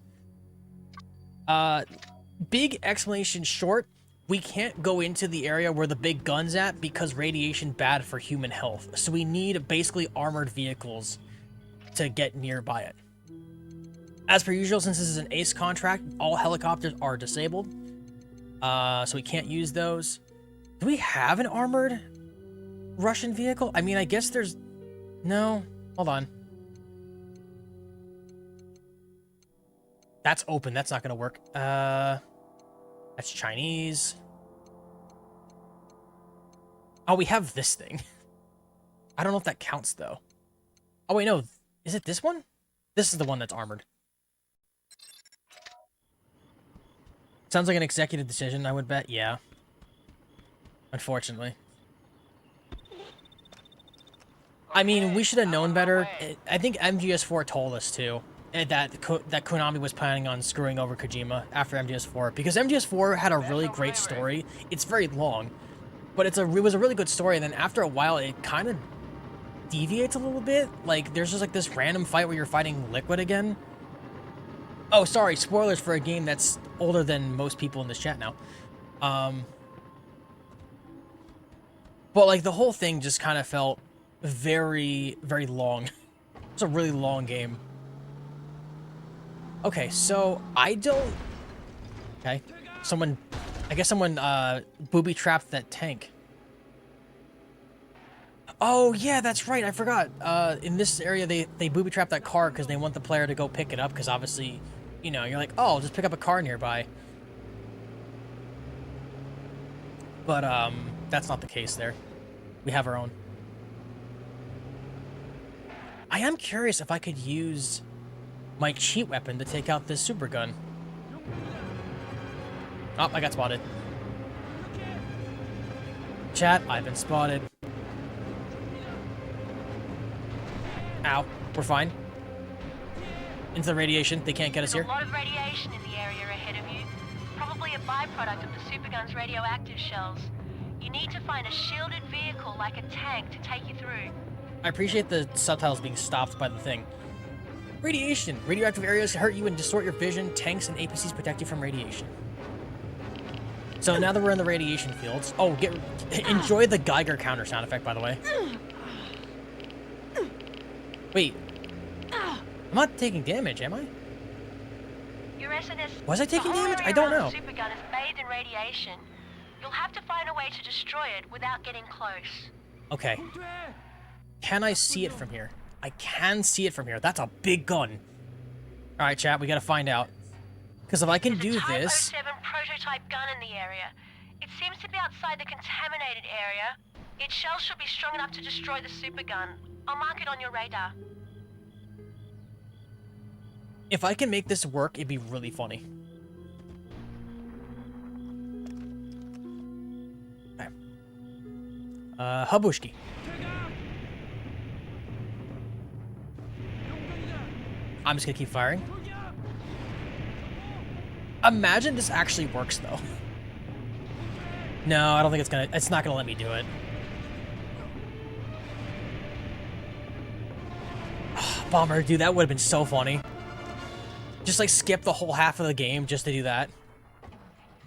Big explanation short, we can't go into the area where the big gun's at because radiation bad for human health. So we need basically armored vehicles to get nearby it. As per usual, since this is an Ace contract, all helicopters are disabled. So we can't use those. Do we have an armored Russian vehicle? I mean, I guess there's... No. Hold on. That's open. That's not going to work. That's Chinese. Oh, we have this thing. I don't know if that counts, though. Oh, wait, no. Is it this one? This is the one that's armored. Sounds like an executive decision, I would bet. Yeah. Unfortunately. I mean, we should have known better. I think MGS4 told us, too, that Konami was planning on screwing over Kojima after MGS4. Because MGS4 had a really great story. It's very long. But it was a really good story, and then after a while, it kind of deviates a little bit. Like, there's just like this random fight where you're fighting Liquid again. Oh, sorry, spoilers for a game that's older than most people in this chat now. But, like, the whole thing just kind of felt very, very long. It's a really long game. Okay, so I don't... Okay, I guess someone booby-trapped that tank. Oh, yeah, that's right, I forgot. In this area, they booby-trapped that car because they want the player to go pick it up, because obviously, you know, you're like, oh, I'll just pick up a car nearby. But, that's not the case there. We have our own. I am curious if I could use my cheat weapon to take out this super gun. Oh, I got spotted. Chat, I've been spotted. Ow, we're fine. Into the radiation, they can't get us here. There's a lot of radiation in the area ahead of you. Probably a byproduct of the supergun's radioactive shells. You need to find a shielded vehicle like a tank to take you through. I appreciate the subtitles being stopped by the thing. Radiation. Radioactive areas hurt you and distort your vision. Tanks and APCs protect you from radiation. So now that we're in the radiation fields... Oh, enjoy the Geiger counter sound effect, by the way. Wait. I'm not taking damage, am I? Was I taking damage? I don't know. The supergun is bathed in radiation. You'll have to find a way to destroy it without getting close. Okay. Can I see it from here? I can see it from here. That's a big gun. Alright, chat, we gotta find out. Because if I can do this... There's a Type 07 prototype gun in the area. It seems to be outside the contaminated area. Its shells should be strong enough to destroy the supergun. I'll mark it on your radar. If I can make this work, it'd be really funny. Okay. Habushki. I'm just gonna keep firing. Imagine this actually works, though. No, I don't think it's not gonna let me do it. Bummer, dude, that would have been so funny. Just, like, skip the whole half of the game just to do that.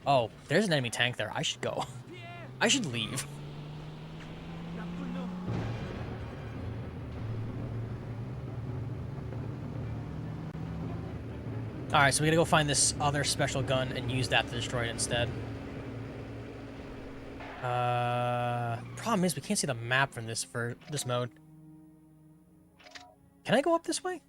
Oh, there's an enemy tank there. I should go. I should leave. Alright, so we gotta go find this other special gun and use that to destroy it instead. Problem is we can't see the map from this mode. Can I go up this way?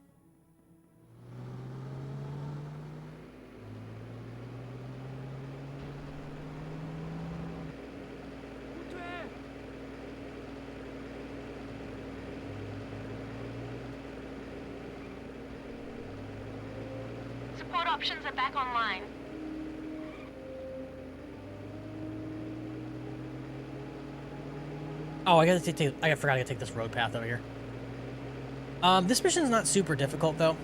Support options are back online. Oh, I forgot to take this road path over here. This mission's not super difficult, though.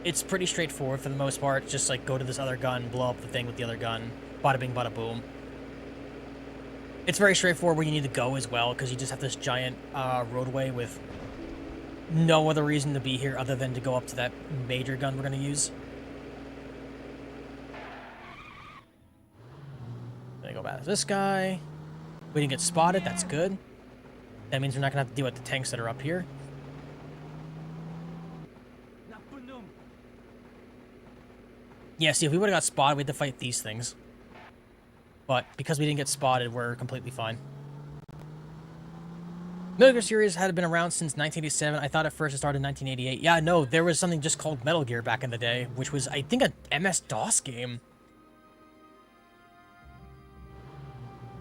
It's pretty straightforward for the most part. Just, like, go to this other gun, blow up the thing with the other gun. Bada bing, bada boom. It's very straightforward where you need to go as well, because you just have this giant roadway with no other reason to be here other than to go up to that major gun we're going to use. Then go back to this guy. We didn't get spotted. That's good. That means we're not going to have to deal with the tanks that are up here. Yeah, see, if we would have got spotted, we had to fight these things. But because we didn't get spotted, we're completely fine. Metal Gear series had been around since 1987. I thought at first it started in 1988. Yeah, no, there was something just called Metal Gear back in the day, which was, I think, a MS-DOS game.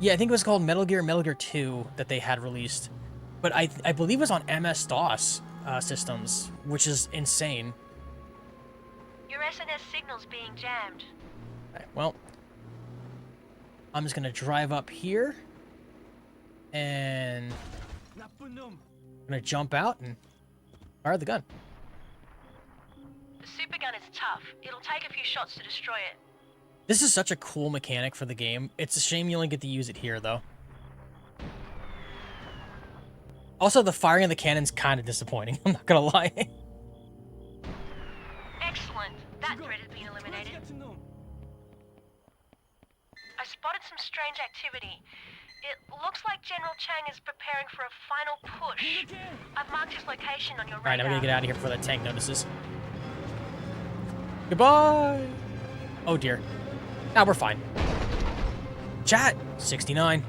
Yeah, I think it was called Metal Gear 2 that they had released. But I believe it was on MS-DOS systems, which is insane. Your SNS signal's being jammed. Okay, well, I'm just gonna drive up here, and I'm gonna jump out and fire the gun. The supergun is tough. It'll take a few shots to destroy it. This is such a cool mechanic for the game. It's a shame you only get to use it here, though. Also, the firing of the cannon's kind of disappointing, I'm not gonna lie. Excellent. That threat has been eliminated. I spotted some strange activity. It looks like General Chang is preparing for a final push. I've marked his location on your radar. Alright, now we gotta get out of here before that tank notices. Goodbye! Oh dear. Now we're fine. Chat! 69.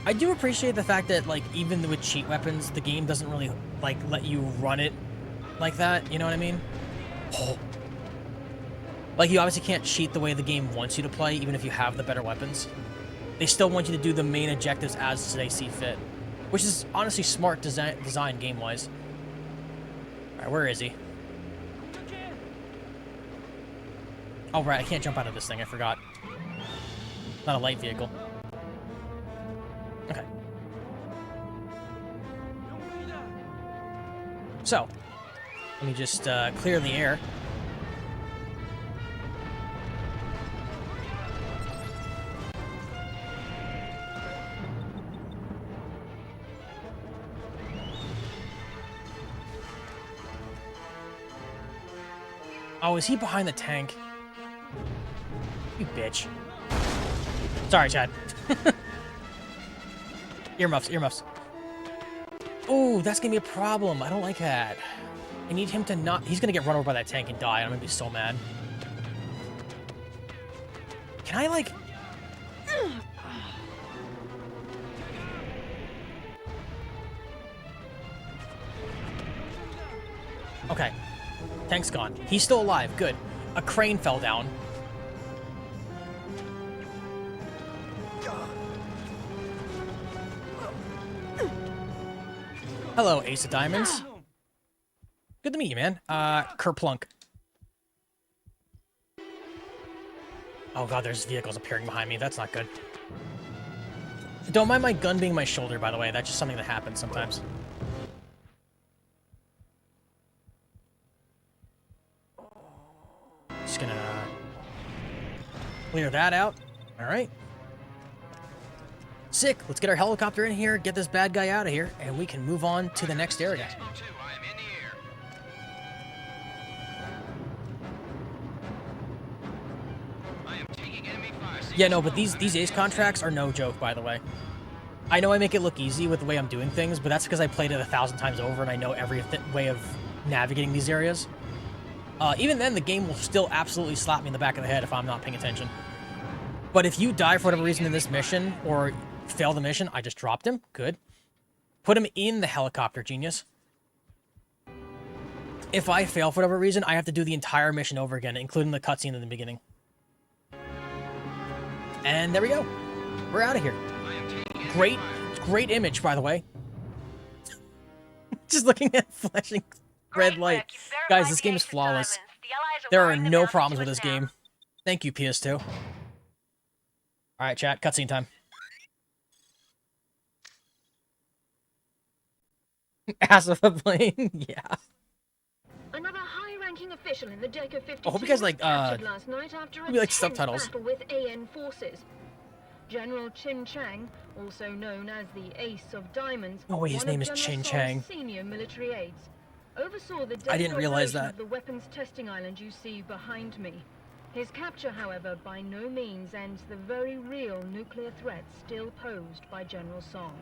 I do appreciate the fact that, like, even with cheat weapons, the game doesn't really, like, let you run it like that, you know what I mean? Oh. Like, you obviously can't cheat the way the game wants you to play, even if you have the better weapons. They still want you to do the main objectives as they see fit, which is honestly smart design game-wise. Alright, where is he? Oh, right, I can't jump out of this thing, I forgot. Not a light vehicle. Okay. So, let me just clear the air. Oh, is he behind the tank? You bitch. Sorry, Chad. Earmuffs, earmuffs. Ooh, that's gonna be a problem. I don't like that. I need him to not... He's gonna get run over by that tank and die. I'm gonna be so mad. Can I, like... Okay. Tank's gone. He's still alive. Good. A crane fell down. Hello, Ace of Diamonds. Good to meet you, man. Kerplunk. Oh god, there's vehicles appearing behind me. That's not good. Don't mind my gun being my shoulder, by the way. That's just something that happens sometimes. Just gonna clear that out. Alright. Sick. Let's get our helicopter in here, get this bad guy out of here, and we can move on to the next area. Yeah, no, but these Ace contracts are no joke, by the way. I know I make it look easy with the way I'm doing things, but that's because I played it 1,000 times over and I know every way of navigating these areas. Even then, the game will still absolutely slap me in the back of the head if I'm not paying attention. But if you die for whatever reason in this mission, or fail the mission, I just dropped him. Good. Put him in the helicopter, genius. If I fail for whatever reason, I have to do the entire mission over again, including the cutscene in the beginning. And there we go. We're out of here. Great image, by the way. Just looking at flashing red light. Guys, this game is flawless. There are no problems with this game. Thank you, PS2. Alright, chat. Cutscene time. Ass of a plane? Yeah. Another high-ranking official in the Deco 52 I hope you guys like, last night after maybe like subtitles. battle with AN forces. General Chin Chang, also known as the Ace of Diamonds, oh wait, his name is Chin Chang. Senior military aides, oversaw the I didn't realize that. of the weapons testing island you see behind me. His capture, however, by no means ends the very real nuclear threat still posed by General Song.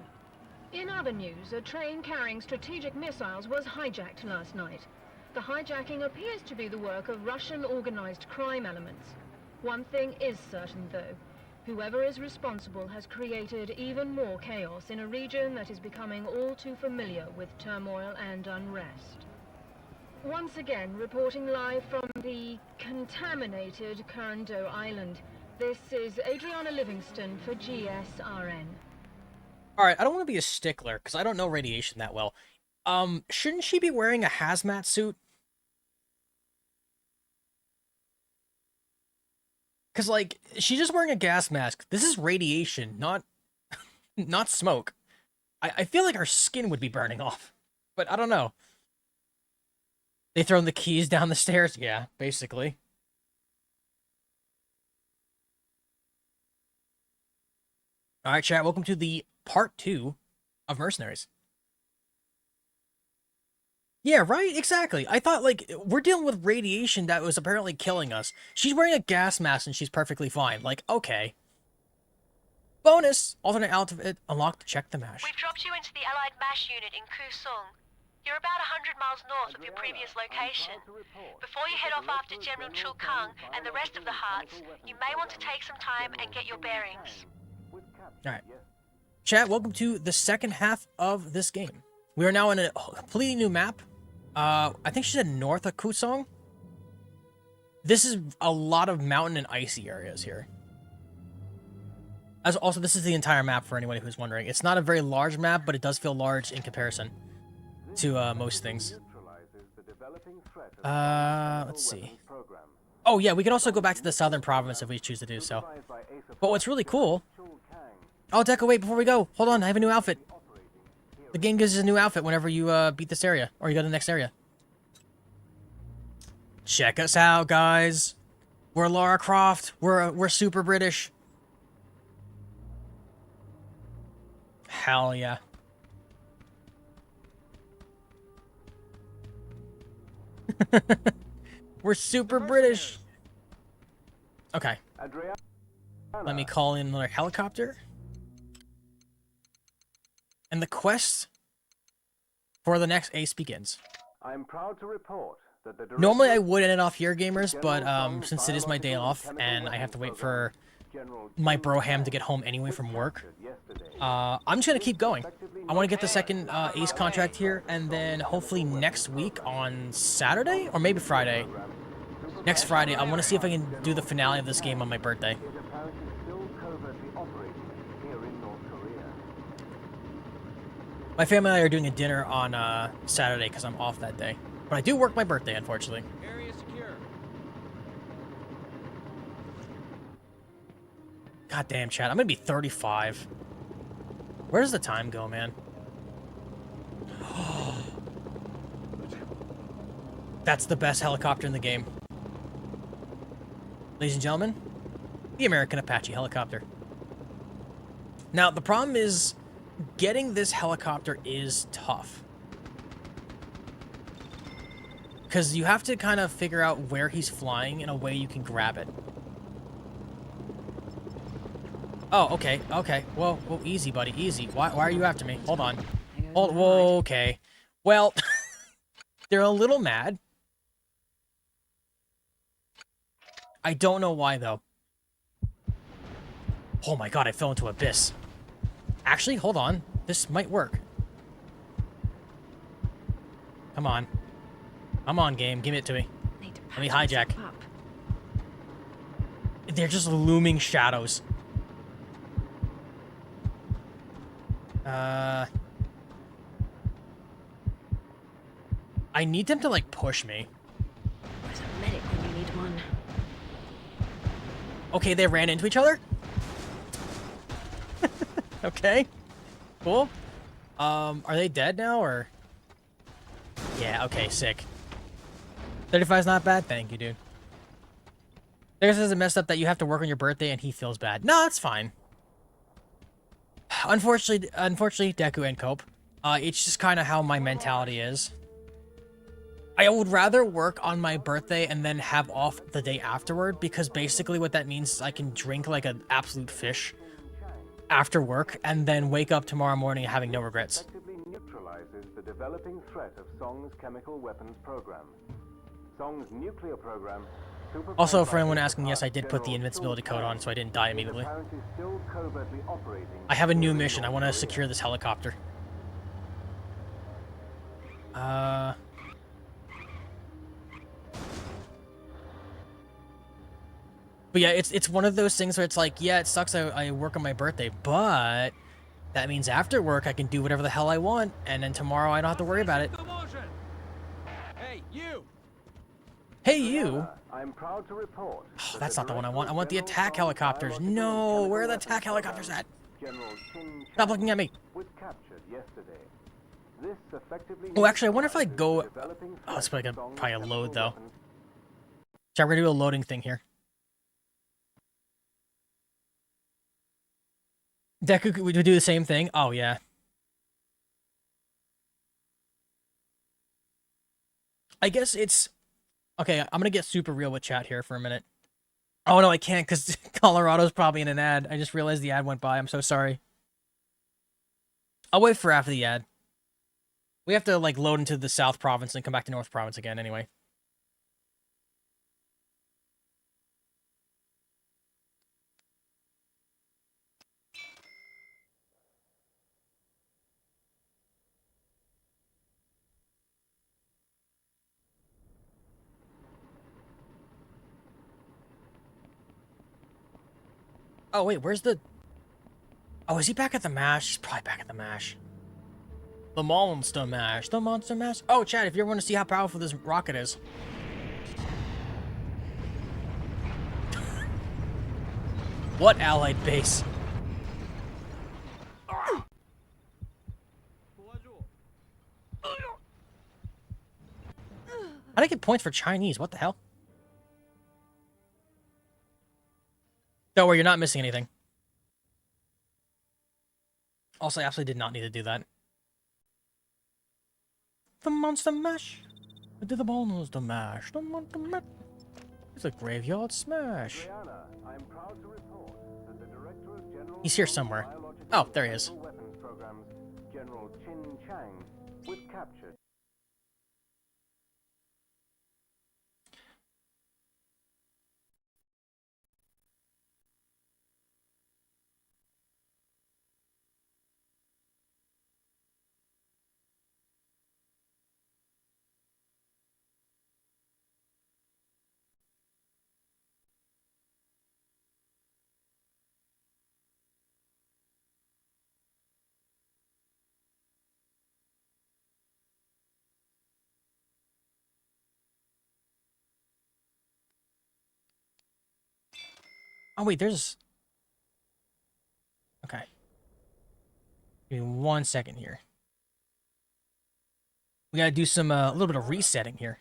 In other news, a train carrying strategic missiles was hijacked last night. The hijacking appears to be the work of Russian organized crime elements. One thing is certain, though. Whoever is responsible has created even more chaos in a region that is becoming all too familiar with turmoil and unrest. Once again, reporting live from the contaminated Kurando Island, this is Adriana Livingston for GSRN. Alright, I don't want to be a stickler, because I don't know radiation that well. Shouldn't she be wearing a hazmat suit? Because, like, she's just wearing a gas mask. This is radiation, not not smoke. I feel like her skin would be burning off. But I don't know. They thrown the keys down the stairs? Yeah, basically. Alright, chat, welcome to the part 2 of Mercenaries. Yeah, right? Exactly. I thought, like, we're dealing with radiation that was apparently killing us. She's wearing a gas mask and she's perfectly fine. Like, okay. Bonus! Alternate outfit unlocked. Check the mash. We've dropped you into the Allied MASH unit in Kusung. You're about 100 miles north of your previous location. Before you head off after General Chul Kang and the rest of the Hearts, you may want to take some time and get your bearings. Alright. Chat, welcome to the second half of this game. We are now in a completely new map. I think she said north of Kusong. This is a lot of mountain and icy areas here. As also, this is the entire map for anybody who's wondering. It's not a very large map, but it does feel large in comparison to most things. Let's see. Oh yeah, we can also go back to the southern province if we choose to do so. But what's really cool... Oh, Deco, wait, before we go. Hold on, I have a new outfit. The game gives you a new outfit whenever you beat this area, or you go to the next area. Check us out, guys. We're Lara Croft. We're super British. Hell yeah. We're super British. Okay. Let me call in another helicopter. And the quest for the next ace begins. I'm proud to report that the Normally I would end it off here, gamers, but since it is my day off and I have to wait for my broham to get home anyway from work, I'm just gonna keep going. I want to get the second ace contract here, and then hopefully next week on Saturday or maybe Friday. Next Friday, I want to see if I can do the finale of this game on my birthday. My family and I are doing a dinner on Saturday because I'm off that day. But I do work my birthday, unfortunately. Area secure. God damn, Chad. I'm going to be 35. Where does the time go, man? That's the best helicopter in the game. Ladies and gentlemen, the American Apache helicopter. Now, the problem is getting this helicopter is tough. Because you have to kind of figure out where he's flying in a way you can grab it. Oh, okay, okay. Whoa, whoa, easy, buddy, easy. Why are you after me? Hold on. Hold, whoa, okay. Well, they're a little mad. I don't know why, though. Oh my god, I fell into abyss. Actually, hold on. This might work. Come on. Come on, game. Give it to me. Let me hijack. They're just looming shadows. I need them to, like, push me. Where's a medic when you need one? Okay, they ran into each other? Okay. Cool. Are they dead now, or...? Yeah, okay, sick. 35 is not bad? Thank you, dude. There's is a messed up that you have to work on your birthday and he feels bad. No, that's fine. Unfortunately, Deku and Cope. It's just kind of how my mentality is. I would rather work on my birthday and then have off the day afterward, because basically what that means is I can drink like an absolute fish after work and then wake up tomorrow morning having no regrets. Neutralizes the developing threat of Song's chemical weapons program. Song's nuclear program. Also, for anyone asking, yes, I did put the invincibility code on, so I didn't die immediately. I have a new mission. I want to secure this helicopter. But yeah, it's one of those things where it's like, yeah, it sucks I work on my birthday, but that means after work I can do whatever the hell I want, and then tomorrow I don't have to worry about it. Hey, you! Hey, you! I'm proud to report. Oh, that's not the one I want. I want the attack helicopters. No, where are the attack helicopters at? Stop looking at me. Oh, actually, I wonder if I go... Oh, it's probably a load, though. So we're gonna do a loading thing here. Deku, would we do the same thing? Oh, yeah. I guess it's... Okay, I'm gonna get super real with chat here for a minute. Oh, no, I can't, because Colorado's probably in an ad. I just realized the ad went by. I'm so sorry. I'll wait for after the ad. We have to, like, load into the South Province and come back to North Province again anyway. Oh, wait, where's the... Oh, is he back at the MASH? He's probably back at the MASH. The Monster Mash. The Monster Mash. Oh, Chad, if you ever want to see how powerful this rocket is. What allied base? How'd I get points for Chinese? What the hell? Don't worry, you're not missing anything. Also, I absolutely did not need to do that. The Monster Mash. I did the Monster Mash. The Monster Mash. It's a graveyard smash. He's here somewhere. Oh, there he is. General Chin Chang was captured. Oh, wait, there's... Okay. Give me 1 second here. We gotta do some, a little bit of resetting here.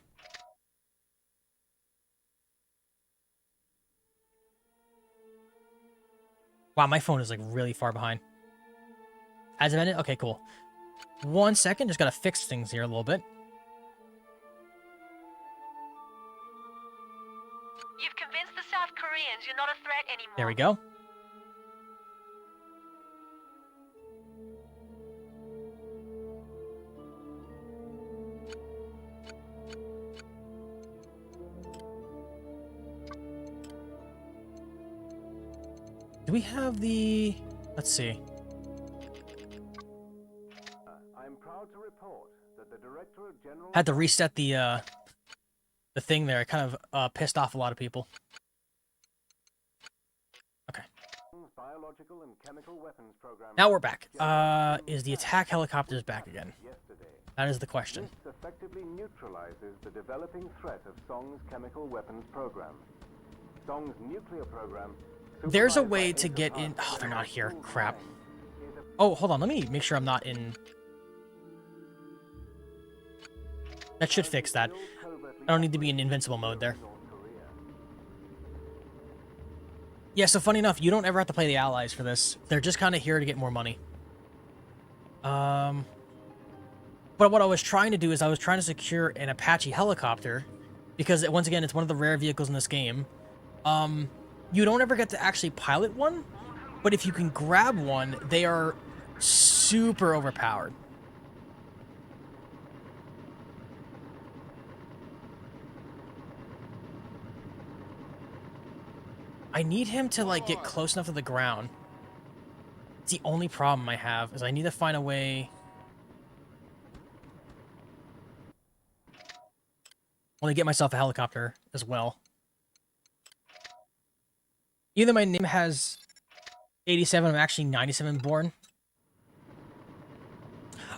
Wow, my phone is, like, really far behind. Has it ended? Okay, cool. 1 second, just gotta fix things here a little bit. You've convinced the South Koreans you're not a threat anymore. There we go. Do we have the... Let's see. I'm proud to report that the Director of General... Had to reset the thing there. It kind of pissed off a lot of people. Okay. Biological and chemical weapons program. Now we're back. Is the attack helicopters back again? That is the question. This effectively neutralizes the developing threat of Song's chemical weapons program. Song's nuclear program... There's a way to get in... Oh, they're not here. Crap. Oh, hold on. Let me make sure I'm not in... That should fix that. I don't need to be in invincible mode there. Yeah, so funny enough, you don't ever have to play the allies for this. They're just kind of here to get more money. But what I was trying to do is I was trying to secure an Apache helicopter, because once again, it's one of the rare vehicles in this game. You don't ever get to actually pilot one, but if you can grab one, they are super overpowered. I need him to, like, get close enough to the ground. It's the only problem I have, is I need to find a way... I want to get myself a helicopter as well. Either my name has 87, I'm actually 97 born.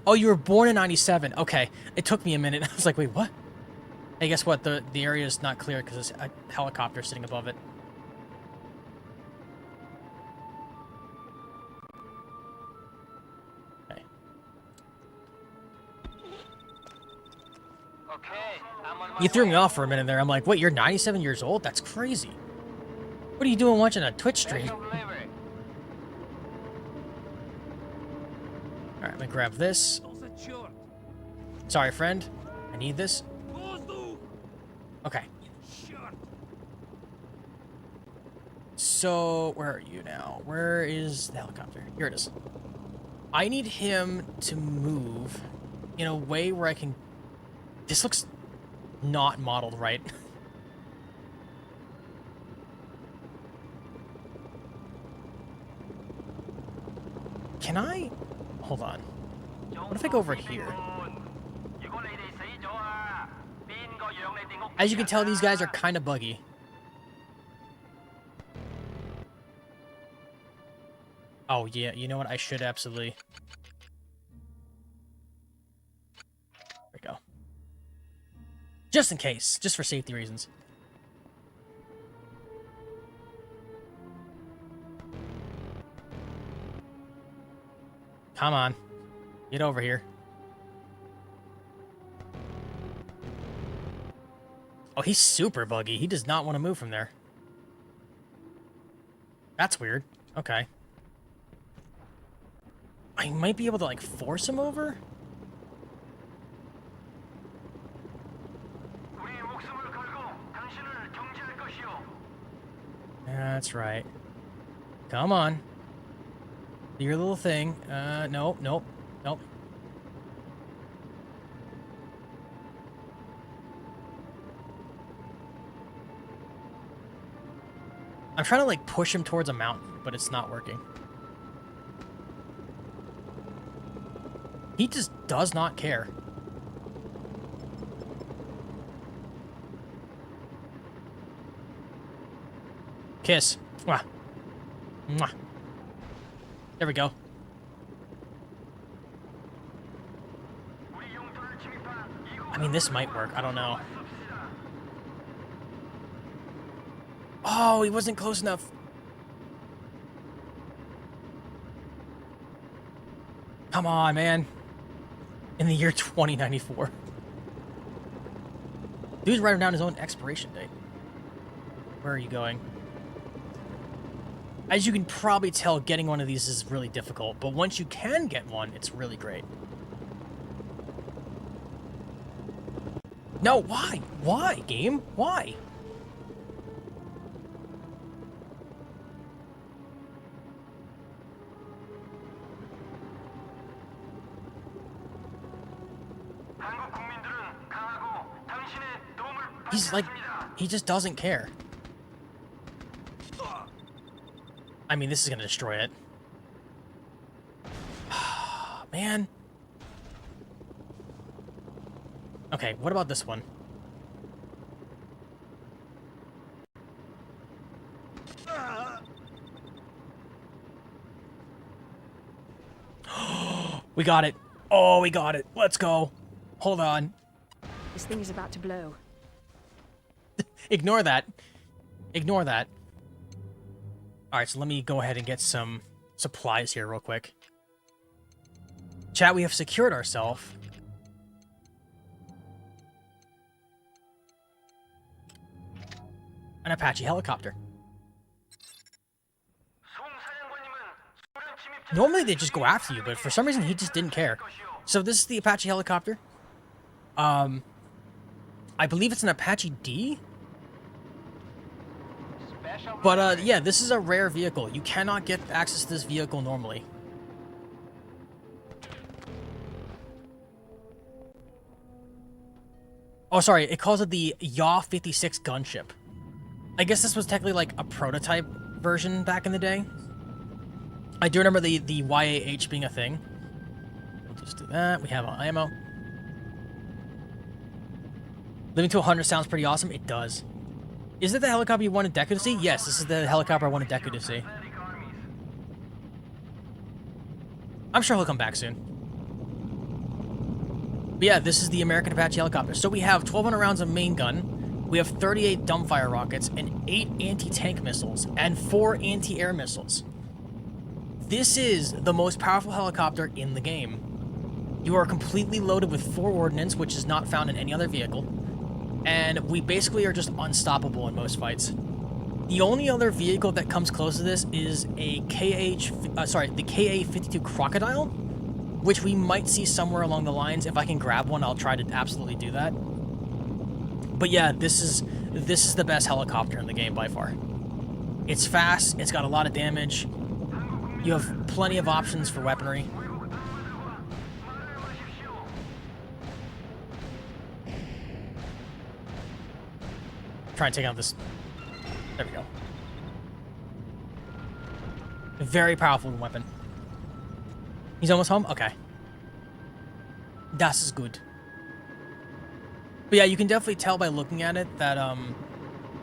Oh, you were born in 97. Okay, it took me a minute. I was like, wait, what? Hey, guess what? The area is not clear because there's a helicopter sitting above it. You threw me off for a minute there. I'm like, wait, you're 97 years old? That's crazy. What are you doing watching a Twitch stream? Alright, let me grab this. Sorry, friend. I need this. Okay. So, where are you now? Where is the helicopter? Here it is. I need him to move in a way where I can... This looks not modeled right. Can I... Hold on. What if I go over here? As you can tell, these guys are kind of buggy. Oh, yeah, you know what? I should absolutely... There we go. Just in case. Just for safety reasons. Come on. Get over here. Oh, he's super buggy. He does not want to move from there. That's weird. Okay. I might be able to, like, force him over? That's right. Come on. Do your little thing. Nope, nope, nope. I'm trying to, like, push him towards a mountain, but it's not working. He just does not care. Kiss. Mwah. Mwah. There we go. I mean, this might work. I don't know. Oh, he wasn't close enough. Come on, man. In the year 2094. Dude's writing down his own expiration date. Where are you going? As you can probably tell, getting one of these is really difficult, but once you can get one, it's really great. No, why? Why, game? Why? He's like, he just doesn't care. I mean, this is gonna destroy it. Man. Okay, what about this one? We got it. Oh, we got it. Let's go. Hold on. This thing is about to blow. Ignore that. Ignore that. Alright, so let me go ahead and get some supplies here real quick. Chat, we have secured ourselves. An Apache helicopter. Normally they just go after you, but for some reason he just didn't care. So this is the Apache helicopter. I believe it's an Apache D? But, yeah, this is a rare vehicle. You cannot get access to this vehicle normally. Oh, sorry, it calls it the Yaw-56 gunship. I guess this was technically, like, a prototype version back in the day. I do remember the YAH being a thing. We'll just do that. We have ammo. Living to 100 sounds pretty awesome. It does. Is it the helicopter you wanted Deku to see? Yes, this is the helicopter I wanted Deku to see. I'm sure he'll come back soon. But yeah, this is the American Apache helicopter. So we have 1,200 rounds of main gun, we have 38 dumbfire rockets, and 8 anti-tank missiles, and 4 anti-air missiles. This is the most powerful helicopter in the game. You are completely loaded with 4 ordnance, which is not found in any other vehicle. And we basically are just unstoppable in most fights. The only other vehicle that comes close to this is a the KA-52 Crocodile, which we might see somewhere along the lines. If I can grab one, I'll try to absolutely do that. But yeah, this is the best helicopter in the game by far. It's fast, it's got a lot of damage. You have plenty of options for weaponry. Try and take out this. There we go. A very powerful weapon. He's almost home? Okay. Das is good. But yeah, you can definitely tell by looking at it that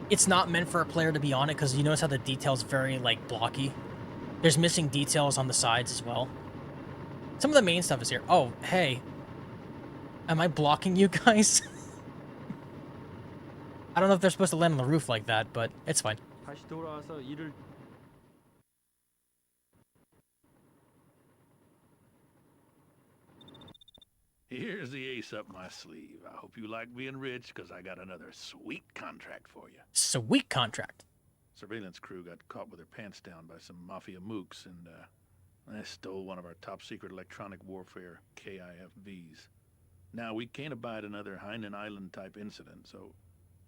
it's not meant for a player to be on it, because you notice how the detail's very, like, blocky. There's missing details on the sides as well. Some of the main stuff is here. Oh, hey. Am I blocking you guys? I don't know if they're supposed to land on the roof like that, but it's fine. Here's the ace up my sleeve. I hope you like being rich, because I got another sweet contract for you. Sweet contract. Surveillance crew got caught with their pants down by some mafia mooks, and they stole one of our top-secret electronic warfare KIFVs. Now, we can't abide another Hainan Island-type incident, so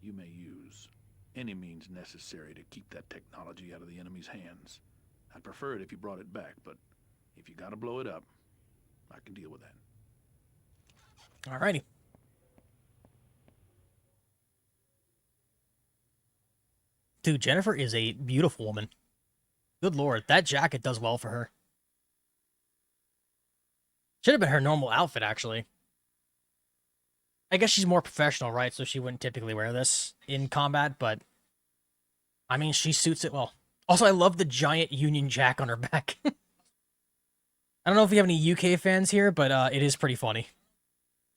you may use any means necessary to keep that technology out of the enemy's hands. I'd prefer it if you brought it back, but if you gotta blow it up, I can deal with that. Alrighty. Dude, Jennifer is a beautiful woman. Good lord, that jacket does well for her. Should have been her normal outfit, actually. I guess she's more professional, right? So she wouldn't typically wear this in combat, but... I mean, she suits it well. Also, I love the giant Union Jack on her back. I don't know if we have any UK fans here, but it is pretty funny.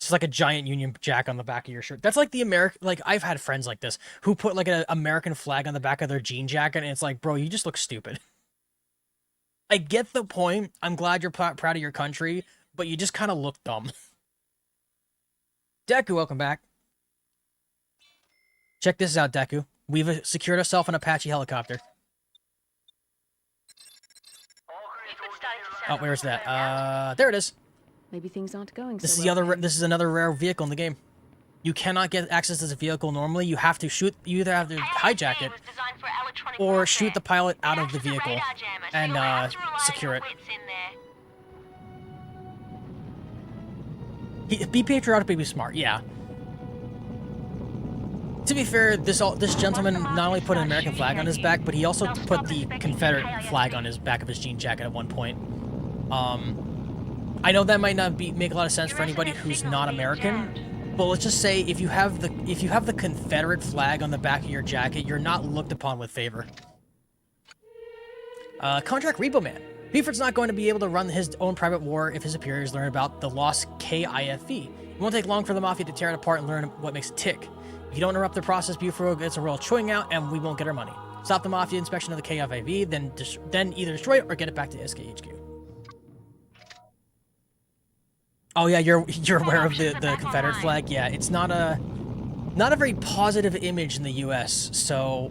It's like a giant Union Jack on the back of your shirt. That's like the American... Like, I've had friends like this who put, like, an American flag on the back of their jean jacket, and it's like, bro, you just look stupid. I get the point. I'm glad you're proud of your country, but you just kind of look dumb. Deku, welcome back. Check this out, Deku. We've secured ourselves an Apache helicopter. Oh, where's that? There it is. Maybe things aren't going This so is the well. other. This is another rare vehicle in the game. You cannot get access to this vehicle normally. You have to shoot. You either have to hijack it, or shoot the pilot out of the vehicle and secure it. Be patriotic, be smart. Yeah. To be fair, this gentleman not only put an American flag on his back, but he also put the Confederate flag on his back of his jean jacket at one point. I know that might not make a lot of sense for anybody who's not American, but let's just say if you have the Confederate flag on the back of your jacket, you're not looked upon with favor. Contract Repo Man. Buford's not going to be able to run his own private war if his superiors learn about the lost KIFV. It won't take long for the Mafia to tear it apart and learn what makes it tick. If you don't interrupt the process, Buford gets a royal chewing out, and we won't get our money. Stop the Mafia inspection of the KIFV, then either destroy it or get it back to SKHQ. Oh yeah, you're aware of the Confederate flag? Yeah, it's not a very positive image in the U.S. So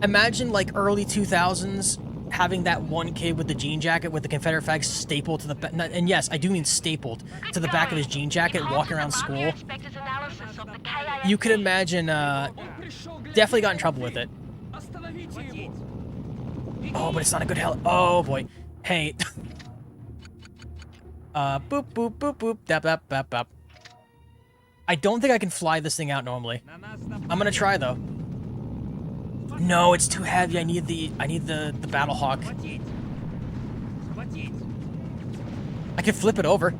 imagine like early 2000s having that one kid with the jean jacket with the Confederate flag stapled to the back, and yes, I do mean stapled to the back of his jean jacket walking around school. You could imagine, definitely got in trouble with it. Oh, but it's not a good hell. Oh boy. Hey. Boop, boop, boop, boop, dap, dap, dap, dap. I don't think I can fly this thing out normally. I'm gonna try though. No, it's too heavy. I need the Battle Hawk. I can flip it over.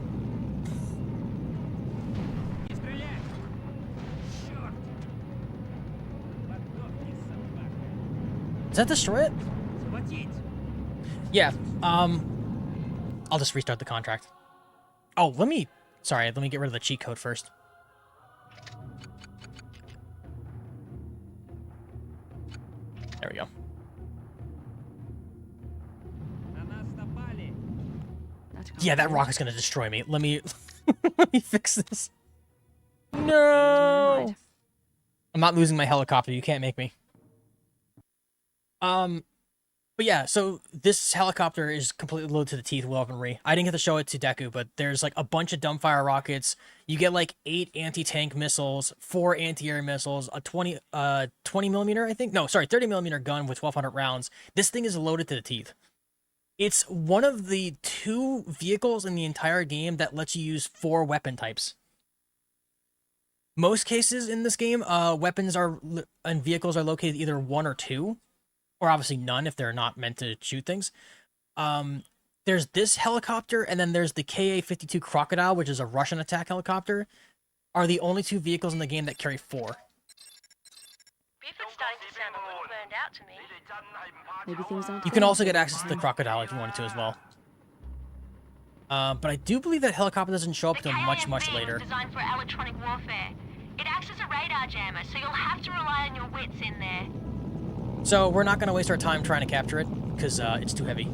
Does that destroy it? Yeah. I'll just restart the contract. Oh, let me get rid of the cheat code first. There we go. Yeah, that rock is gonna destroy me. Let me let me fix this. No! I'm not losing my helicopter. You can't make me. But yeah, so this helicopter is completely loaded to the teeth with weaponry. I didn't get to show it to Deku, but there's like a bunch of dumbfire rockets. You get like 8 anti-tank missiles, 4 anti-air missiles, a 20 millimeter, I think. No, sorry, 30 millimeter gun with 1,200 rounds. This thing is loaded to the teeth. It's one of the 2 vehicles in the entire game that lets you use 4 weapon types. Most cases in this game, weapons and vehicles are located either 1 or 2. Or obviously none if they're not meant to shoot things. There's this helicopter, and then there's the Ka-52 Crocodile, which is a Russian attack helicopter, are the only 2 vehicles in the game that carry 4. Buford starting to sound a little burned out to me. Maybe things aren't You can going also so get access to the well. crocodile if you wanted to as well. But I do believe that helicopter doesn't show up until much later. Was designed for electronic warfare. It acts as a radar jammer, so you'll have to rely on your wits in there. So we're not going to waste our time trying to capture it, because it's too heavy.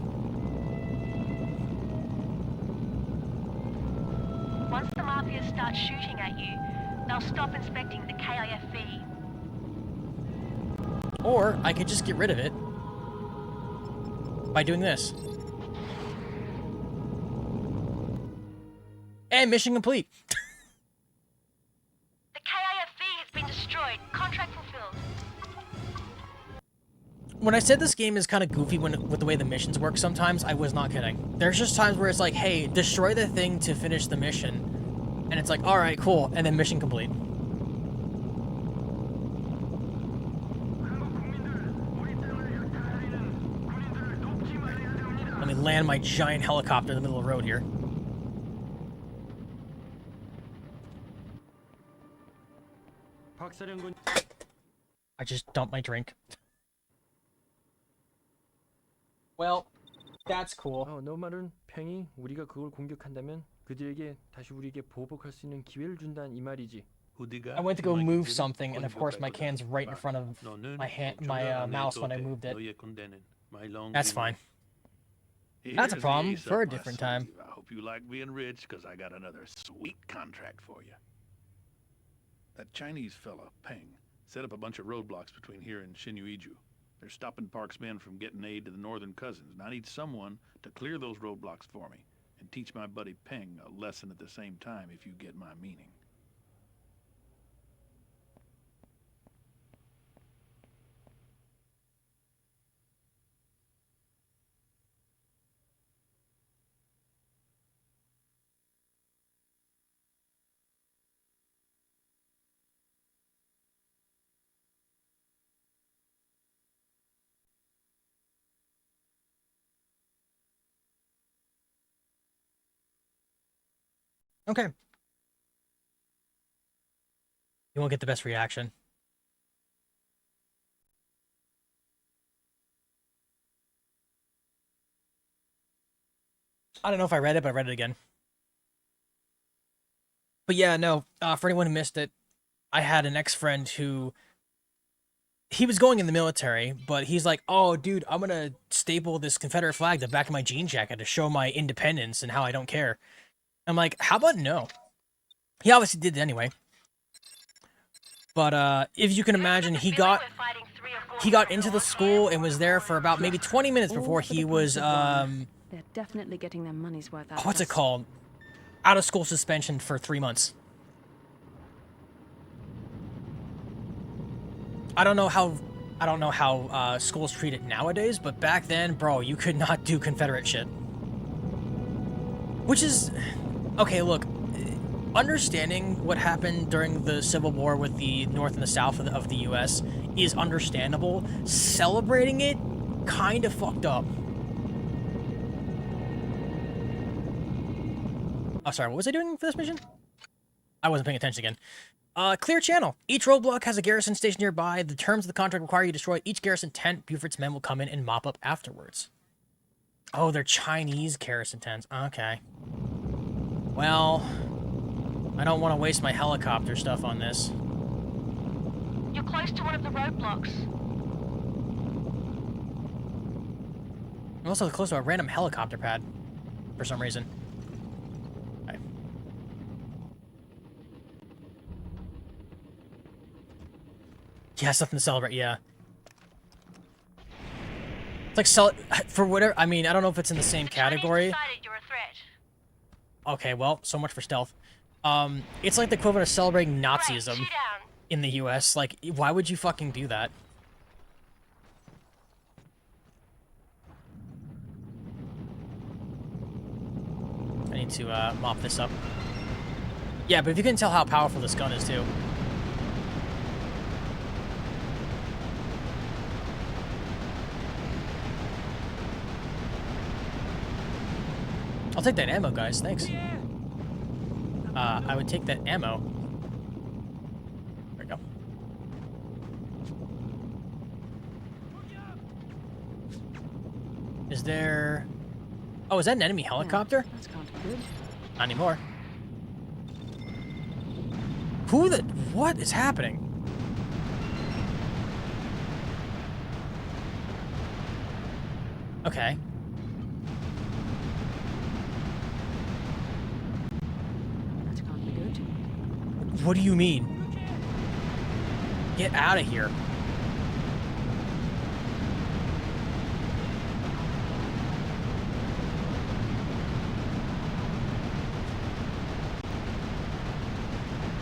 Once the Mafia starts shooting at you, they'll stop inspecting the KIFV. Or I could just get rid of it by doing this. And mission complete. The KIFV has been destroyed. Contract fulfilled. When I said this game is kind of goofy with the way the missions work sometimes, I was not kidding. There's just times where it's like, hey, destroy the thing to finish the mission. And it's like, alright, cool. And then mission complete. Let me land my giant helicopter in the middle of the road here. I just dumped my drink. Well, that's cool. 너 말은 팽이 우리가 그걸 공격한다면 그들에게 다시 우리에게 보복할 수 있는 기회를 준다는 이 말이지. I went to go move something, and of course my can's right in front of my mouse when I moved it. That's fine. That's a problem for a different time. I hope you like being rich, because I got another sweet contract for you. That Chinese fella, Peng, set up a bunch of roadblocks between here and Shinyuiju. They're stopping Park's men from getting aid to the northern cousins, and I need someone to clear those roadblocks for me and teach my buddy Peng a lesson at the same time, if you get my meaning. Okay. You won't get the best reaction. I don't know if I read it, but I read it again. But yeah, no, for anyone who missed it, I had an ex-friend who... He was going in the military, but he's like, oh, dude, I'm gonna staple this Confederate flag to the back of my jean jacket to show my independence and how I don't care. I'm like, how about no? He obviously did it anyway. But if you can imagine, he got into the school and was there for about maybe 20 minutes before he was They're definitely getting their money's worth out. what's it called? Out of school suspension for 3 months. I don't know how schools treat it nowadays, but back then, bro, you could not do Confederate shit. Which is okay, look, understanding what happened during the Civil War with the North and the South of the US is understandable. Celebrating it kind of fucked up. Oh, sorry, what was I doing for this mission? I wasn't paying attention again. Clear channel. Each roadblock has a garrison station nearby. The terms of the contract require you destroy each garrison tent. Buford's men will come in and mop up afterwards. Oh, they're Chinese garrison tents. Okay. Well, I don't want to waste my helicopter stuff on this. You're close to one of the roadblocks. I'm also close to a random helicopter pad, for some reason. Okay. Yeah, something to celebrate, yeah. It's like, for whatever, I mean, I don't know if it's in the same category. You're a threat. Okay, well, so much for stealth. It's like the equivalent of celebrating Nazism in the US. Like, why would you fucking do that? I need to, mop this up. Yeah, but if you can tell how powerful this gun is, too. I'll take that ammo, guys. Thanks. I would take that ammo. There we go. Is there... Oh, is that an enemy helicopter? That's kind of good. Not anymore. Who the... What is happening? Okay. That can't be good. What do you mean? Get out of here.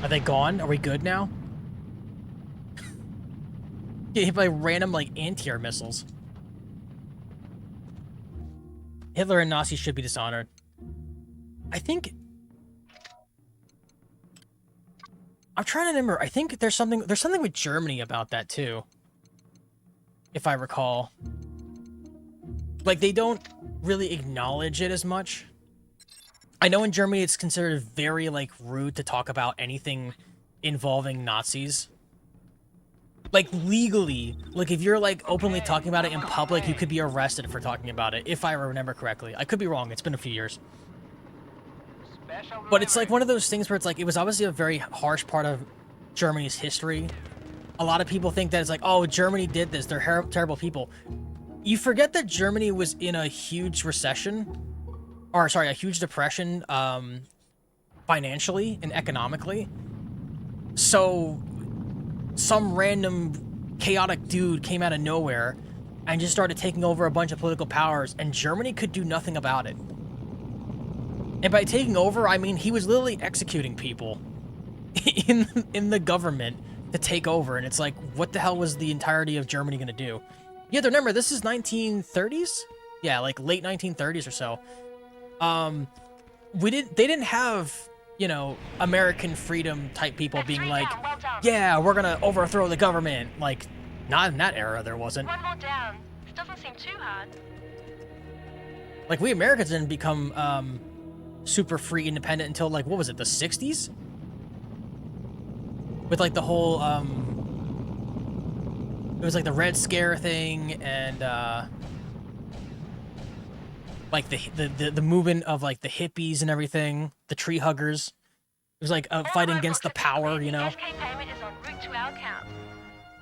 Are they gone? Are we good now? Get hit by random, like, anti-air missiles. Hitler and Nazis should be dishonored. I think... I'm trying to remember. I think there's something with Germany about that, too. If I recall. Like, they don't really acknowledge it as much. I know in Germany it's considered very, like, rude to talk about anything involving Nazis. Like, legally. Like, if you're, like, openly talking about it in public, you could be arrested for talking about it, if I remember correctly. I could be wrong. It's been a few years. But it's, like, one of those things where it's, like, it was obviously a very harsh part of Germany's history. A lot of people think that it's like, oh, Germany did this. They're terrible people. You forget that Germany was in a huge recession. Or, sorry, a huge depression, financially and economically. So, some random chaotic dude came out of nowhere and just started taking over a bunch of political powers, and Germany could do nothing about it. And by taking over, I mean he was literally executing people in the government to take over, and it's like, what the hell was the entirety of Germany gonna do? You have to remember, this is 1930s? Yeah, like late 1930s or so. They didn't have, you know, American freedom type people being like, yeah, we're gonna overthrow the government. Like, not in that era, there wasn't. One more down. This doesn't seem too hard. Like, we Americans didn't become, super free independent until, like, what was it, the 60s? With, like, the whole, it was, like, the Red Scare thing, and, like, the movement of, like, the hippies and everything, the tree huggers. It was, like, fighting against the power, you know? Payment is en route to our camp.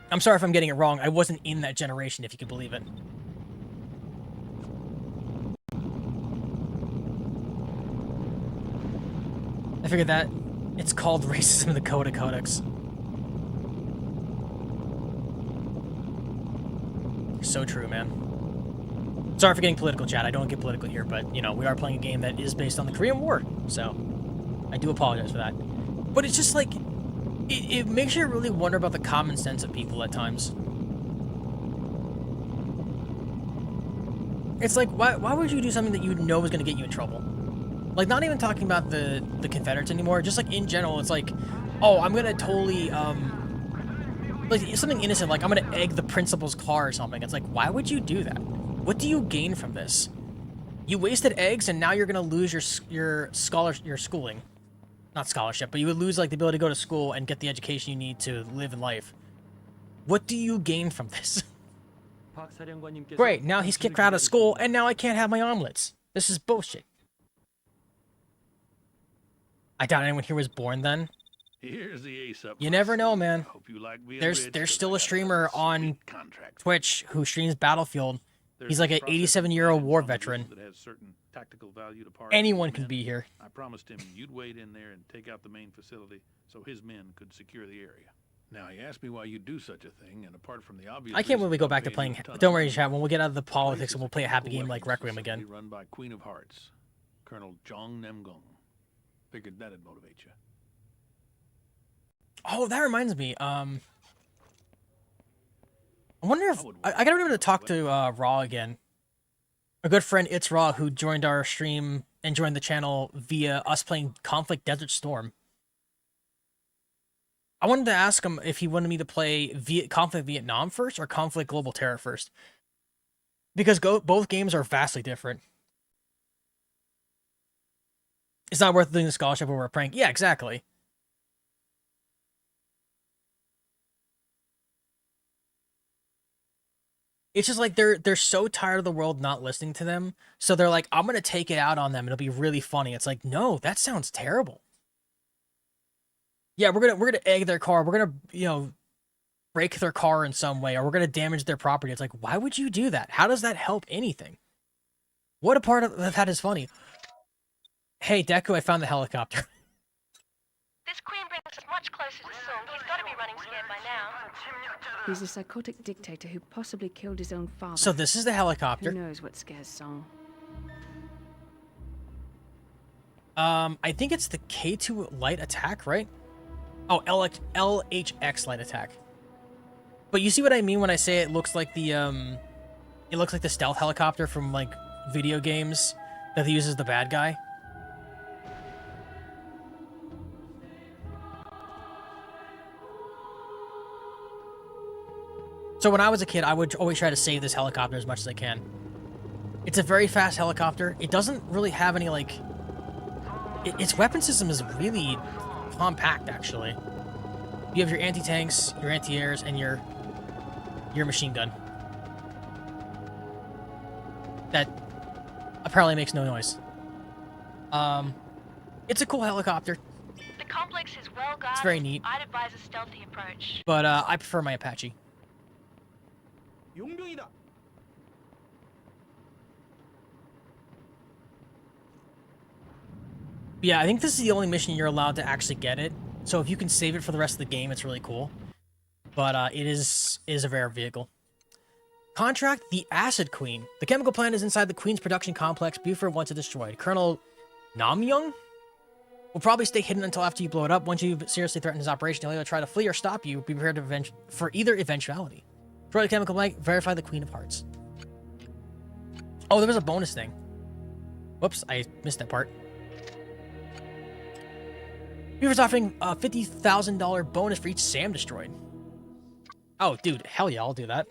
I'm sorry if I'm getting it wrong. I wasn't in that generation, if you could believe it. I figured that it's called racism in the Code of Codex. So true, man. Sorry for getting political, chat. I don't get political here, but, you know, we are playing a game that is based on the Korean War, so I do apologize for that. But it's just like, it makes you really wonder about the common sense of people at times. It's like, why would you do something that you know is going to get you in trouble? Like, not even talking about the Confederates anymore, just like in general, it's like, oh, I'm going to totally, like, something innocent, like I'm going to egg the principal's car or something. It's like, why would you do that? What do you gain from this? You wasted eggs, and now you're going to lose your schooling. Not scholarship, but you would lose, like, the ability to go to school and get the education you need to live in life. What do you gain from this? Great, now he's kicked out of school, and now I can't have my omelets. This is bullshit. I doubt anyone here was born then. Here's the ace up. You never know, man. Hope you like being There's rich, still a 'cause I got streamer on contract. Twitch who streams Battlefield. There's He's like an processing 87-year-old war plant veteran. that has certain tactical value to parts Anyone of his can men. be here. I promised him you'd wait in there and take out the main facility so his men could secure the area. Now, he asked me why you'd do such a thing, and apart from the obvious I can't reason believe we go I'm back to paying playing... you a ton of Don't worry, money, chat. When we get out of the the place politics, is we'll a play a happy chemical game like weapons Requiem facility again. Run by Queen of Hearts, Colonel Jong Namgung. Figured that'd motivate you. Oh, that reminds me. I wonder if... I gotta remember to talk to Raw again. A good friend, It's Raw, who joined our stream and joined the channel via us playing Conflict Desert Storm. I wanted to ask him if he wanted me to play Conflict Vietnam first or Conflict Global Terror first. Because both games are vastly different. It's not worth doing the scholarship over a prank. Yeah, exactly. It's just like they're so tired of the world not listening to them, so they're like, I'm gonna take it out on them. It'll be really funny. It's like, no, that sounds terrible. Yeah, we're gonna egg their car. We're gonna break their car in some way, or we're gonna damage their property. It's like, why would you do that? How does that help anything? What a part of that is funny? Hey, Deku, I found the helicopter. This queen brings us much closer to Sung. He's got to be running scared by now. He's a psychotic dictator who possibly killed his own father. So this is the helicopter. Who knows what scares Song? I think it's the K2 light attack, right? Oh, LHX light attack. But you see what I mean when I say it looks like the stealth helicopter from like video games that he uses the bad guy. So when I was a kid, I would always try to save this helicopter as much as I can. It's a very fast helicopter. It doesn't really have any, like... its weapon system is really compact, actually. You have your anti-tanks, your anti-airs, and your machine gun. That apparently makes no noise. It's a cool helicopter. The complex is well guarded. It's very neat. I'd advise a stealthy approach. But I prefer my Apache. 용병이다. Yeah, I think this is the only mission you're allowed to actually get it. So if you can save it for the rest of the game, it's really cool. But it is a rare vehicle. Contract the Acid Queen. The chemical plant is inside the Queen's production complex Buford wants it destroyed. Colonel Namyoung will probably stay hidden until after you blow it up. Once you seriously threaten his operation, he'll either try to flee or stop you. Be prepared to for either eventuality. Destroy the chemical plant, verify the Queen of Hearts. Oh, there was a bonus thing. Whoops, I missed that part. Beaver's offering a $50,000 bonus for each SAM destroyed. Oh, dude, hell yeah, I'll do that.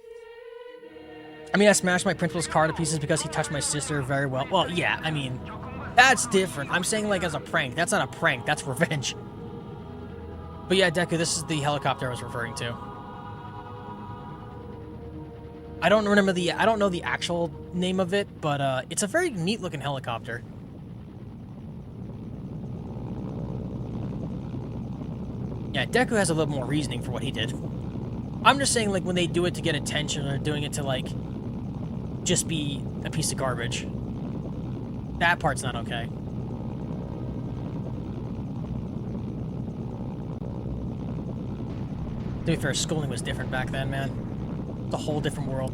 I mean, I smashed my principal's car to pieces because he touched my sister very well. Well, yeah, I mean, that's different. I'm saying, like, as a prank. That's not a prank. That's revenge. But yeah, Deku, this is the helicopter I was referring to. I don't know the actual name of it, but it's a very neat-looking helicopter. Yeah, Deku has a little more reasoning for what he did. I'm just saying, like, when they do it to get attention or doing it to, like, just be a piece of garbage. That part's not okay. To be fair, schooling was different back then, man. It's a whole different world.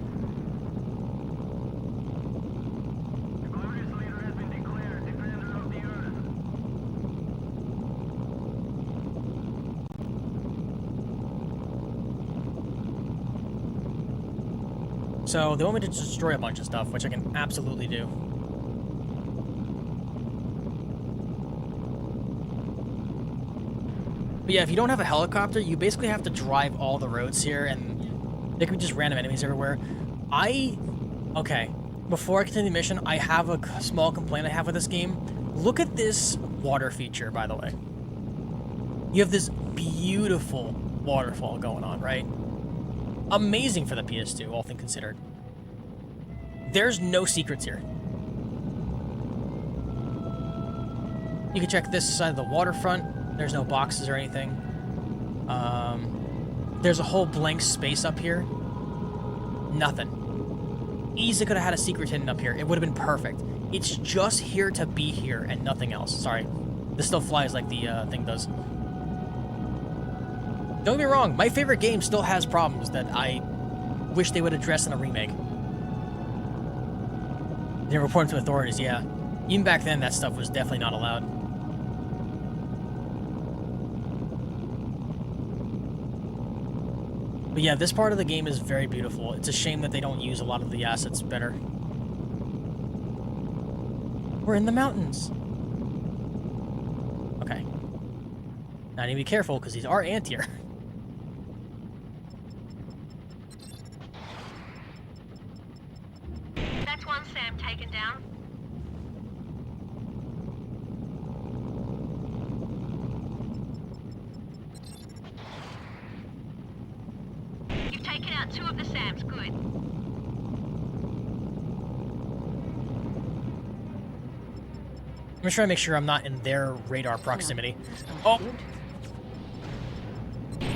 So they want me to destroy a bunch of stuff, which I can absolutely do. But yeah, if you don't have a helicopter, you basically have to drive all the roads here, and there could be just random enemies everywhere. Okay, before I continue the mission, I have a small complaint I have with this game. Look at this water feature, by the way. You have this beautiful waterfall going on, right? Amazing for the PS2, all things considered. There's no secrets here. You can check this side of the waterfront. There's no boxes or anything. There's a whole blank space up here. Nothing. Easily could have had a secret hidden up here. It would have been perfect. It's just here to be here and nothing else. Sorry. This still flies like the thing does. Don't get me wrong, my favorite game still has problems that I wish they would address in a remake. They report them to authorities, yeah. Even back then, that stuff was definitely not allowed. But yeah, this part of the game is very beautiful. It's a shame that they don't use a lot of the assets better. We're in the mountains. Okay. Now I need to be careful, because these are ant-tier. That's one SAM taken down. You've taken out 2 of the SAMs, good. I'm just trying to make sure I'm not in their radar proximity. Oh!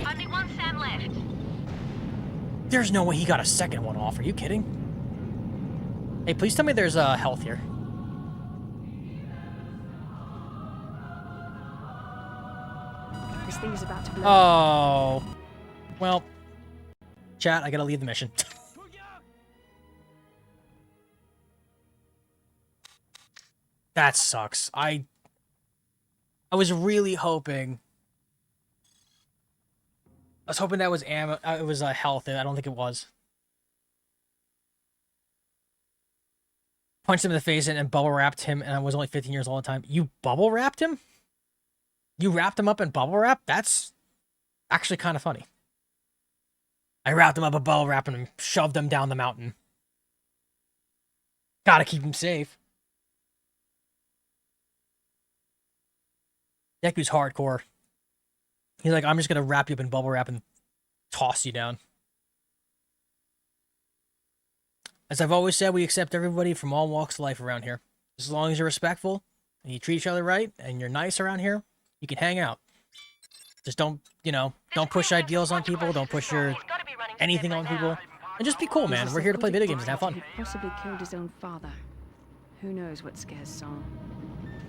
Only one Sam left. There's no way he got a second one off. Are you kidding? Hey, please tell me there's health here. This thing is about to blow. Oh. Well, chat, I gotta leave the mission. That sucks. I was really hoping. I was hoping that was ammo. It was health, and I don't think it was. Punched him in the face and bubble wrapped him, and I was only 15 years old at the time. You bubble wrapped him? You wrapped him up in bubble wrap? That's actually kind of funny. I wrapped him up in bubble wrap and shoved him down the mountain. Gotta keep him safe. Deku's hardcore. He's like, I'm just gonna wrap you up in bubble wrap and toss you down. As I've always said, we accept everybody from all walks of life around here. As long as you're respectful and you treat each other right and you're nice around here, you can hang out. Just don't, you know, don't push ideals on people. Don't push your anything on people. And just be cool, man. We're here to play video games and have fun. He possibly killed his own father. Who knows what scares Song?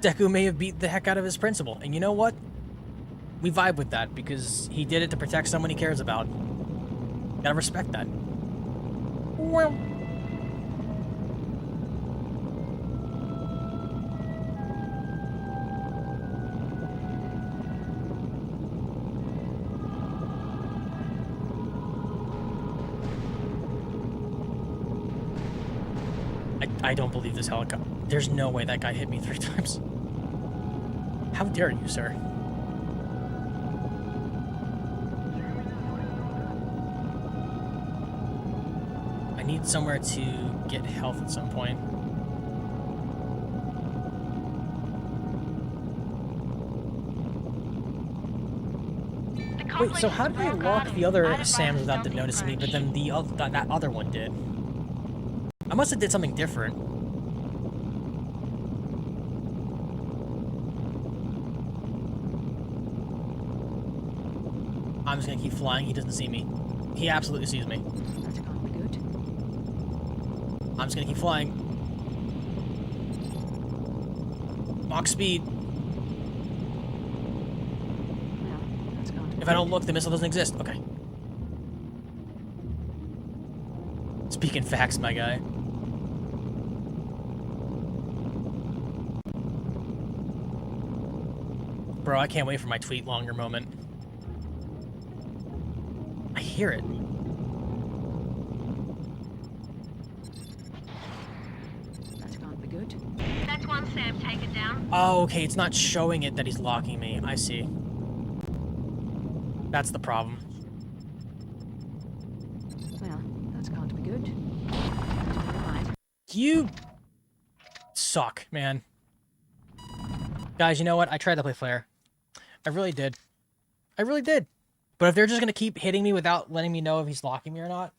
Deku may have beat the heck out of his principal. And you know what? We vibe with that because he did it to protect someone he cares about. Gotta respect that. Well... I don't believe this helicopter. There's no way that guy hit me 3 times. How dare you, sir? I need somewhere to get health at some point. Wait, so how did I lock the other Sams without them noticing me, but then the that other one did? I must have did something different. I'm just gonna keep flying. He doesn't see me. He absolutely sees me. That can't be good. I'm just gonna keep flying. Mach speed. Well, that's can't be If I don't look, the missile doesn't exist. Okay. Speaking facts, my guy. Bro, I can't wait for my tweet longer moment. I hear it. That can't be good. That's one Sam taken down. Oh, okay, it's not showing it that he's locking me. I see. That's the problem. Well, that can't be good. Never mind. You suck, man. Guys, you know what? I tried to play Flare. I really did. I really did. But if they're just going to keep hitting me without letting me know if he's locking me or not...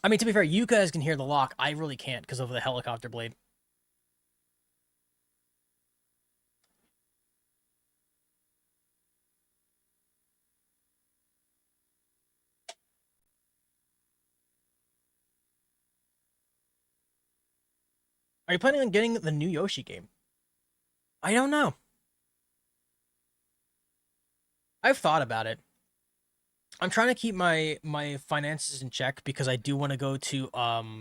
I mean, to be fair, you guys can hear the lock. I really can't because of the helicopter blade. Are you planning on getting the new Yoshi game? I don't know. I've thought about it. I'm trying to keep my finances in check because I do want to go to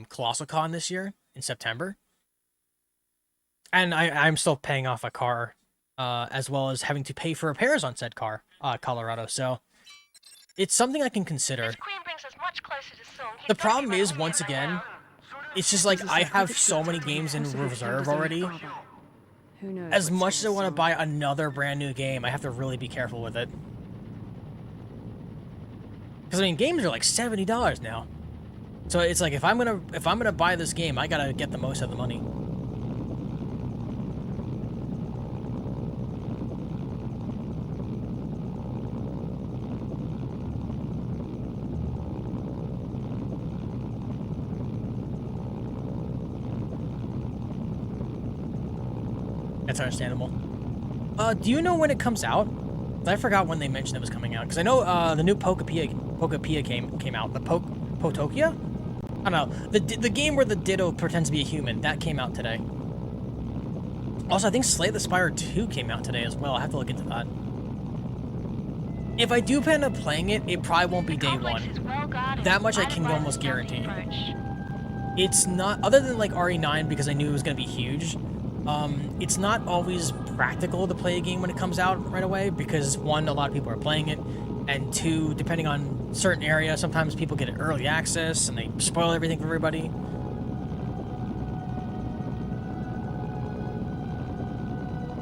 Colossal Con this year in September. And I'm still paying off a car, as well as having to pay for repairs on said car, Colorado. So it's something I can consider. Queen brings us much closer to Song. The problem is, once again, it's just like I have so many games in reserve already. Who knows As what much as I scares want to Song? buy another brand new game, I have to really be careful with it. Because I mean, games are like $70 now. So it's like if I'm gonna buy this game, I gotta get the most of the money. That's understandable. Do you know when it comes out? I forgot when they mentioned it was coming out. Because I know the new Pokapia came out. The Potokia? I don't know. The game where the Ditto pretends to be a human. That came out today. Also, I think Slay the Spire 2 came out today as well. I have to look into that. If I do plan on playing it, it probably won't be day one. That much I can almost guarantee. It's not, other than like RE9 because I knew it was going to be huge, it's not always practical to play a game when it comes out right away because one, a lot of people are playing it, and two, depending on certain areas, sometimes people get early access and they spoil everything for everybody.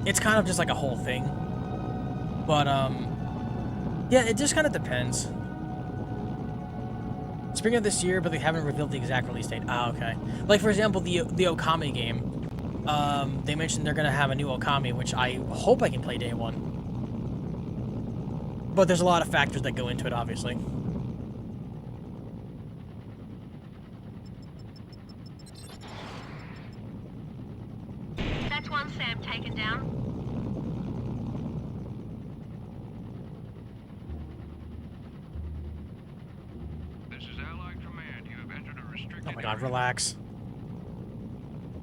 It's kind of just like a whole thing. But, yeah, it just kind of depends. Spring of this year, but they haven't revealed the exact release date. Ah, okay. Like, for example, the Okami game. They mentioned they're going to have a new Okami, which I hope I can play day one. But there's a lot of factors that go into it, obviously. That's one Sam taken down. Oh my god, relax.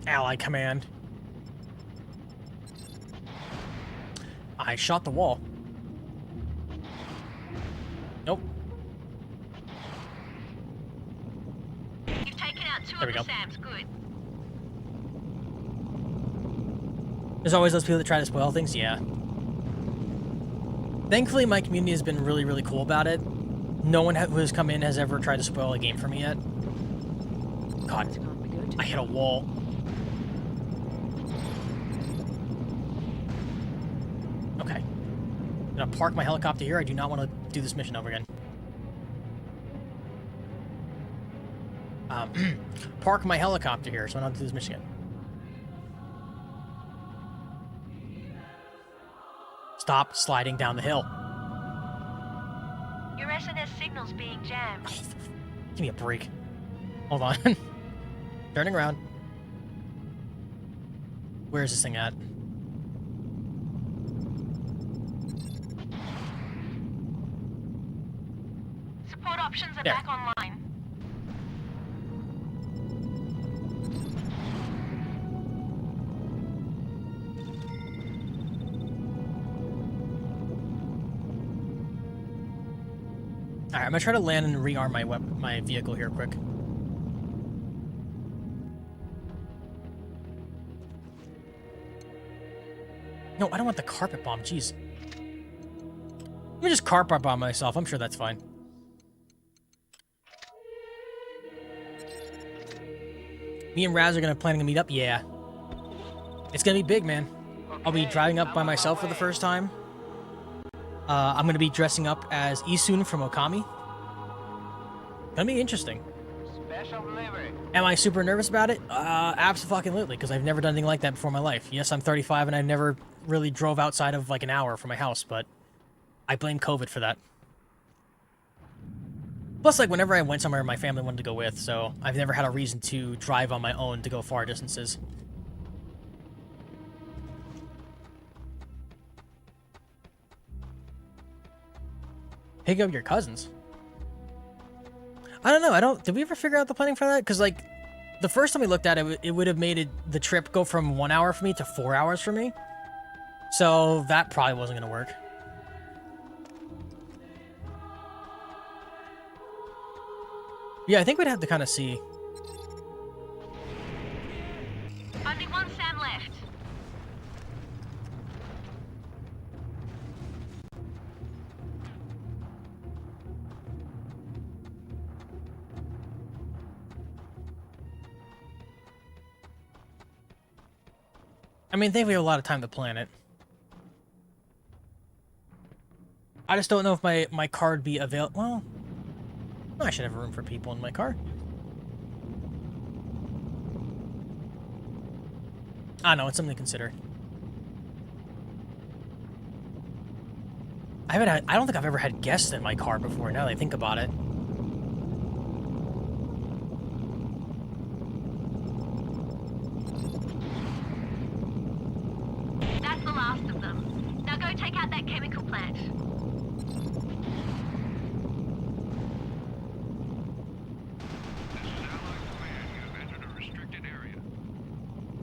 Ally command. I shot the wall. Nope. You've taken out two There we of go. the Sams. Good. There's always those people that try to spoil things, yeah. Thankfully, my community has been really, really cool about it. No one who has come in has ever tried to spoil a game for me yet. God, I hit a wall. Okay. I'm gonna park my helicopter here. I do not want to do this mission over again. Park my helicopter here, so I don't have to do this mission again. Stop sliding down the hill. Your SNS signal's being jammed. Give me a break. Hold on. Turning around. Where is this thing at? Support options are There. back online. Alright, I'm gonna try to land and rearm my vehicle here quick. No, I don't want the carpet bomb, jeez. Let me just carpet bomb myself, I'm sure that's fine. Me and Raz are planning to meet up? Yeah. It's gonna be big, man. I'll be driving up by myself for the first time. I'm gonna be dressing up as Isun from Okami. Gonna be interesting. Special delivery. Am I super nervous about it? Absolutely, because I've never done anything like that before in my life. Yes, I'm 35 and I never really drove outside of like an hour from my house, but I blame COVID for that. Plus, like, whenever I went somewhere my family wanted to go with, so I've never had a reason to drive on my own to go far distances. Pick up your cousins. I don't know. Did we ever figure out the planning for that? Because, like, the first time we looked at it, it would have made the trip go from 1 hour for me to 4 hours for me. So that probably wasn't going to work. Yeah, I think we'd have to kind of see. Only one Sam left. I mean, I think we have a lot of time to plan it. I just don't know if my car would be available. Well, I should have room for people in my car. I know, it's something to consider. I don't think I've ever had guests in my car before, now that I think about it.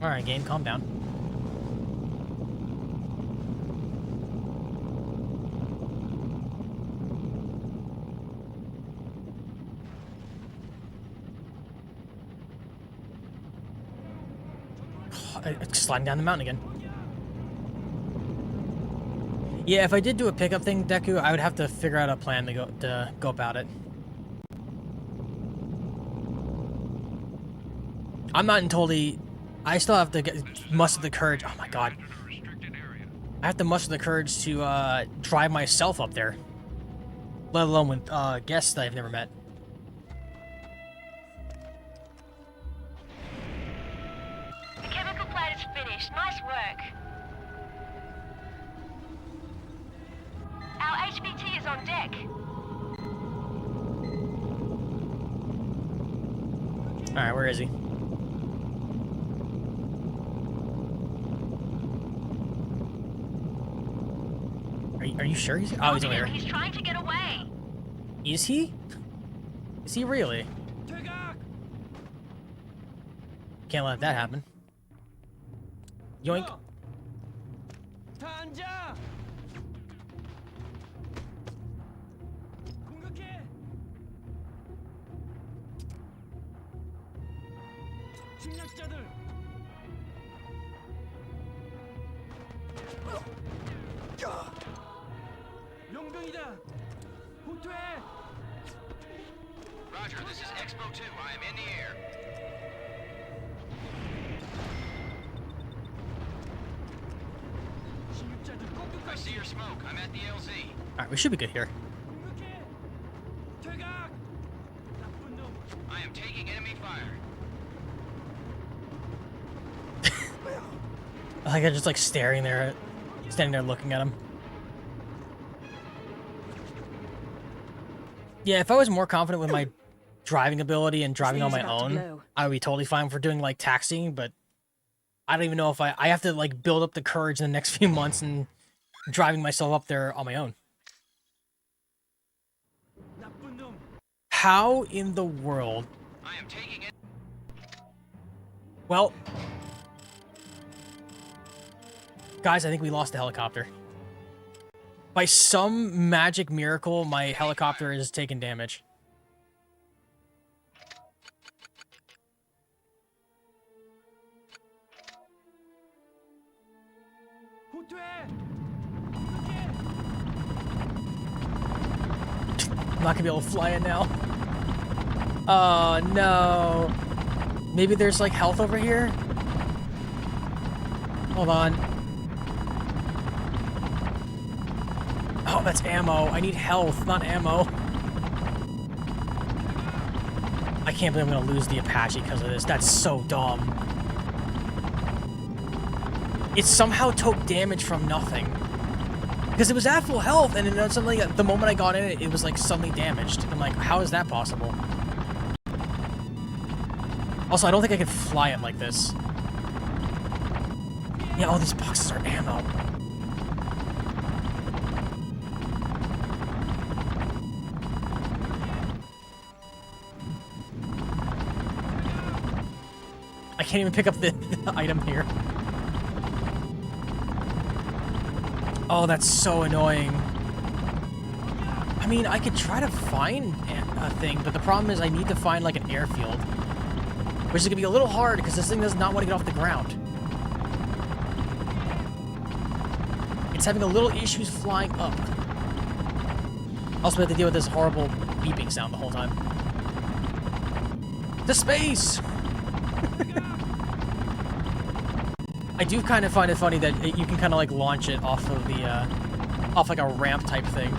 Alright, game, calm down. It's sliding down the mountain again. Yeah, if I did do a pickup thing, Deku, I would have to figure out a plan to go about it. I'm not in totally... I still have to muster the courage. Oh my god. I have to muster the courage to drive myself up there. Let alone with guests that I've never met. The chemical plant is finished. Nice work. Our HVT is on deck. Alright, where is he? Are you sure he's... Oh, he's over here. He's trying to get away. Is he? Is he really? Can't let that happen. Yoink. Roger, this is Expo 2. I am in the air. I see your smoke. I'm at the LZ. Alright, we should be good here. I am taking enemy fire. I think I'm just like standing there looking at him. Yeah, if I was more confident with my driving ability and driving on my own, I would be totally fine for doing like taxiing, but I don't even know if I have to like build up the courage in the next few months and driving myself up there on my own. How in the world? I am taking it. Well, guys, I think we lost the helicopter. By some magic miracle, my helicopter is taking damage. I'm not gonna be able to fly it now. Oh no. Maybe there's like health over here? Hold on. Oh, that's ammo. I need health, not ammo. I can't believe I'm gonna lose the Apache because of this. That's so dumb. It somehow took damage from nothing. Because it was at full health, and then suddenly, the moment I got in it, it was like suddenly damaged. I'm like, how is that possible? Also, I don't think I could fly it like this. Yeah, all these boxes are ammo. I can't even pick up the item here. Oh, that's so annoying. I mean, I could try to find a thing, but the problem is I need to find like an airfield. Which is going to be a little hard because this thing does not want to get off the ground. It's having a little issues flying up. Also, we have to deal with this horrible beeping sound the whole time. To space! I do kind of find it funny that you can kind of like launch it off of the, off like a ramp type thing.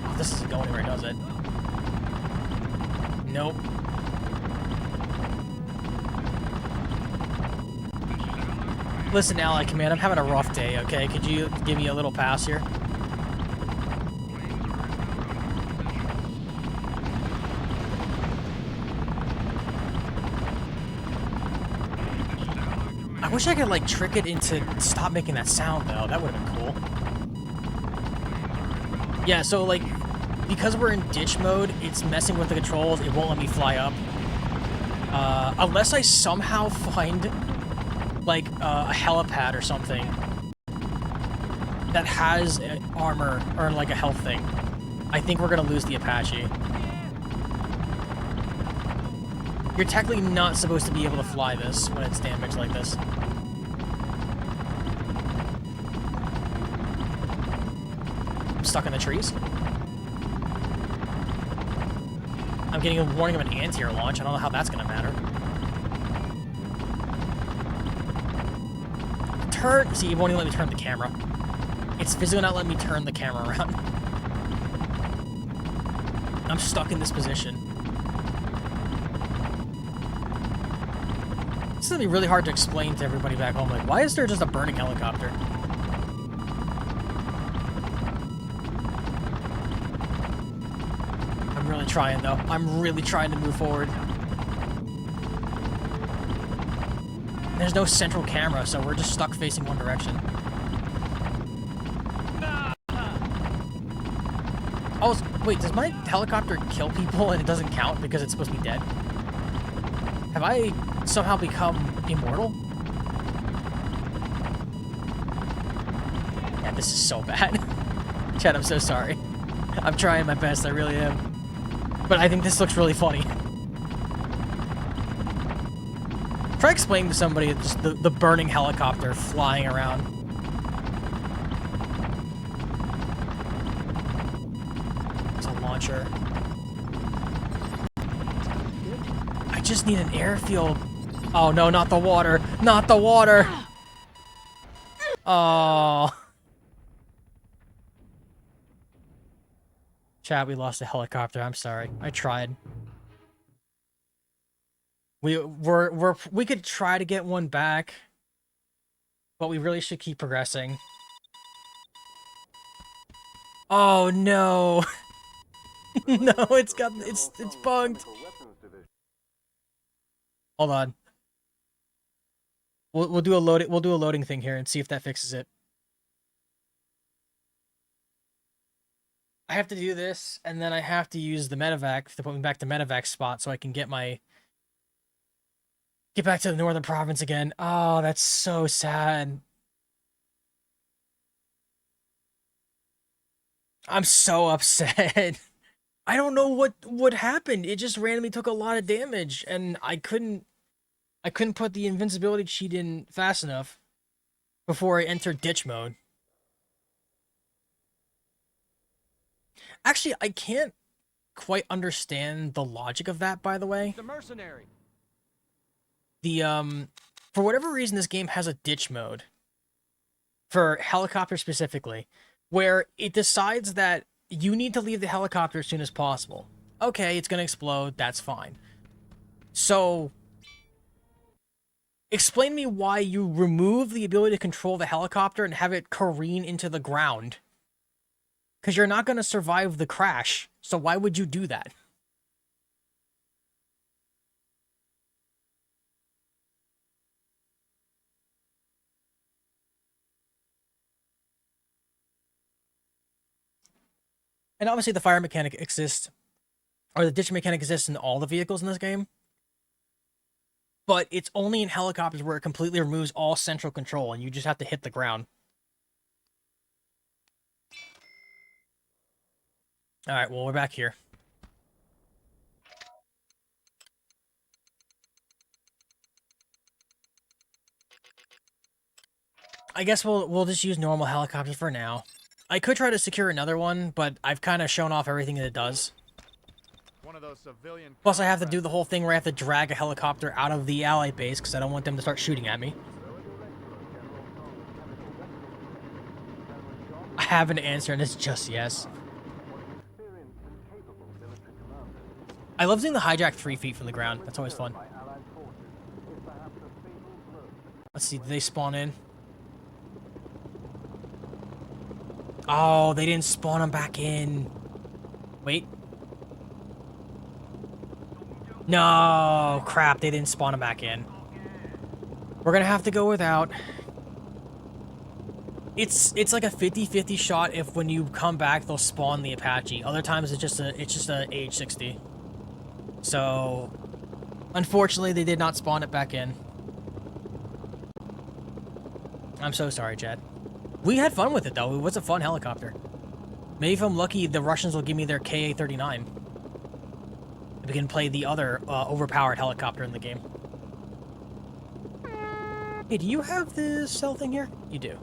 Oh, this isn't going anywhere, does it? Nope. Listen, Allied Command, I'm having a rough day, okay? Could you give me a little pass here? I wish I could, like, trick it into stop making that sound, though. That would have been cool. Yeah, so, like, because we're in ditch mode, it's messing with the controls. It won't let me fly up. Unless I somehow find, like, a helipad or something that has armor or, like, a health thing. I think we're gonna lose the Apache. You're technically not supposed to be able to fly this when it's damaged like this. I'm stuck in the trees. I'm getting a warning of an anti-air launch. I don't know how that's gonna matter. Turn. See, it won't even let me turn the camera. It's physically not letting me turn the camera around. I'm stuck in this position. This is gonna be really hard to explain to everybody back home. Like, why is there just a burning helicopter? I'm really trying, though. I'm really trying to move forward. There's no central camera, so we're just stuck facing one direction. Oh, wait, does my helicopter kill people and it doesn't count because it's supposed to be dead? Have I somehow become immortal? Yeah, this is so bad. Chad, I'm so sorry. I'm trying my best, I really am. But I think this looks really funny. Try explaining to somebody just the burning helicopter flying around. It's a launcher. I just need an airfield. Oh no, not the water. Not the water. Oh. Chat, we lost a helicopter. I'm sorry. I tried. We could try to get one back, but we really should keep progressing. Oh no. No, it's bugged. Hold on. We'll do a loading thing here and see if that fixes it. I have to do this, and then I have to use the medevac to put me back to medevac spot so I can get back to the northern province again. Oh, that's so sad. I'm so upset. I don't know what happened. It just randomly took a lot of damage, and I couldn't put the invincibility cheat in fast enough before I entered ditch mode. Actually, I can't quite understand the logic of that, by the way. The mercenary. For whatever reason, this game has a ditch mode. For helicopters specifically, where it decides that you need to leave the helicopter as soon as possible. Okay, it's gonna explode, that's fine. So, explain to me why you remove the ability to control the helicopter and have it careen into the ground. Because you're not gonna survive the crash, so why would you do that? And obviously the fire mechanic exists, or the ditch mechanic exists in all the vehicles in this game. But it's only in helicopters where it completely removes all central control and you just have to hit the ground. Alright, well, we're back here. I guess we'll just use normal helicopters for now. I could try to secure another one, but I've kind of shown off everything that it does. One of those civilian Plus, I have to do the whole thing where I have to drag a helicopter out of the ally base because I don't want them to start shooting at me. I have an answer, and it's just yes. I love seeing the hijack 3 feet from the ground. That's always fun. Let's see, did they spawn in? Oh, they didn't spawn them back in. Wait. No, crap, they didn't spawn them back in. We're gonna have to go without. It's like a 50-50 shot if when you come back they'll spawn the Apache. Other times it's just a age 60. So unfortunately they did not spawn it back in. I'm so sorry, Chad. We had fun with it though. It was a fun helicopter. Maybe if I'm lucky the Russians will give me their KA-39. We can play the other overpowered helicopter in the game. Hey, do you have the cell thing here? You do.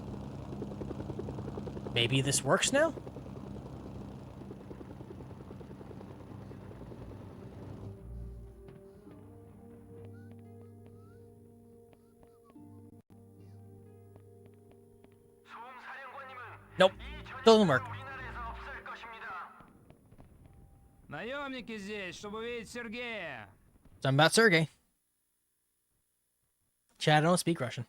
Maybe this works now? Nope. Doesn't work. Наемники здесь, чтобы увидеть Сергея. Something about Sergey. Chad, I don't speak Russian.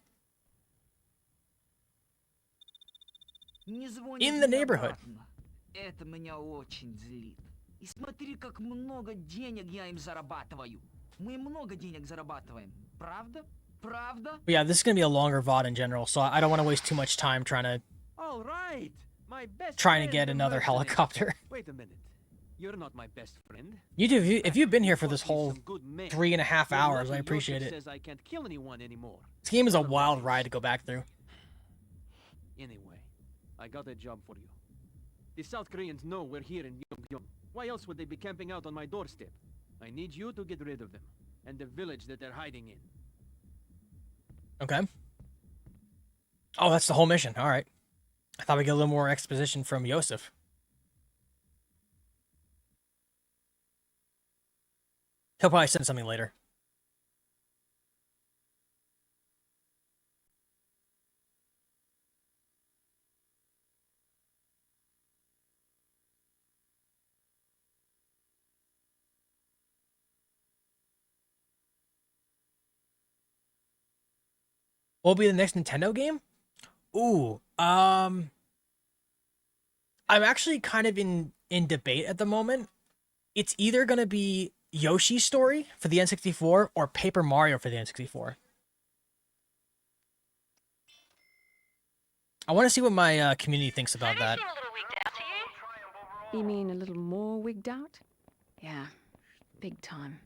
In the neighborhood. Это меня очень злит. И смотри, как много денег я им зарабатываю. Мы много денег зарабатываем. Правда? Правда? But yeah, this is going to be a longer VOD in general, so I don't want to waste too much time trying to get another helicopter. Wait a minute. You're not my best friend. You do. If you've been here for this whole 3.5 hours, I appreciate it. Says I can't kill anyone anymore. This game is a wild ride to go back through. Anyway, I got a job for you. The South Koreans know we're here in Yongbyon. Why else would they be camping out on my doorstep? I need you to get rid of them, and the village that they're hiding in. Okay. Oh, that's the whole mission. All right. I thought we'd get a little more exposition from Yosef. He'll probably send something later. What will be the next Nintendo game? Ooh, I'm actually kind of in debate at the moment. It's either going to be Yoshi's Story for the N64 or Paper Mario for the N64. I want to see what my community thinks about that. You mean a little more wigged out? Yeah, big time.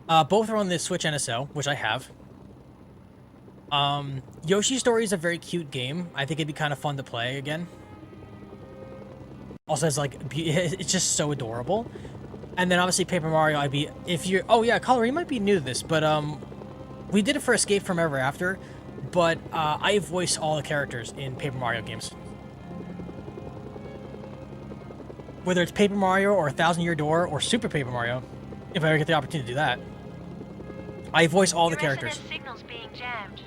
Both are on the Switch NSO, which I have. Yoshi's Story is a very cute game. I think it'd be kind of fun to play again. Also, it's just so adorable. And then obviously Paper Mario, oh yeah, Color, you might be new to this, but we did it for Escape from Ever After, but I voice all the characters in Paper Mario games. Whether it's Paper Mario or 1,000-Year Door or Super Paper Mario, if I ever get the opportunity to do that, I voice all the characters. Signal's being jammed.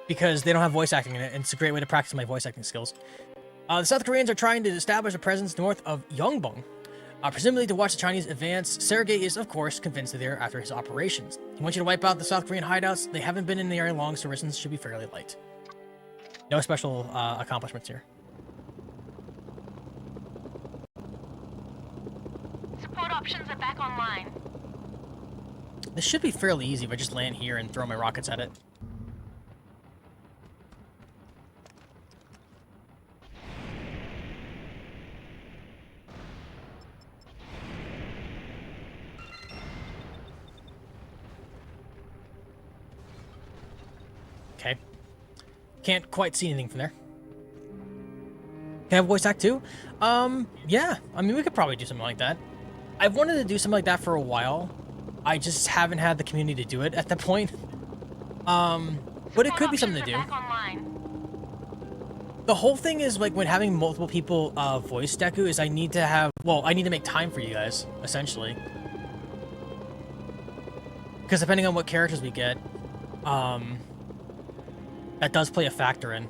Because they don't have voice acting in it, and it's a great way to practice my voice acting skills. The South Koreans are trying to establish a presence north of Yongbyon, presumably to watch the Chinese advance. Sergei is, of course, convinced they're there after his operations. He wants you to wipe out the South Korean hideouts. They haven't been in the area long, so resistance should be fairly light. No special accomplishments here. Support options are back online. This should be fairly easy if I just land here and throw my rockets at it. Okay. Can't quite see anything from there. Can I have voice act too? Yeah. I mean, we could probably do something like that. I've wanted to do something like that for a while. I just haven't had the community to do it at that point. But it could be something to do. The whole thing is, like, when having multiple people voice Deku is I need to make time for you guys, essentially. Because depending on what characters we get, that does play a factor in.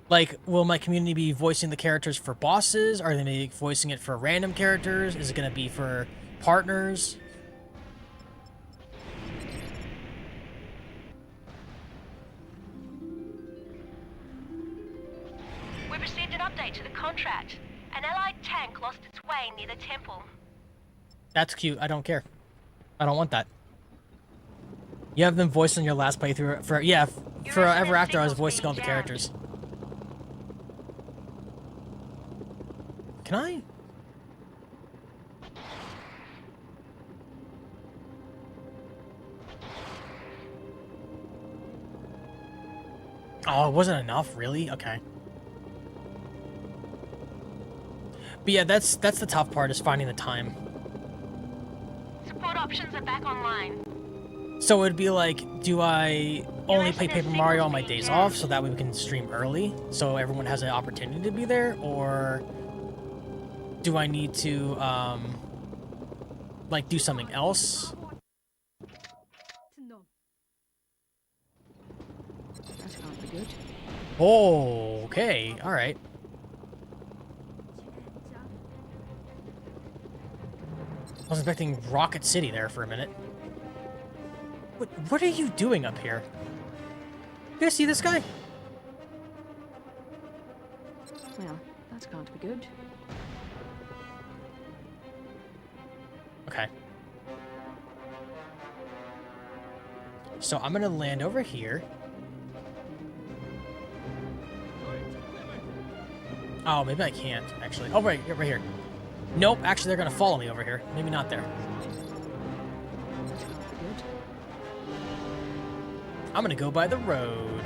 Like, will my community be voicing the characters for bosses? Are they be voicing it for random characters? Is it going to be for partners? We've received an update to the contract. An allied tank lost its way near the temple. That's cute. I don't care. I don't want that. You have them voiced in your last playthrough for for Ever After I was voicing all the characters. Can I? Oh, it wasn't enough, really? Okay. But yeah, that's the tough part, is finding the time. Support options are back online. So it'd be like, do I only play Paper Mario on my days off so that way we can stream early so everyone has an opportunity to be there, or do I need to like do something else? That can't be good. Oh, okay, all right. I was expecting Rocket City there for a minute. What are you doing up here? You guys see this guy? Well, that can't be good. Okay. So I'm gonna land over here. Oh, maybe I can't, actually. Oh, right here. Nope, actually they're gonna follow me over here. Maybe not there. I'm gonna go by the road.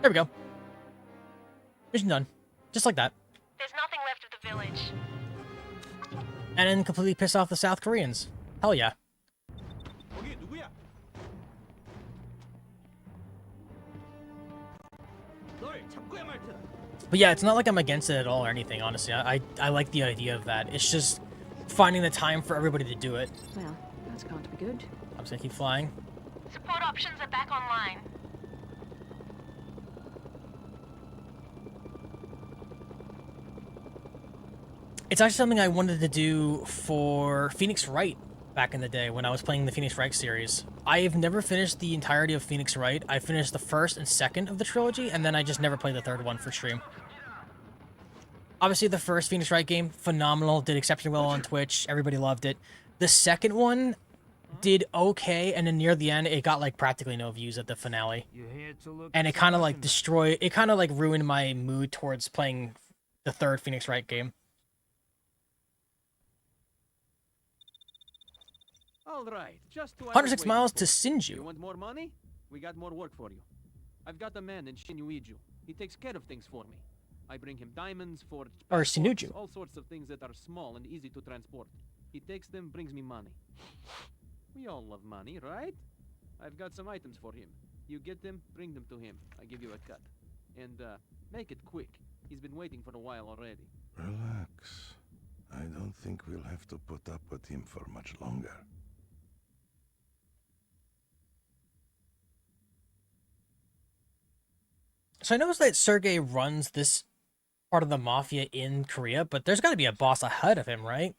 There we go. Mission done. Just like that. There's nothing left of the village. And then completely piss off the South Koreans. Hell yeah. But yeah, it's not like I'm against it at all or anything, honestly. I like the idea of that. It's just finding the time for everybody to do it. Well, that can't be good. I'm just gonna keep flying. Support options are back online. It's actually something I wanted to do for Phoenix Wright back in the day when I was playing the Phoenix Wright series. I've never finished the entirety of Phoenix Wright. I finished the first and second of the trilogy, and then I just never played the third one for stream. Obviously, the first Phoenix Wright game, phenomenal, did exceptionally well on Twitch. Everybody loved it. The second one did okay, and then near the end, it got like practically no views at the finale. And it kind of like ruined my mood towards playing the third Phoenix Wright game. All right, just 106 miles to Sinju. You want more money? We got more work for you. I've got a man in Shinuiju. He takes care of things for me. I bring him diamonds, forged Or passports, Sinuju. all sorts of things that are small and easy to transport. He takes them, brings me money. We all love money, right? I've got some items for him. You get them, bring them to him. I give you a cut. And, make it quick. He's been waiting for a while already. Relax. I don't think we'll have to put up with him for much longer. So I noticed that Sergey runs this part of the mafia in Korea, but there's got to be a boss ahead of him, right?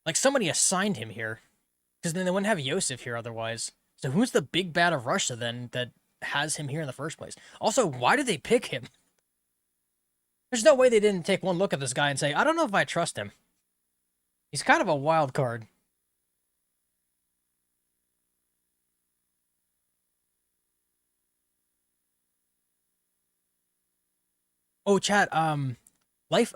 Like somebody assigned him here, because then they wouldn't have Yosef here otherwise. So who's the big bad of Russia then that has him here in the first place? Also, why did they pick him? There's no way they didn't take one look at this guy and say, I don't know if I trust him. He's kind of a wild card. Oh, chat, little life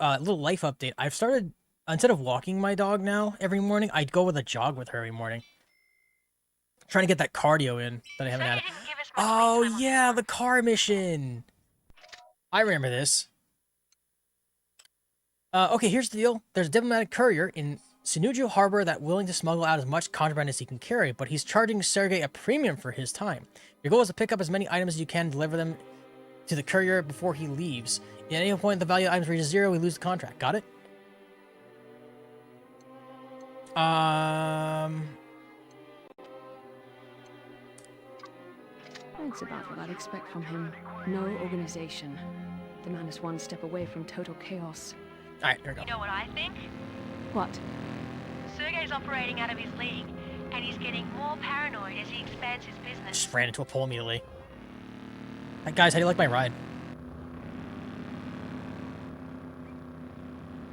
update. I've started, instead of walking my dog now every morning, I go with a jog with her every morning. Trying to get that cardio in that I haven't had. Oh, yeah, the car mission. I remember this. Okay, here's the deal. There's a diplomatic courier in Sinuju Harbor that's willing to smuggle out as much contraband as he can carry, but he's charging Sergey a premium for his time. Your goal is to pick up as many items as you can, deliver them to the courier before he leaves. At any point the value of items reaches 0, we lose the contract. Got it? That's about what I'd expect from him. No organization. The man is one step away from total chaos. Alright, here we go. You know what I think? What? Sergei's operating out of his league, and he's getting more paranoid as he expands his business. Just ran into a pole immediately. Hey, guys, how do you like my ride?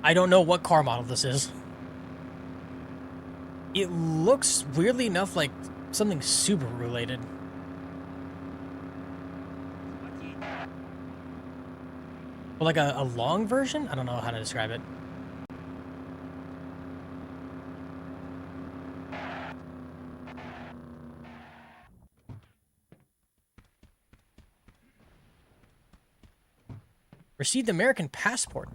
I don't know what car model this is. It looks, weirdly enough, like something Subaru related. Or like a long version? I don't know how to describe it. Received American passport.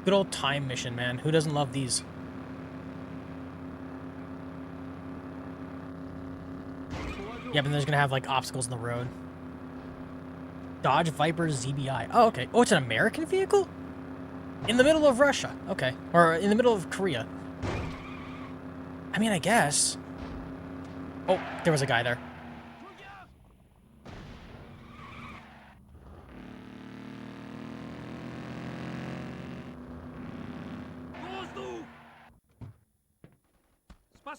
Good old time mission, man. Who doesn't love these? Yeah, but there's gonna have like obstacles in the road. Dodge Viper ZBI. Oh, okay. Oh, it's an American vehicle? In the middle of Russia. Okay. Or in the middle of Korea. I mean, I guess. Oh, there was a guy there.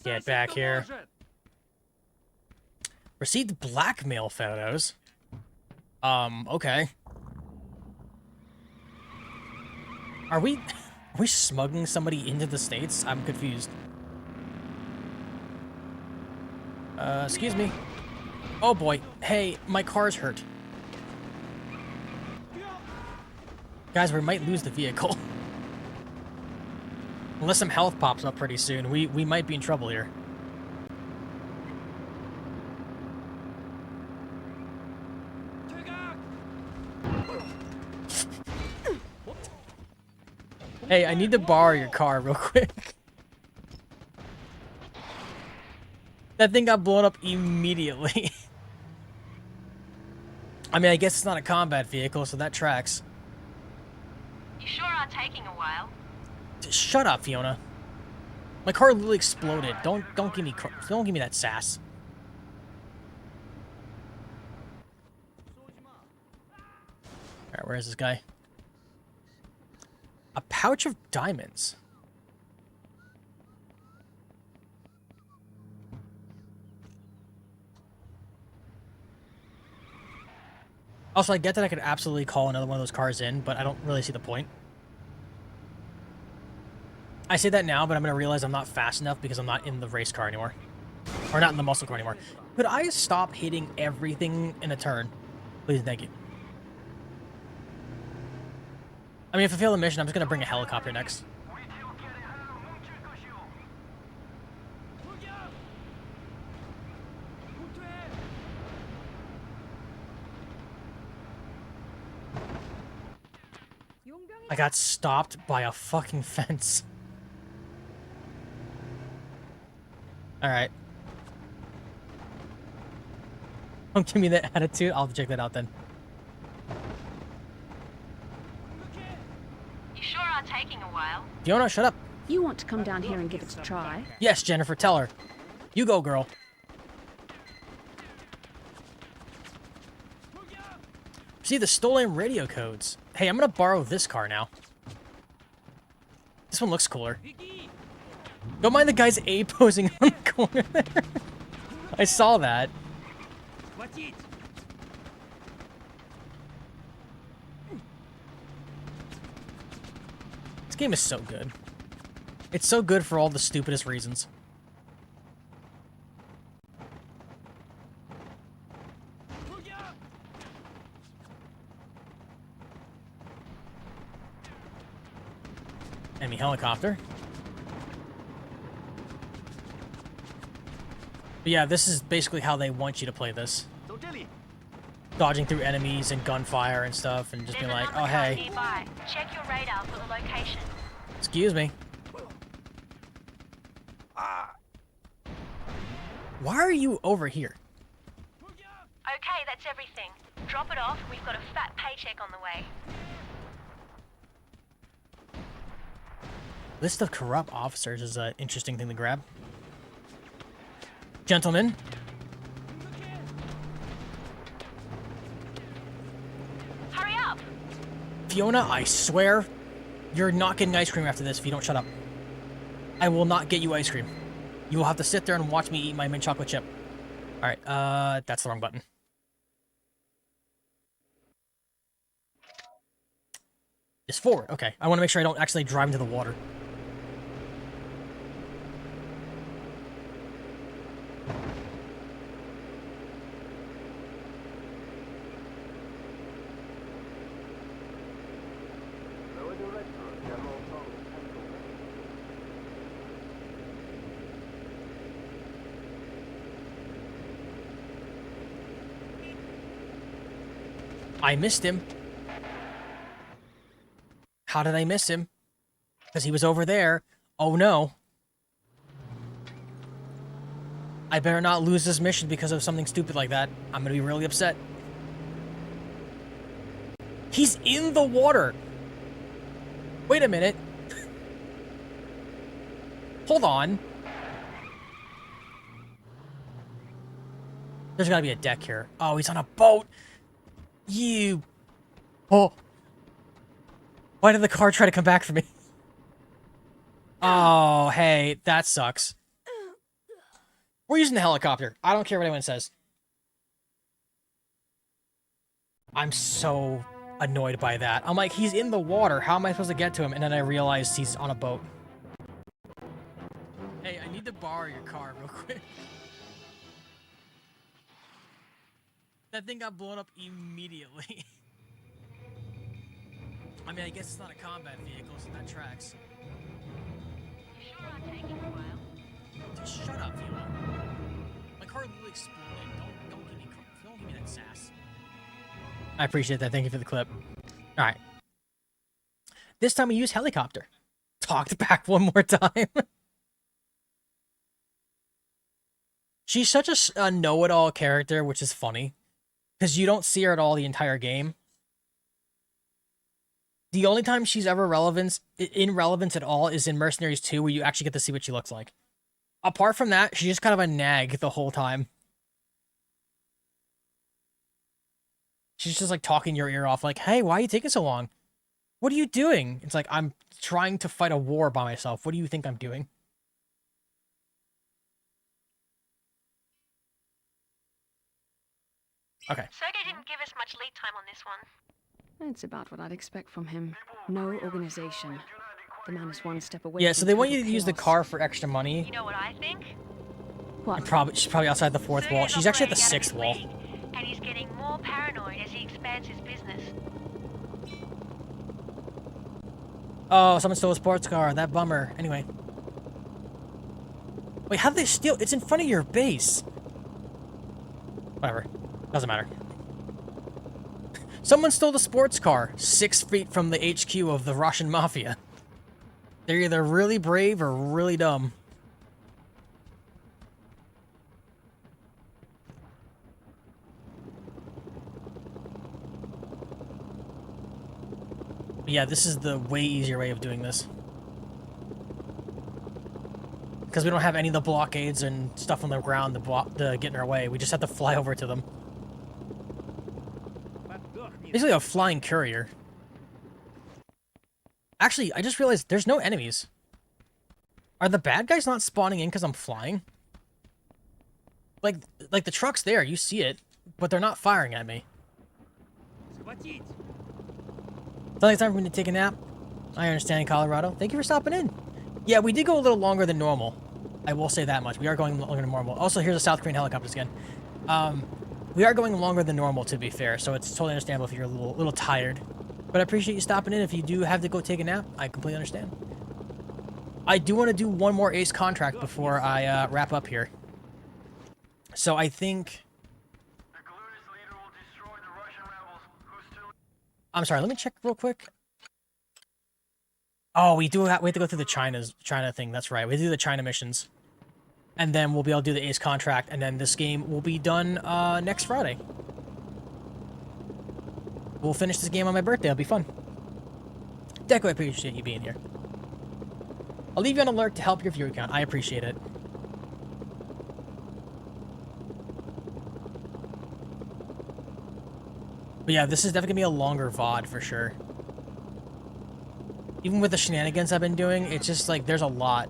Get back here. Received blackmail photos. Okay. Are we smuggling somebody into the States? I'm confused. Excuse me. Oh boy. Hey, my car's hurt. Guys, we might lose the vehicle. Unless some health pops up pretty soon, we might be in trouble here. Hey, I need to borrow your car real quick. That thing got blown up immediately. I mean, I guess it's not a combat vehicle, so that tracks. You sure are taking a while. Shut up, Fiona. My car literally exploded. Don't give me that sass. All right, where is this guy? A pouch of diamonds. Also, I get that I could absolutely call another one of those cars in, but I don't really see the point. I say that now, but I'm going to realize I'm not fast enough because I'm not in the race car anymore. Or not in the muscle car anymore. Could I stop hitting everything in a turn? Please and thank you. I mean, if I fail the mission, I'm just going to bring a helicopter next. I got stopped by a fucking fence. Alright. Don't give me that attitude. I'll check that out then. You sure are taking a while. Fiona, shut up. You want to come down here and give it a try? Yes, Jennifer, tell her. You go, girl. See the stolen radio codes. Hey, I'm gonna borrow this car now. This one looks cooler. Don't mind the guy's A-posing on the corner there. I saw that. This game is so good. It's so good for all the stupidest reasons. Enemy helicopter. But yeah, this is basically how they want you to play this. Dodging through enemies and gunfire and stuff, and just being like, oh hey. Nearby. Check your radar for the location. Excuse me. Why are you over here? Okay, that's everything. Drop it off. We've got a fat paycheck on the way. List of corrupt officers is an interesting thing to grab. Gentlemen. Hurry up! Fiona, I swear, you're not getting ice cream after this if you don't shut up. I will not get you ice cream. You will have to sit there and watch me eat my mint chocolate chip. Alright, that's the wrong button. It's forward. Okay, I want to make sure I don't actually drive into the water. Lower Director of General Song's Chemical Weapons. I missed him. How did I miss him? Because he was over there. Oh no. I better not lose this mission because of something stupid like that. I'm gonna be really upset. He's in the water! Wait a minute. Hold on. There's gotta be a deck here. Oh, he's on a boat! You... Oh. Why did the car try to come back for me? Oh, hey, that sucks. We're using the helicopter. I don't care what anyone says. I'm so annoyed by that. I'm like, he's in the water. How am I supposed to get to him? And then I realized he's on a boat. Hey, I need to borrow your car real quick. That thing got blown up immediately. I mean, I guess it's not a combat vehicle, so that tracks. You sure are taking a while. Just shut up, Fiona. My car literally exploded. Don't give me that sass. I appreciate that. Thank you for the clip. All right. This time we use helicopter. Talked back one more time. She's such a know-it-all character, which is funny. Because you don't see her at all the entire game. The only time she's ever relevant at all is in Mercenaries 2, where you actually get to see what she looks like. Apart from that, she's just kind of a nag the whole time. She's just like talking your ear off, like, hey, why are you taking so long? What are you doing? It's like, I'm trying to fight a war by myself. What do you think I'm doing? Okay. Sergey didn't give us much lead time on this one. It's about what I'd expect from him. No organization. The man is one step away. Yeah, so they want you to total use the chaos. car for extra money. You know what I think? What? She's probably outside the fourth wall. She's actually at the sixth wall. And he's getting more paranoid as he expands his business. Oh, someone stole a sports car. That bummer. Anyway. Wait, how did they steal? It's in front of your base. Whatever. Doesn't matter. Someone stole the sports car 6 feet from the HQ of the Russian Mafia. They're either really brave or really dumb. But yeah, this is the way easier way of doing this. Because we don't have any of the blockades and stuff on the ground to get in our way. We just have to fly over to them. Basically a flying courier. Actually, I just realized there's no enemies. Are the bad guys not spawning in because I'm flying? Like the truck's there, you see it, but they're not firing at me. It's only time for me to take a nap. I understand, Colorado. Thank you for stopping in. Yeah, we did go a little longer than normal. I will say that much. We are going longer than normal. Also, here's the South Korean helicopters again. We are going longer than normal, to be fair, so it's totally understandable if you're a little tired. But I appreciate you stopping in. If you do have to go take a nap, I completely understand. I do want to do one more Ace contract before I wrap up here. So I think... I'm sorry, let me check real quick. Oh, we have to go through the China thing, that's right. We do the China missions. And then we'll be able to do the Ace contract, and then this game will be done next Friday. We'll finish this game on my birthday, it'll be fun. Deco, I appreciate you being here. I'll leave you on alert to help your view count. I appreciate it. But yeah, this is definitely gonna be a longer VOD for sure. Even with the shenanigans I've been doing, it's just like there's a lot.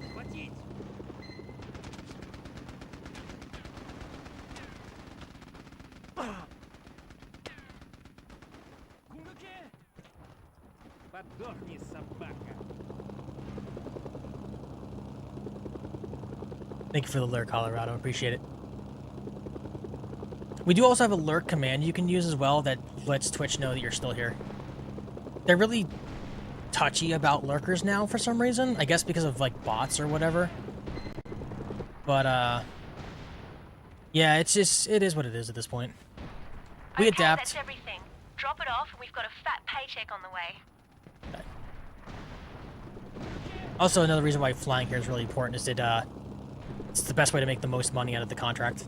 Thank you for the lurk, Colorado. Appreciate it. We do also have a lurk command you can use as well that lets Twitch know that you're still here. They're really touchy about lurkers now for some reason. I guess because of like bots or whatever. But yeah, it is what it is at this point. We Okay, adapt. that's everything. Drop it off and we've got a fat paycheck on the way. Also, another reason why flying here is really important is that it's the best way to make the most money out of the contract.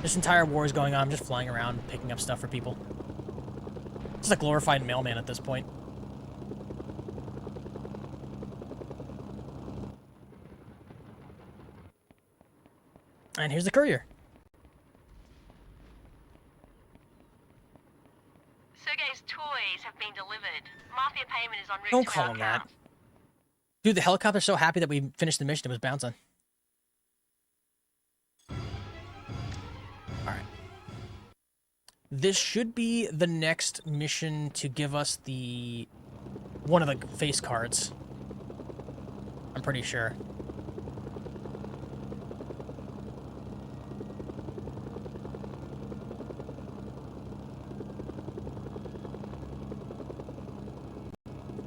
This entire war is going on. I'm just flying around, picking up stuff for people. It's a glorified mailman at this point. And here's the courier. Sergei's toys have been delivered. Mafia payment is en route Don't to call our him account. that. Dude, the helicopter's so happy that we finished the mission it was bouncing. Alright. This should be the next mission to give us the... one of the face cards. I'm pretty sure.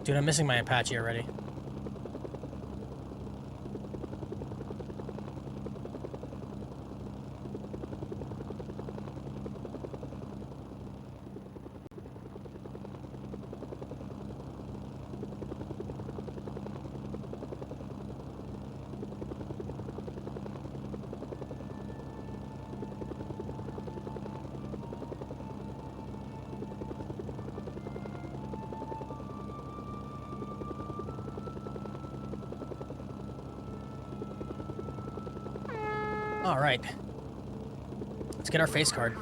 Dude, I'm missing my Apache already. All right. Let's get our face card.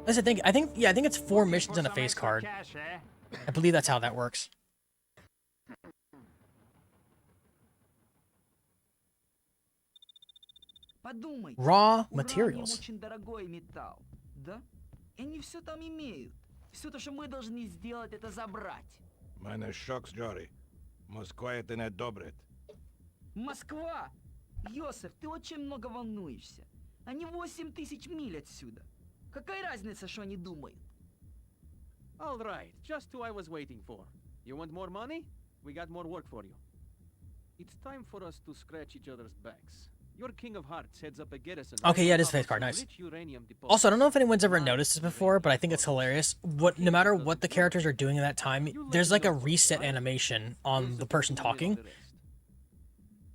I think it's 4 missions and a face card. I believe that's how that works. Подумай. Raw Ураниум materials. очень дорогой металл, да? И они все там имеют. Все то, что мы должны сделать, это забрать. Meine shocks, Jory. Москва это не одобрит. Москва! Йосеф, ты очень много волнуешься. Они 8000 миль отсюда. Какая разница, что они думают? All right, just who I was waiting for. You want more money? We got more work for you. It's time for us to scratch each other's backs. Your King of Hearts heads up a garrison. Okay, yeah, it is face card. Nice. Also, I don't know if anyone's ever noticed this before, but I think it's hilarious. No matter what the characters are doing at that time, there's like a reset animation on the person talking.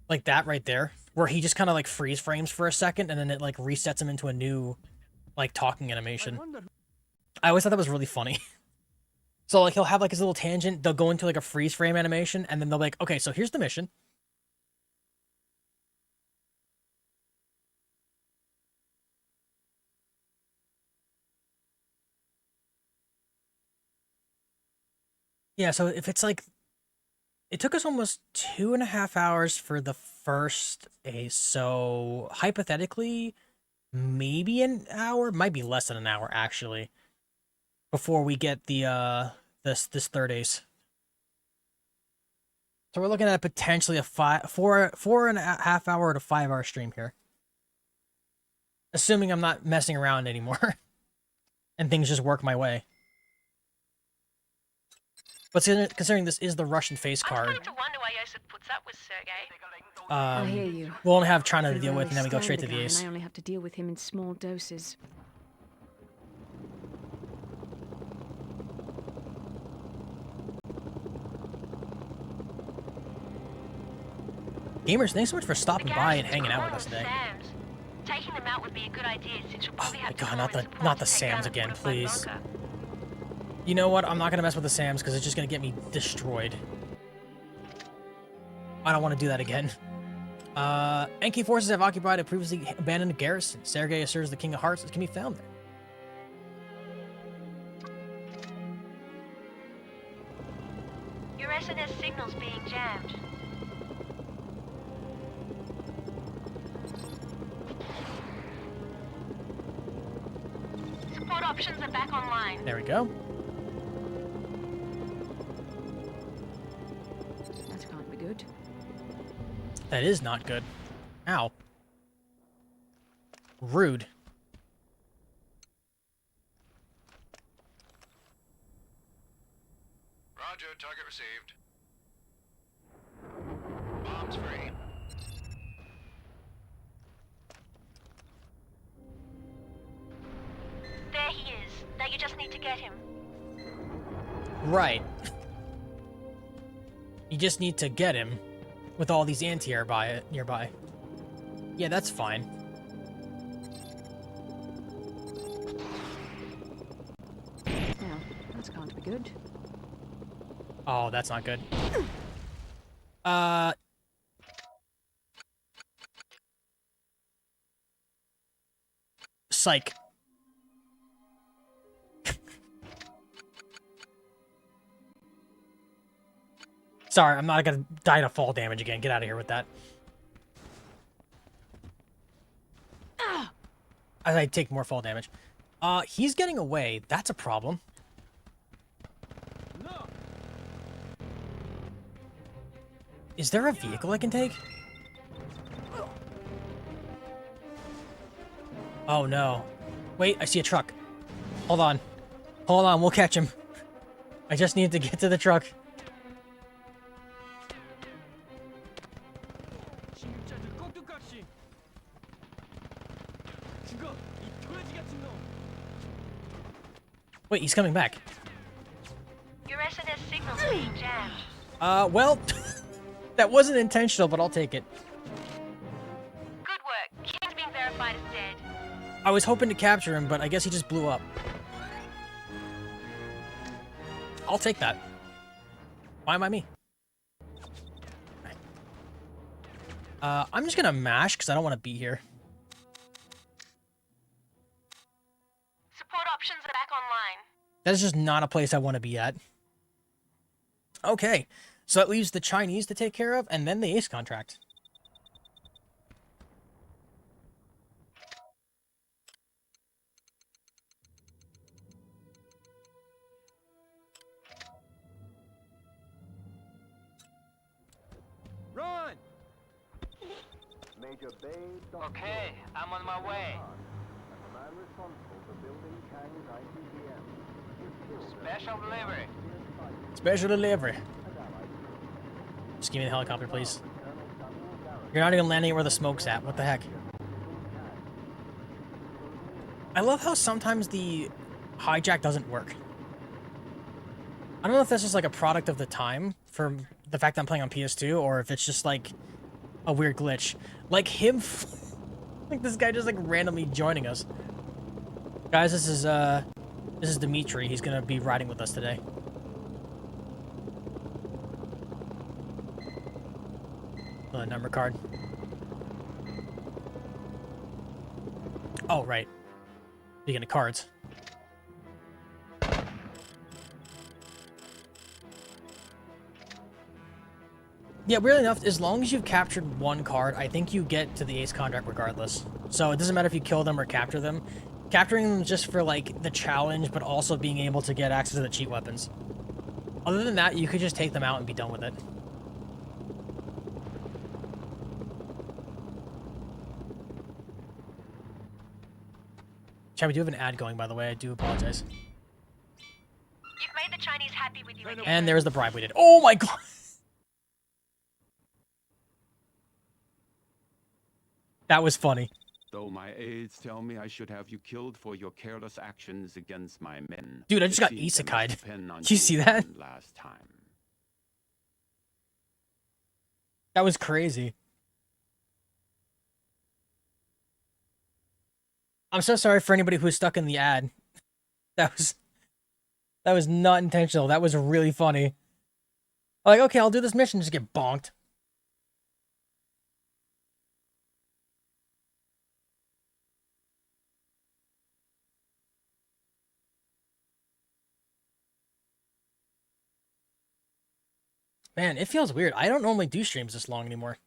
Like that right there, where he just kind of like freeze frames for a second, and then it like resets him into a new, like, talking animation. I always thought that was really funny. So like he'll have like his little tangent, they'll go into like a freeze frame animation, and then they'll be like, okay, so here's the mission. Yeah, so if it's like, it took us almost 2.5 hours for the first ace, so hypothetically, maybe an hour, might be less than an hour actually, before we get the this third ace. So we're looking at potentially a 4.5 hour to 5 hour stream here, assuming I'm not messing around anymore, and things just work my way. But considering this is the Russian face card, I'm starting to wonder why Yosef puts up with Sergei. I hear you. we'll only have China to He's deal with, really and then we go scared straight of to the guy, ace. And I only have to deal with him in small doses. Gamers, thanks so much for stopping by and hanging out with us today. Taking them out would be a good idea since you'll probably have to God, call in support not to the take down SAMs a again, fortified please. bunker. You know what? I'm not gonna mess with the SAMs because it's just gonna get me destroyed. I don't want to do that again. NK forces have occupied a previously abandoned garrison. Sergei asserts the King of Hearts can be found there. Your SNS signal's being jammed. Support options are back online. There we go. That can't be good. That is not good. Ow. Rude. Roger, target received. Bombs free. There he is. Now you just need to get him. Right. You just need to get him with all these anti-air nearby. Yeah, that's fine. Now, that can't be good. Oh, that's not good. Psych. Sorry, I'm not gonna die to fall damage again. Get out of here with that. As I take more fall damage. He's getting away. That's a problem. No. Is there a vehicle I can take? Oh no. Wait, I see a truck. Hold on. Hold on, we'll catch him. I just need to get to the truck. Wait, he's coming back. Your SNS signal's being jammed. Well, that wasn't intentional, but I'll take it. Good work. King's being verified as dead. I was hoping to capture him, but I guess he just blew up. I'll take that. Why am I me? I'm just gonna mash, because I don't want to be here. Support options are back online. That is just not a place I want to be at. Okay, so that leaves the Chinese to take care of, and then the ACE contract. Run! Major Bay. Okay, I'm on my way. The man responsible for building Chang's ICBM. Special delivery. Special delivery. Just give me the helicopter, please. You're not even landing where the smoke's at. What the heck? I love how sometimes the hijack doesn't work. I don't know if that's just like a product of the time for the fact that I'm playing on PS2, or if it's just like a weird glitch. Like him, like this guy just like randomly joining us. Guys, this is Dimitri. He's gonna be riding with us today. Number card. Oh, right. Speaking of cards. Yeah, weirdly enough, as long as you've captured one card, I think you get to the ace contract regardless. So it doesn't matter if you kill them or capture them. Capturing them just for, like, the challenge, but also being able to get access to the cheat weapons. Other than that, you could just take them out and be done with it. Chat, we do have an ad going, by the way. I do apologize. You've made the Chinese happy with you again. And there's the bribe we did. Oh my god! That was funny. Though my aides tell me I should have you killed for your careless actions against my men. Dude, I just got It seems they isekai'd. must depend on Did you see that? Last time. That was crazy. I'm so sorry for anybody who's stuck in the ad. That was not intentional. That was really funny. Like, okay, I'll do this mission, just get bonked. Man, it feels weird. I don't normally do streams this long anymore.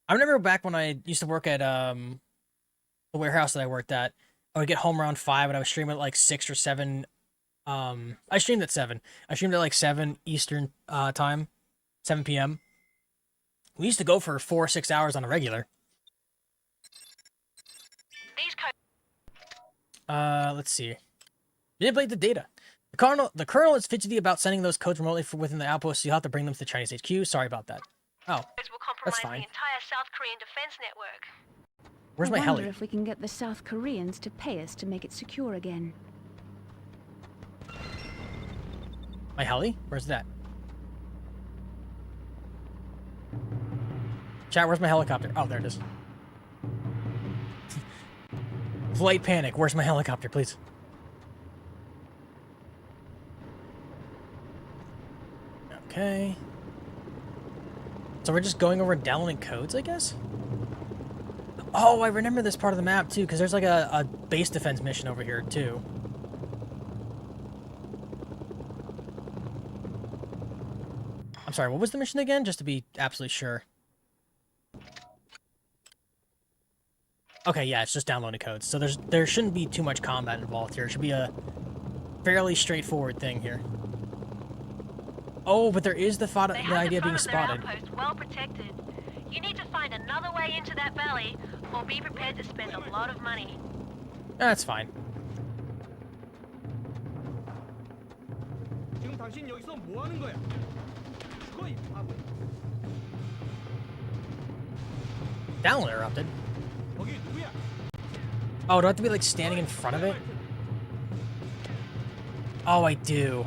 I remember back when I used to work at the warehouse that I worked at. I would get home around 5 and I would stream at like 6 or 7. I streamed at 7. I streamed at like 7 Eastern time, 7 p.m. We used to go for 4 or 6 hours on a regular. Let's see. Manipulate the data. The colonel is fidgety about sending those codes remotely within the outpost, so you'll have to bring them to the Chinese HQ. Sorry about that. Oh, that's fine. The entire South Korean defense network. Where's my I wonder heli? if we can get the South Koreans to pay us to make it secure again. My heli? Where's that? Chat, where's my helicopter? Oh, there it is. Flight panic. Where's my helicopter, please? Okay. So we're just going over and downloading codes, I guess? Oh, I remember this part of the map, too, because there's like a base defense mission over here, too. I'm sorry, what was the mission again? Just to be absolutely sure. Okay, yeah, it's just downloading codes. So there shouldn't be too much combat involved here. It should be a fairly straightforward thing here. Oh, but there is the idea of being spotted. Outpost well protected. You need to find another way into that valley, or be prepared to spend a lot of money. That's fine. Download erupted. Oh, do I have to be like standing in front of it? Oh, I do.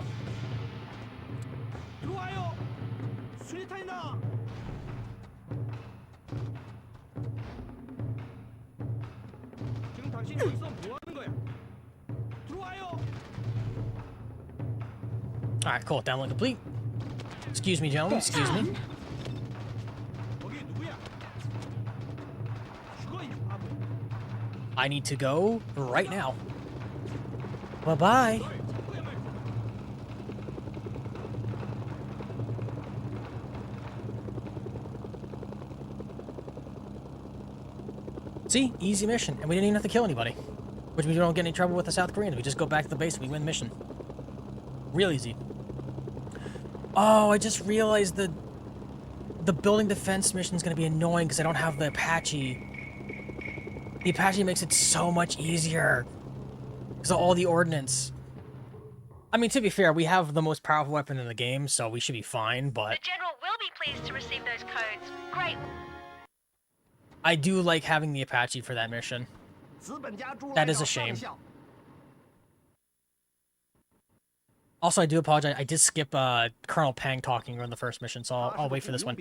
Alright, cool. Download complete. Excuse me, gentlemen. Excuse me. I need to go right now. Bye-bye. See? Easy mission. And we didn't even have to kill anybody. Which means we don't get any trouble with the South Koreans. We just go back to the base and we win mission. Real easy. Oh, I just realized the building defense mission is going to be annoying because I don't have the Apache. The Apache makes it so much easier. Because of all the ordnance. I mean, to be fair, we have the most powerful weapon in the game, so we should be fine, but... The General will be pleased to receive those codes. Great. I do like having the Apache for that mission. That is a shame. Also, I do apologize. I did skip Colonel Pang talking during the first mission, so I'll wait for this one.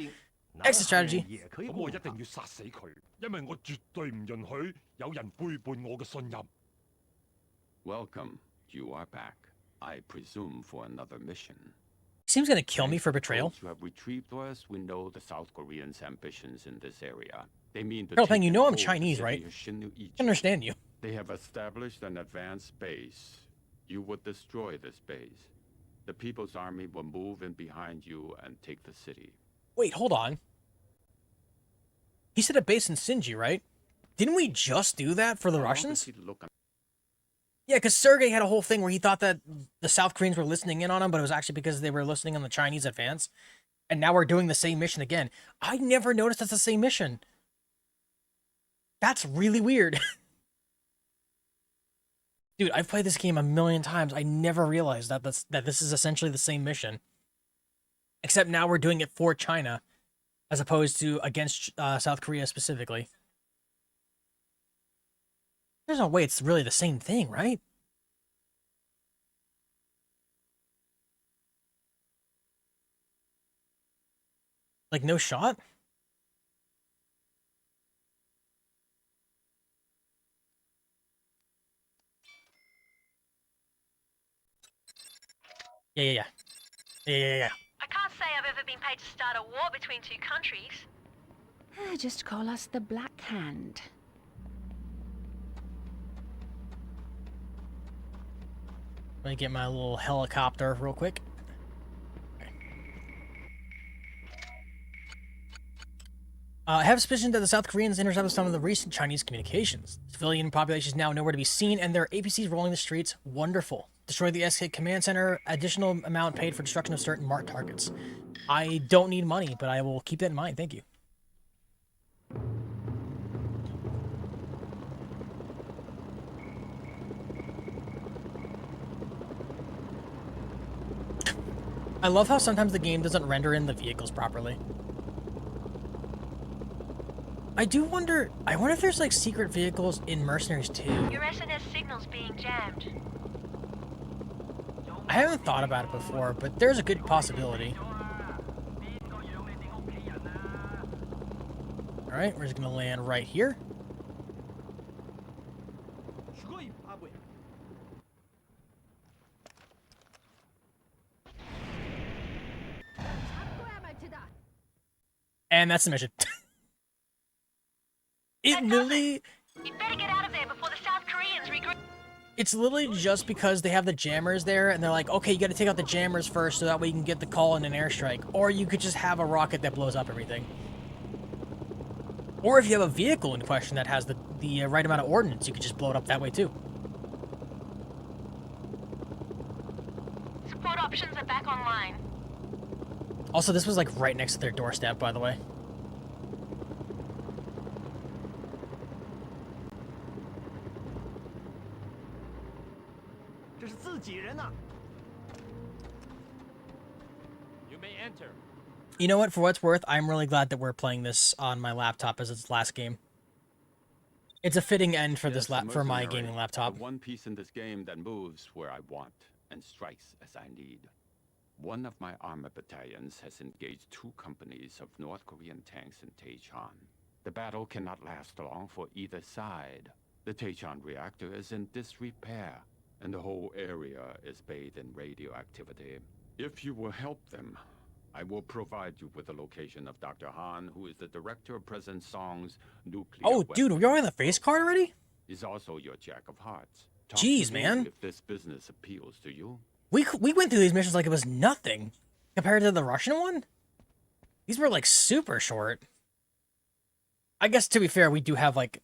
Exit strategy. 咁我一定要殺死佢，因為我絕對唔允許有人背叛我嘅信任。Welcome. You are back. I presume for another mission. Seems gonna kill me for betrayal. You have retrieved for us. We know the South Koreans' ambitions in this area. They mean to Colonel Pang, you know I'm take Chinese, the right? city of Shinnu Egypt. I understand you. They have established an advanced base. You would destroy this base. The People's Army will move in behind you and take the city. Wait, hold on. He said a base in Sinji, right? Didn't we just do that for the Russians? Yeah, because Sergei had a whole thing where he thought that the South Koreans were listening in on him, but it was actually because they were listening on the Chinese advance. And now we're doing the same mission again. I never noticed that's the same mission. That's really weird. Dude, I've played this game a million times. I never realized that this is essentially the same mission. Except now we're doing it for China, as opposed to against South Korea specifically. There's no way it's really the same thing, right? Like, no shot? Yeah. I can't say I've ever been paid to start a war between two countries. Just call us the Black Hand. Let me get my little helicopter real quick. I have a suspicion that the South Koreans intercepted some of the recent Chinese communications. Civilian population is now nowhere to be seen, and there are APCs rolling the streets. Wonderful. Destroy the SK Command Center. Additional amount paid for destruction of certain marked targets. I don't need money, but I will keep that in mind. Thank you. I love how sometimes the game doesn't render in the vehicles properly. I wonder if there's like secret vehicles in Mercenaries 2. Your SNS signal's being jammed. I haven't thought about it before, but there's a good possibility. Alright, we're just gonna land right here. And that's the mission. It literally... You'd better get out of there before the South Koreans regroup. It's literally just because they have the jammers there, and they're like, okay, you gotta take out the jammers first so that way you can get the call in an airstrike. Or you could just have a rocket that blows up everything. Or if you have a vehicle in question that has the right amount of ordnance, you could just blow it up that way too. Support options are back online. Also, this was like right next to their doorstep, by the way. You may enter. You know what? For what it's worth, I'm really glad that we're playing this on my laptop as its last game. It's a fitting end for this for my gaming laptop. The one piece in this game that moves where I want and strikes as I need. One of my armor battalions has engaged 2 companies of North Korean tanks in Taechan. The battle cannot last long for either side. The Taechan reactor is in disrepair, and the whole area is bathed in radioactivity. If you will help them, I will provide you with the location of Dr. Han, who is the director of President Song's nuclear weapons. Dude, you're on the face card already? He's also your jack of hearts. Jeez, man. If this business appeals to you. We went through these missions like it was nothing compared to the Russian one. These were like super short. I guess to be fair, we do have like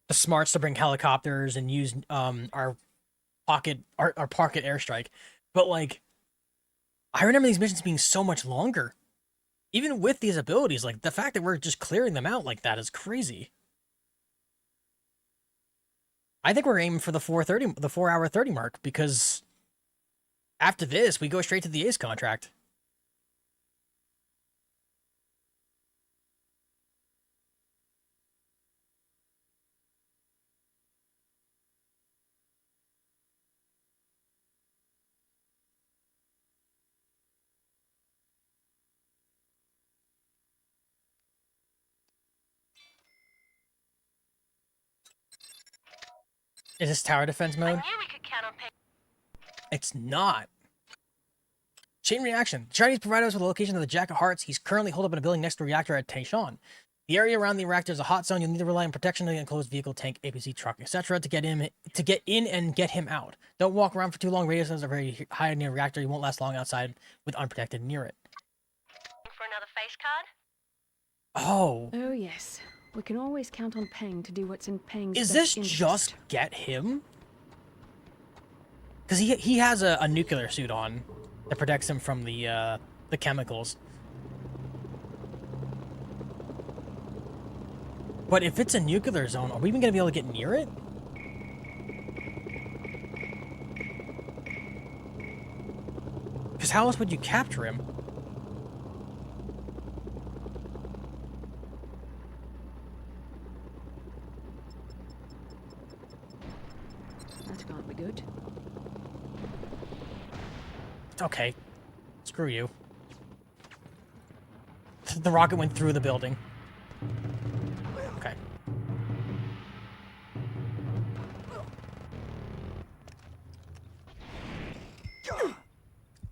the smarts to bring helicopters and use our pocket airstrike, but like I remember these missions being so much longer. Even with these abilities, like the fact that we're just clearing them out like that is crazy. I think we're aiming for the 4 hour 30 mark, because after this, we go straight to the Ace contract. Is this tower defense mode? I knew we could count on It's not. Chain reaction. The Chinese provided us with the location of the Jack of Hearts. He's currently holed up in a building next to the reactor at Taishan. The area around the reactor is a hot zone. You'll need to rely on protection of the enclosed vehicle, tank, APC, truck, etc. to get in and get him out. Don't walk around for too long. Radiuses are very high near the reactor. You won't last long outside with unprotected near it. for another face card. Oh. Oh, yes. We can always count on Peng to do what's in Peng's Is best this interest. just get him? Because he has a nuclear suit on that protects him from the chemicals. But if it's a nuclear zone, are we even going to be able to get near it? Because how else would you capture him? That can't be good. Okay. Screw you. The rocket went through the building. Okay.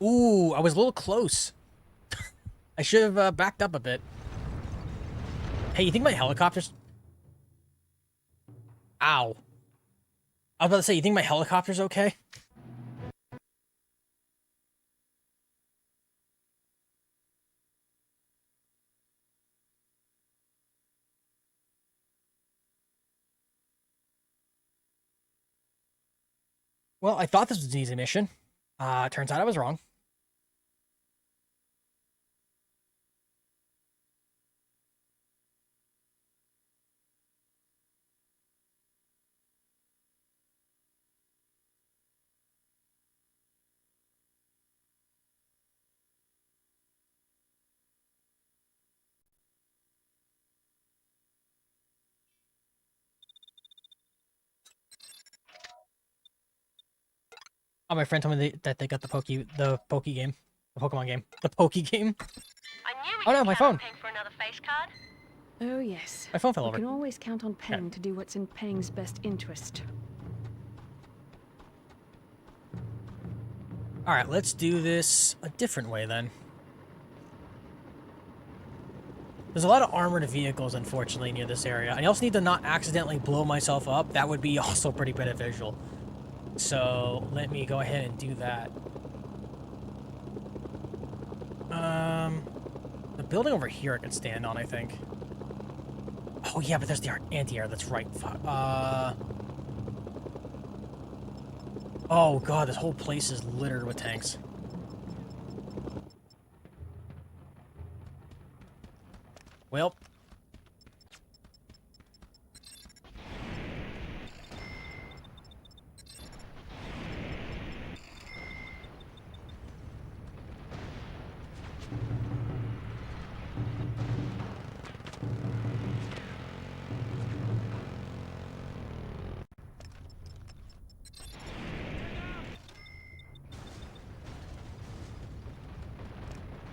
Ooh, I was a little close. I should have backed up a bit. Hey, you think my helicopter's... Ow. I was about to say, you think my helicopter's okay? Well, I thought this was an easy mission. Turns out I was wrong. Oh, my friend told me that they got the Poke game. The Pokemon game. The Poke game. I knew we Oh no, could my count on phone. Peng for another face card. Oh, yes. My phone fell we over. can always count on Peng to do what's in Peng's best interest. Alright, let's do this a different way then. There's a lot of armored vehicles, unfortunately, near this area. I also need to not accidentally blow myself up. That would be also pretty beneficial. So, let me go ahead and do that. The building over here I can stand on, I think. Oh, yeah, but there's the anti-air. That's right. Fuck. Oh, God, this whole place is littered with tanks. Well.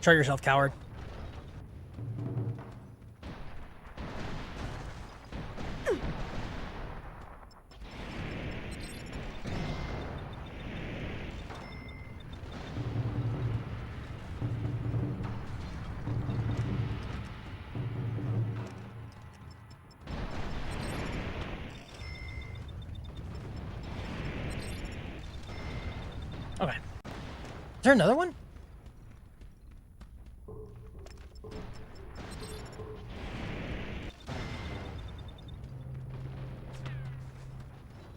Show yourself, coward. Okay. Is there another one?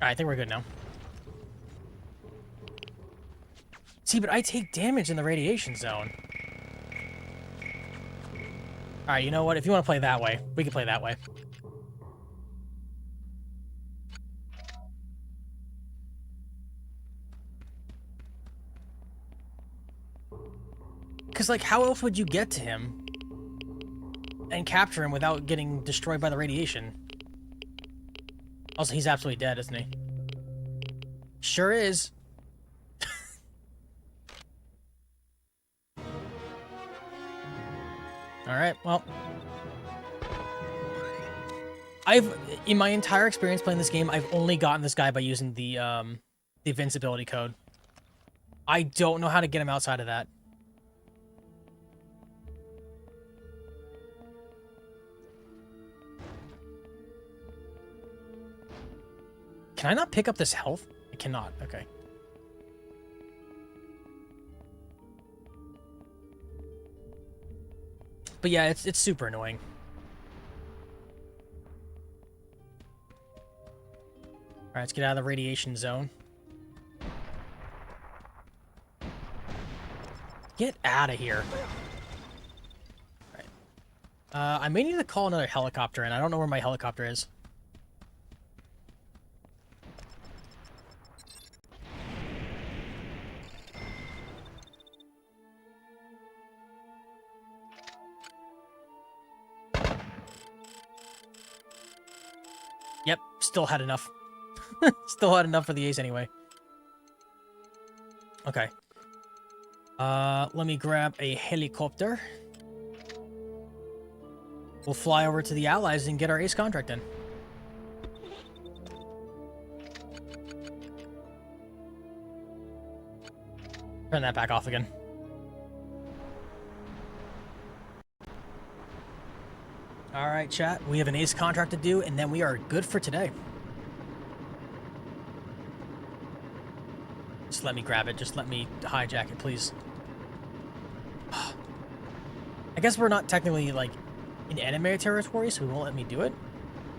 Alright, I think we're good now. See, but I take damage in the radiation zone. Alright, you know what? If you want to play that way, we can play that way. Because, like, how else would you get to him and capture him without getting destroyed by the radiation? Also, he's absolutely dead, isn't he? Sure is. Alright, well. In my entire experience playing this game, I've only gotten this guy by using the invincibility code. I don't know how to get him outside of that. Can I not pick up this health? I cannot. Okay. But yeah, it's super annoying. Alright, let's get out of the radiation zone. Get out of here. Alright. I may need to call another helicopter in. I don't know where my helicopter is. Yep, still had enough. Still had enough for the ace anyway. Okay. Let me grab a helicopter. We'll fly over to the Allies and get our ace contract in. Turn that back off again. All right, chat. We have an ace contract to do, and then we are good for today. Just let me grab it. Just let me hijack it, please. I guess we're not technically, like, in enemy territory, so we won't let me do it.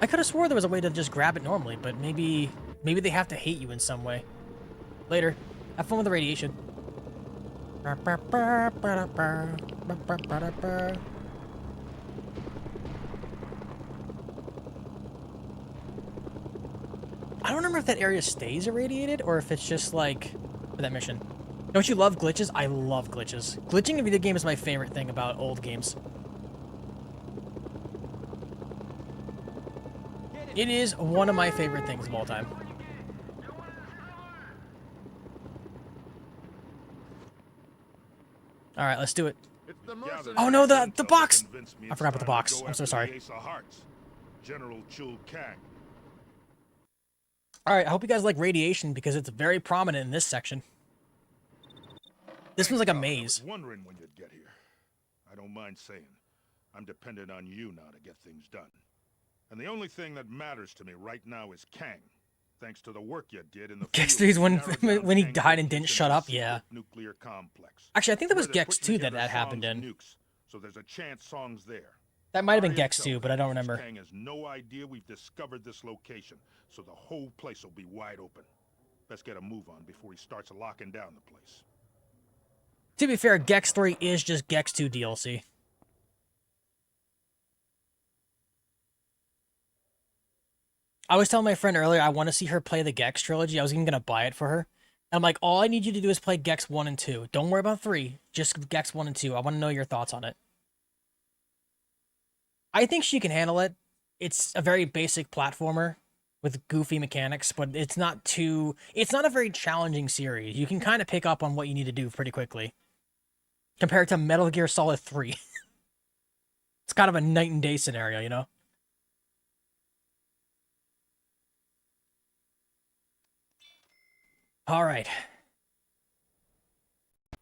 I could have swore there was a way to just grab it normally, but maybe they have to hate you in some way. Later. Have fun with the radiation. I don't remember if that area stays irradiated or if it's just like for that mission. Don't you love glitches? I love glitches. Glitching in video game is my favorite thing about old games. It is one of my favorite things of all time. All right, let's do it. Oh no, the box! I forgot about the box. I'm so sorry. General Chul Kang. All right, I hope you guys like radiation because it's very prominent in this section. This one's like a maze. I was wondering when you'd get here. I don't mind saying, I'm dependent on you now to get things done. And the only thing that matters to me right now is Kang. Thanks to the work you did in the Gex 3's when he died and didn't shut up, yeah. Nuclear complex. Actually, I think that was Gex 2 that happened in. Nukes, so there's a chance Song's there. That might have been Gex 2, but I don't remember. Kang has no idea we've discovered this location, so the whole place will be wide open. Best get a move on before he starts locking down the place. To be fair, Gex 3 is just Gex 2 DLC. I was telling my friend earlier I want to see her play the Gex trilogy. I was even going to buy it for her. And I'm like, all I need you to do is play Gex 1 and 2. Don't worry about 3. Just Gex 1 and 2. I want to know your thoughts on it. I think she can handle it. It's a very basic platformer with goofy mechanics, but it's not a very challenging series. You can kind of pick up on what you need to do pretty quickly. Compared to Metal Gear Solid 3. It's kind of a night and day scenario, you know? All right.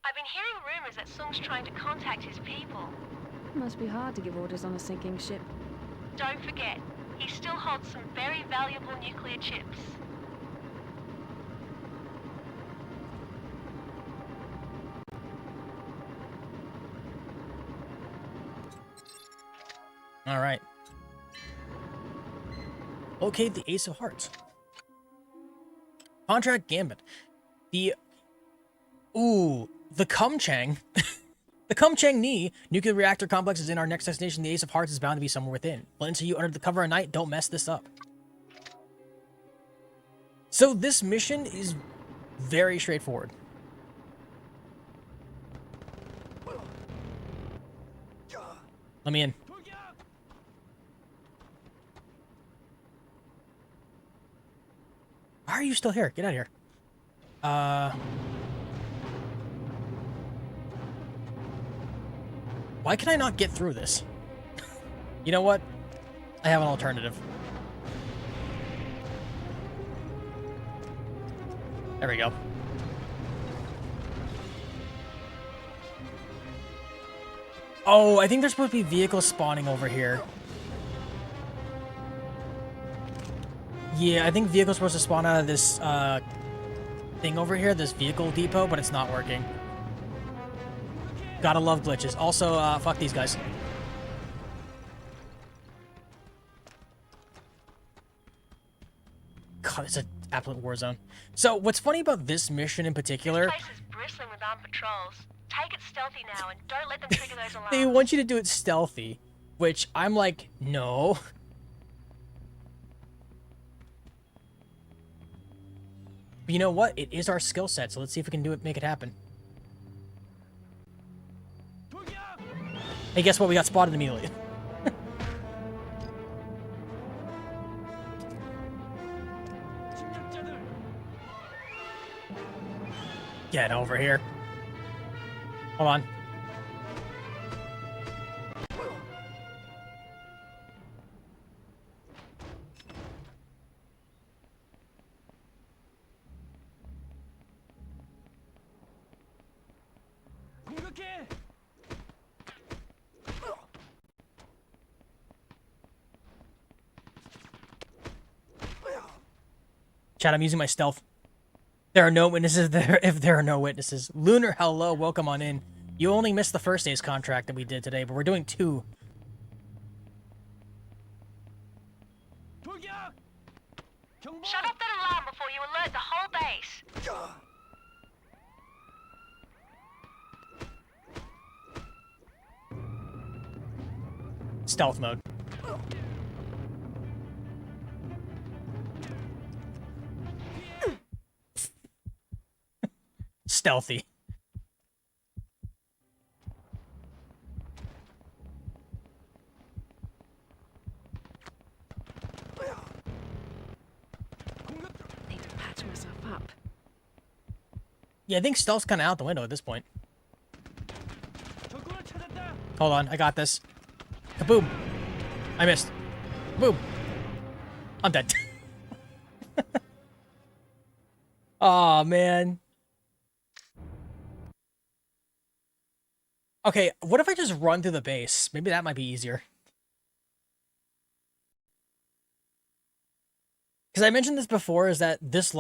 I've been hearing rumors that Sung's trying to contact his people. Must be hard to give orders on a sinking ship. Don't forget, he still holds some very valuable nuclear chips. All right. Locate the Ace of Hearts. Contract Gambit. The Kumchang. The Kumchang Ni nuclear reactor complex is in our next destination. The Ace of Hearts is bound to be somewhere within. But until you under the cover of night, don't mess this up. So this mission is very straightforward. Let me in. Why are you still here? Get out of here. Why can I not get through this? You know what? I have an alternative. There we go. Oh, I think there's supposed to be vehicles spawning over here. Yeah, I think vehicles supposed to spawn out of this thing over here, this vehicle depot, but it's not working. Gotta love glitches. Also, fuck these guys. God, it's an absolute war zone. So, what's funny about this mission in particular... This place is bristling with armed patrols. Take it stealthy now and don't let them trigger those alarms. They want you to do it stealthy, which I'm like, no. But you know what? It is our skill set, so let's see if we can do it, make it happen. Hey, guess what? We got spotted immediately. Get over here. Hold on. Chat, I'm using my stealth. There are no witnesses there if there are no witnesses. Lunar, hello, welcome on in. You only missed the first day's contract that we did today, but we're doing 2. Shut off that alarm before you alert the whole base. Stealth mode. Stealthy. Need to patch myself up. Yeah, I think stealth's kind of out the window at this point. Hold on, I got this. Kaboom! I missed. Boom! I'm dead. Aw, man. Okay, what if I just run through the base? Maybe that might be easier. Because I mentioned this before, is that this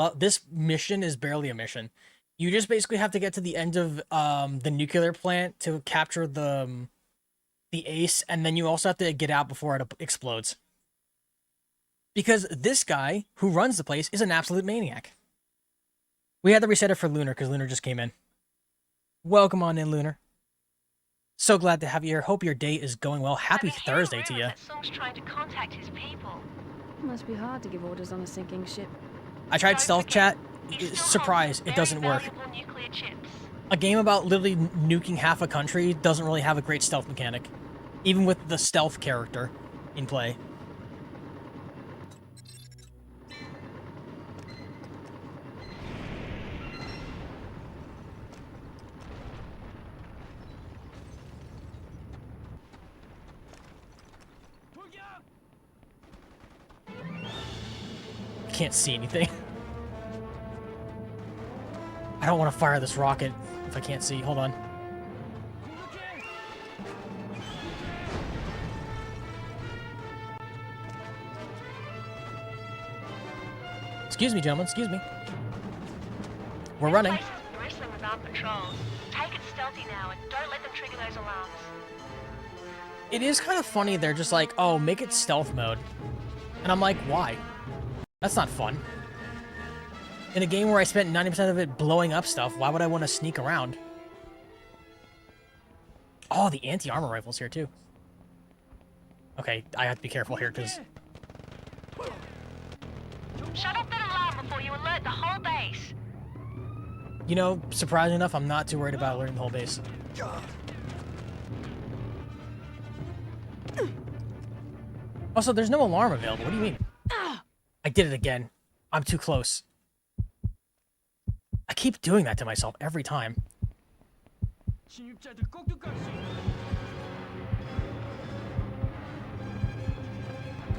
mission is barely a mission. You just basically have to get to the end of the nuclear plant to capture the ace, and then you also have to get out before it explodes. Because this guy who runs the place is an absolute maniac. We had to reset it for Lunar because Lunar just came in. Welcome on in, Lunar. So glad to have you here. Hope your day is going well. Happy Thursday to you. That Song's trying to contact his people. Must be hard to give orders on a sinking ship. I tried stealth chat. Surprise, it doesn't work. Nuclear chips. A game about literally nuking half a country doesn't really have a great stealth mechanic. Even with the stealth character in play. Can't see anything. I don't want to fire this rocket if I can't see. Hold on. Excuse me, gentlemen. Excuse me. We're running. This place is bristling with armed patrols. Take it stealthy now and don't let them trigger those alarms. It is kind of funny. They're just like, oh, make it stealth mode. And I'm like, why? That's not fun. In a game where I spent 90% of it blowing up stuff, why would I want to sneak around? Oh, the anti-armor rifle's here too. Okay, I have to be careful here because... Shut off that alarm before you alert the whole base. You know, surprisingly enough, I'm not too worried about alerting the whole base. Also, there's no alarm available. What do you mean? I did it again. I'm too close. I keep doing that to myself every time.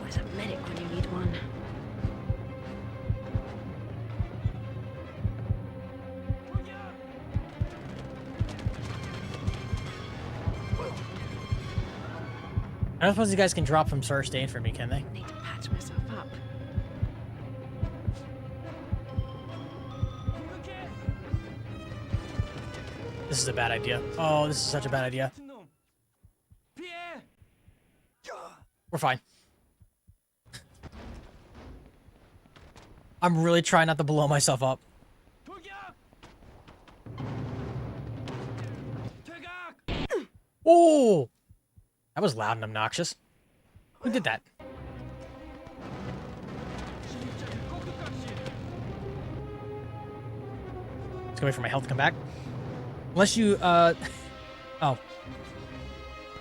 Where's a medic when you need one? I don't suppose you guys can drop from first aid for me, can they? Need to patch myself up. This is a bad idea. Oh, this is such a bad idea. We're fine. I'm really trying not to blow myself up. Oh! That was loud and obnoxious. Who did that? Let's go wait for my health to come back. Unless you, oh.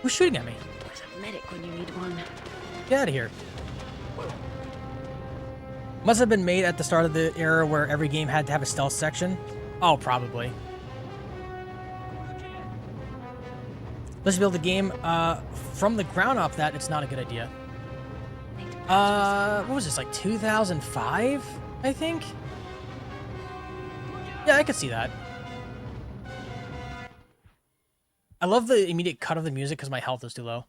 Who's shooting at me? Where's a medic when you need one? Get out of here. Must have been made at the start of the era where every game had to have a stealth section. Oh, probably. Let's build a game from the ground up that it's not a good idea. What was this, like 2005, I think? Yeah, I could see that. I love the immediate cut of the music because my health is too low.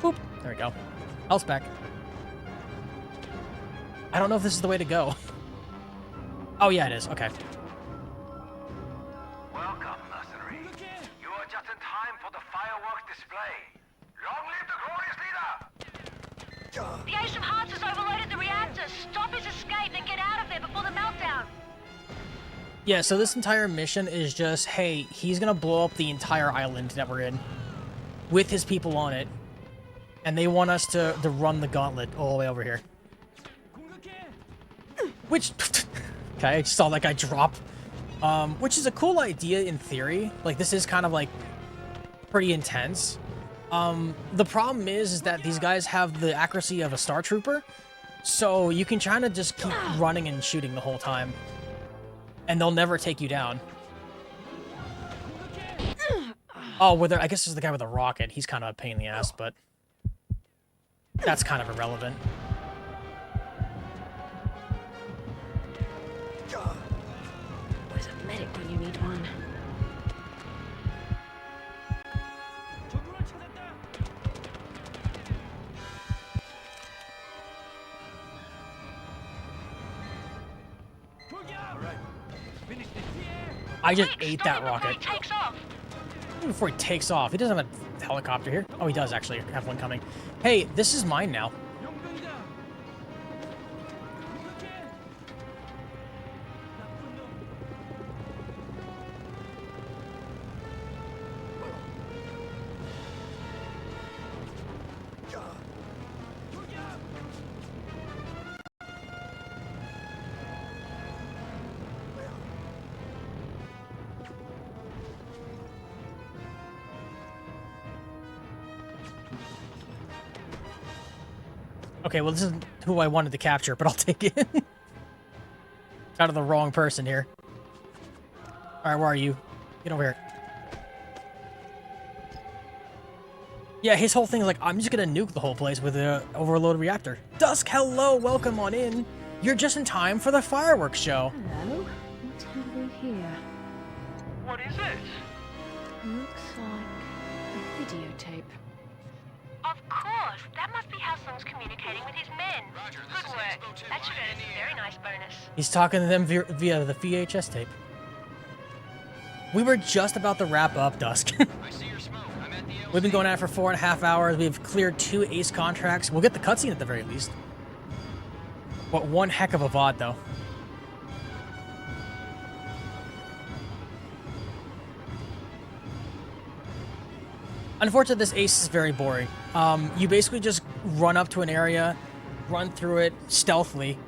Boop. There we go. Health back. I don't know if this is the way to go. Oh, yeah, it is. Okay. Welcome, Mercenary. You are just in time for the fireworks display. Long live the glorious leader! The Ace of Hearts has overloaded the reactor. Stop his escape and get out of there before the meltdown. Yeah, so this entire mission is just, hey, he's gonna blow up the entire island that we're in with his people on it. And they want us to run the gauntlet all the way over here. Which, okay, I just saw that guy drop. Which is a cool idea in theory. Like, this is kind of, like, pretty intense. The problem is that these guys have the accuracy of a Star Trooper. So you can try to just keep running and shooting the whole time. And they'll never take you down. Oh, I guess there's the guy with a rocket. He's kind of a pain in the ass, but that's kind of irrelevant. Where's a medic when you need one? I just ate that rocket. He takes off. Before he takes off. He doesn't have a helicopter here. Oh, he does actually have one coming. Hey, this is mine now. Okay, well, this isn't who I wanted to capture, but I'll take it. Out of the wrong person here. Alright, where are you? Get over here. Yeah, his whole thing is like, I'm just gonna nuke the whole place with an overloaded reactor. Dusk, hello, welcome on in. You're just in time for the fireworks show. Hello? What have we here? What is it? Looks like a videotape. Of course. That must be how Song's communicating with his men. Good work. That should earn us a very nice bonus. He's talking to them via the VHS tape. We were just about to wrap up, Dusk. We've been going at it for 4.5 hours. We've cleared 2 ace contracts. We'll get the cutscene at the very least. What one heck of a VOD, though. Unfortunately, this ace is very boring. You basically just run up to an area, run through it stealthily,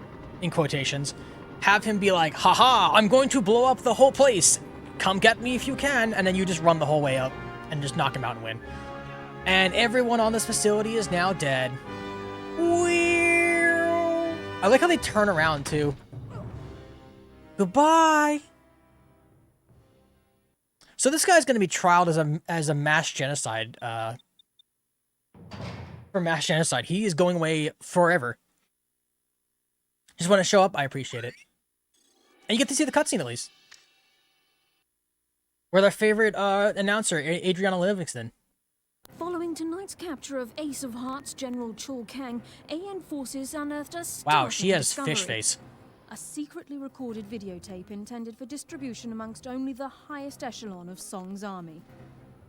in quotations, have him be like, haha, I'm going to blow up the whole place. Come get me if you can, and then you just run the whole way up and just knock him out and win. And everyone on this facility is now dead. I like how they turn around, too. Goodbye! So this guy's going to be trialed as a mass genocide, for mass genocide. He is going away forever. Just want to show up? I appreciate it. And you get to see the cutscene, at least. With our favorite announcer, Adriana Livingston. Following tonight's capture of Ace of Hearts General Chul Kang, AN forces unearthed a Wow, startling she has discovery. fish face. A secretly recorded videotape intended for distribution amongst only the highest echelon of Song's army.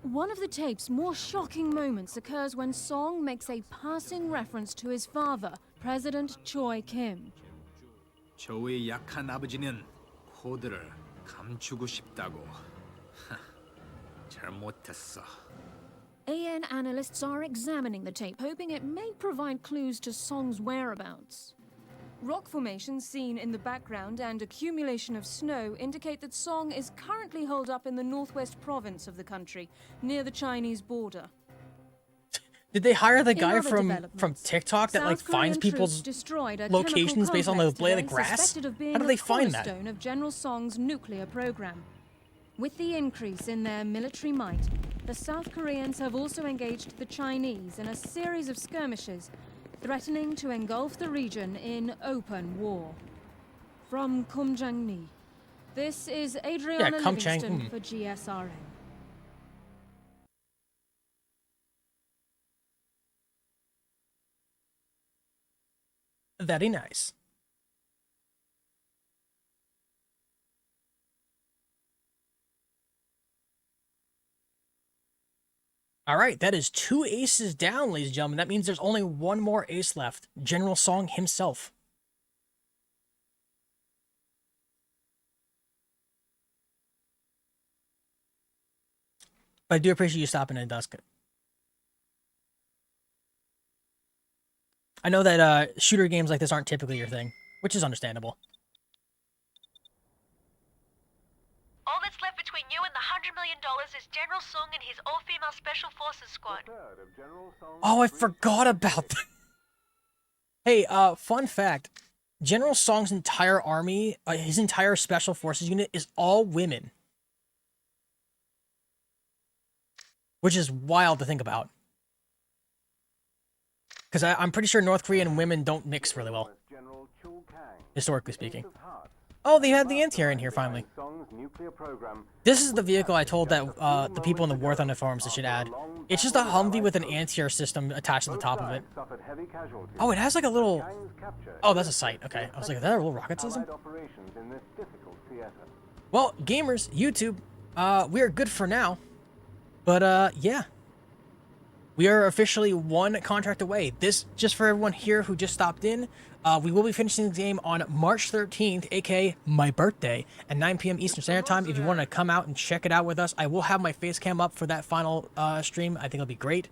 One of the tape's more shocking moments occurs when Song makes a passing reference to his father, President Choi Kim. 저의 약한 아버지는 코드를 감추고 싶다고. 잘못했어. AN analysts are examining the tape, hoping it may provide clues to Song's whereabouts. Rock formations seen in the background and accumulation of snow indicate that Song is currently holed up in the northwest province of the country, near the Chinese border. Did they hire the guy from TikTok that like finds people's locations based on the blade of grass? How do they find that? Of General Song's nuclear program. With the increase in their military might, the South Koreans have also engaged the Chinese in a series of skirmishes, threatening to engulf the region in open war. From Kumjangni, this is Adriana Livingston for GSRN. Very nice. All right, that is 2 aces down, ladies and gentlemen. That means there's only one more ace left. General Song himself. But I do appreciate you stopping in, Dusk. I know that shooter games like this aren't typically your thing, which is understandable. All that's left between you and the $100 million is General Song and his all-female Special Forces squad. Oh, I forgot about that. Hey, fun fact. General Song's entire army, his entire Special Forces unit is all women. Which is wild to think about. Because I'm pretty sure North Korean women don't mix really well. Historically speaking. Oh, they had the anti-air in here finally. This is the vehicle I told that the people in the War Thunder forums they should add. It's just a Humvee with an anti-air system attached to the top of it. Oh, it has like a little... Oh, that's a sight. Okay. I was like, is that a little rocket system? Well, gamers, YouTube, we are good for now. But, yeah. We are officially one contract away. This, just for everyone here who just stopped in, we will be finishing the game on March 13th, aka my birthday, at 9 p.m. Eastern Standard Time. If you want to come out and check it out with us, I will have my face cam up for that final stream. I think it'll be great.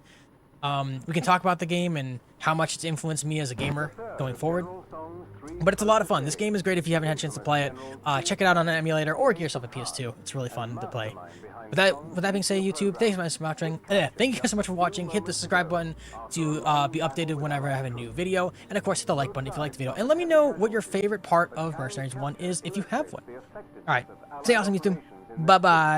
We can talk about the game and how much it's influenced me as a gamer going forward. But it's a lot of fun. This game is great if you haven't had a chance to play it. Check it out on an emulator or get yourself a PS2. It's really fun to play. With that being said, YouTube, thank you guys for watching. Thank you guys so much for watching. Hit the subscribe button to be updated whenever I have a new video. And of course, hit the like button if you liked the video. And let me know what your favorite part of Mercenaries 1 is if you have one. Alright, stay awesome, YouTube. Bye-bye.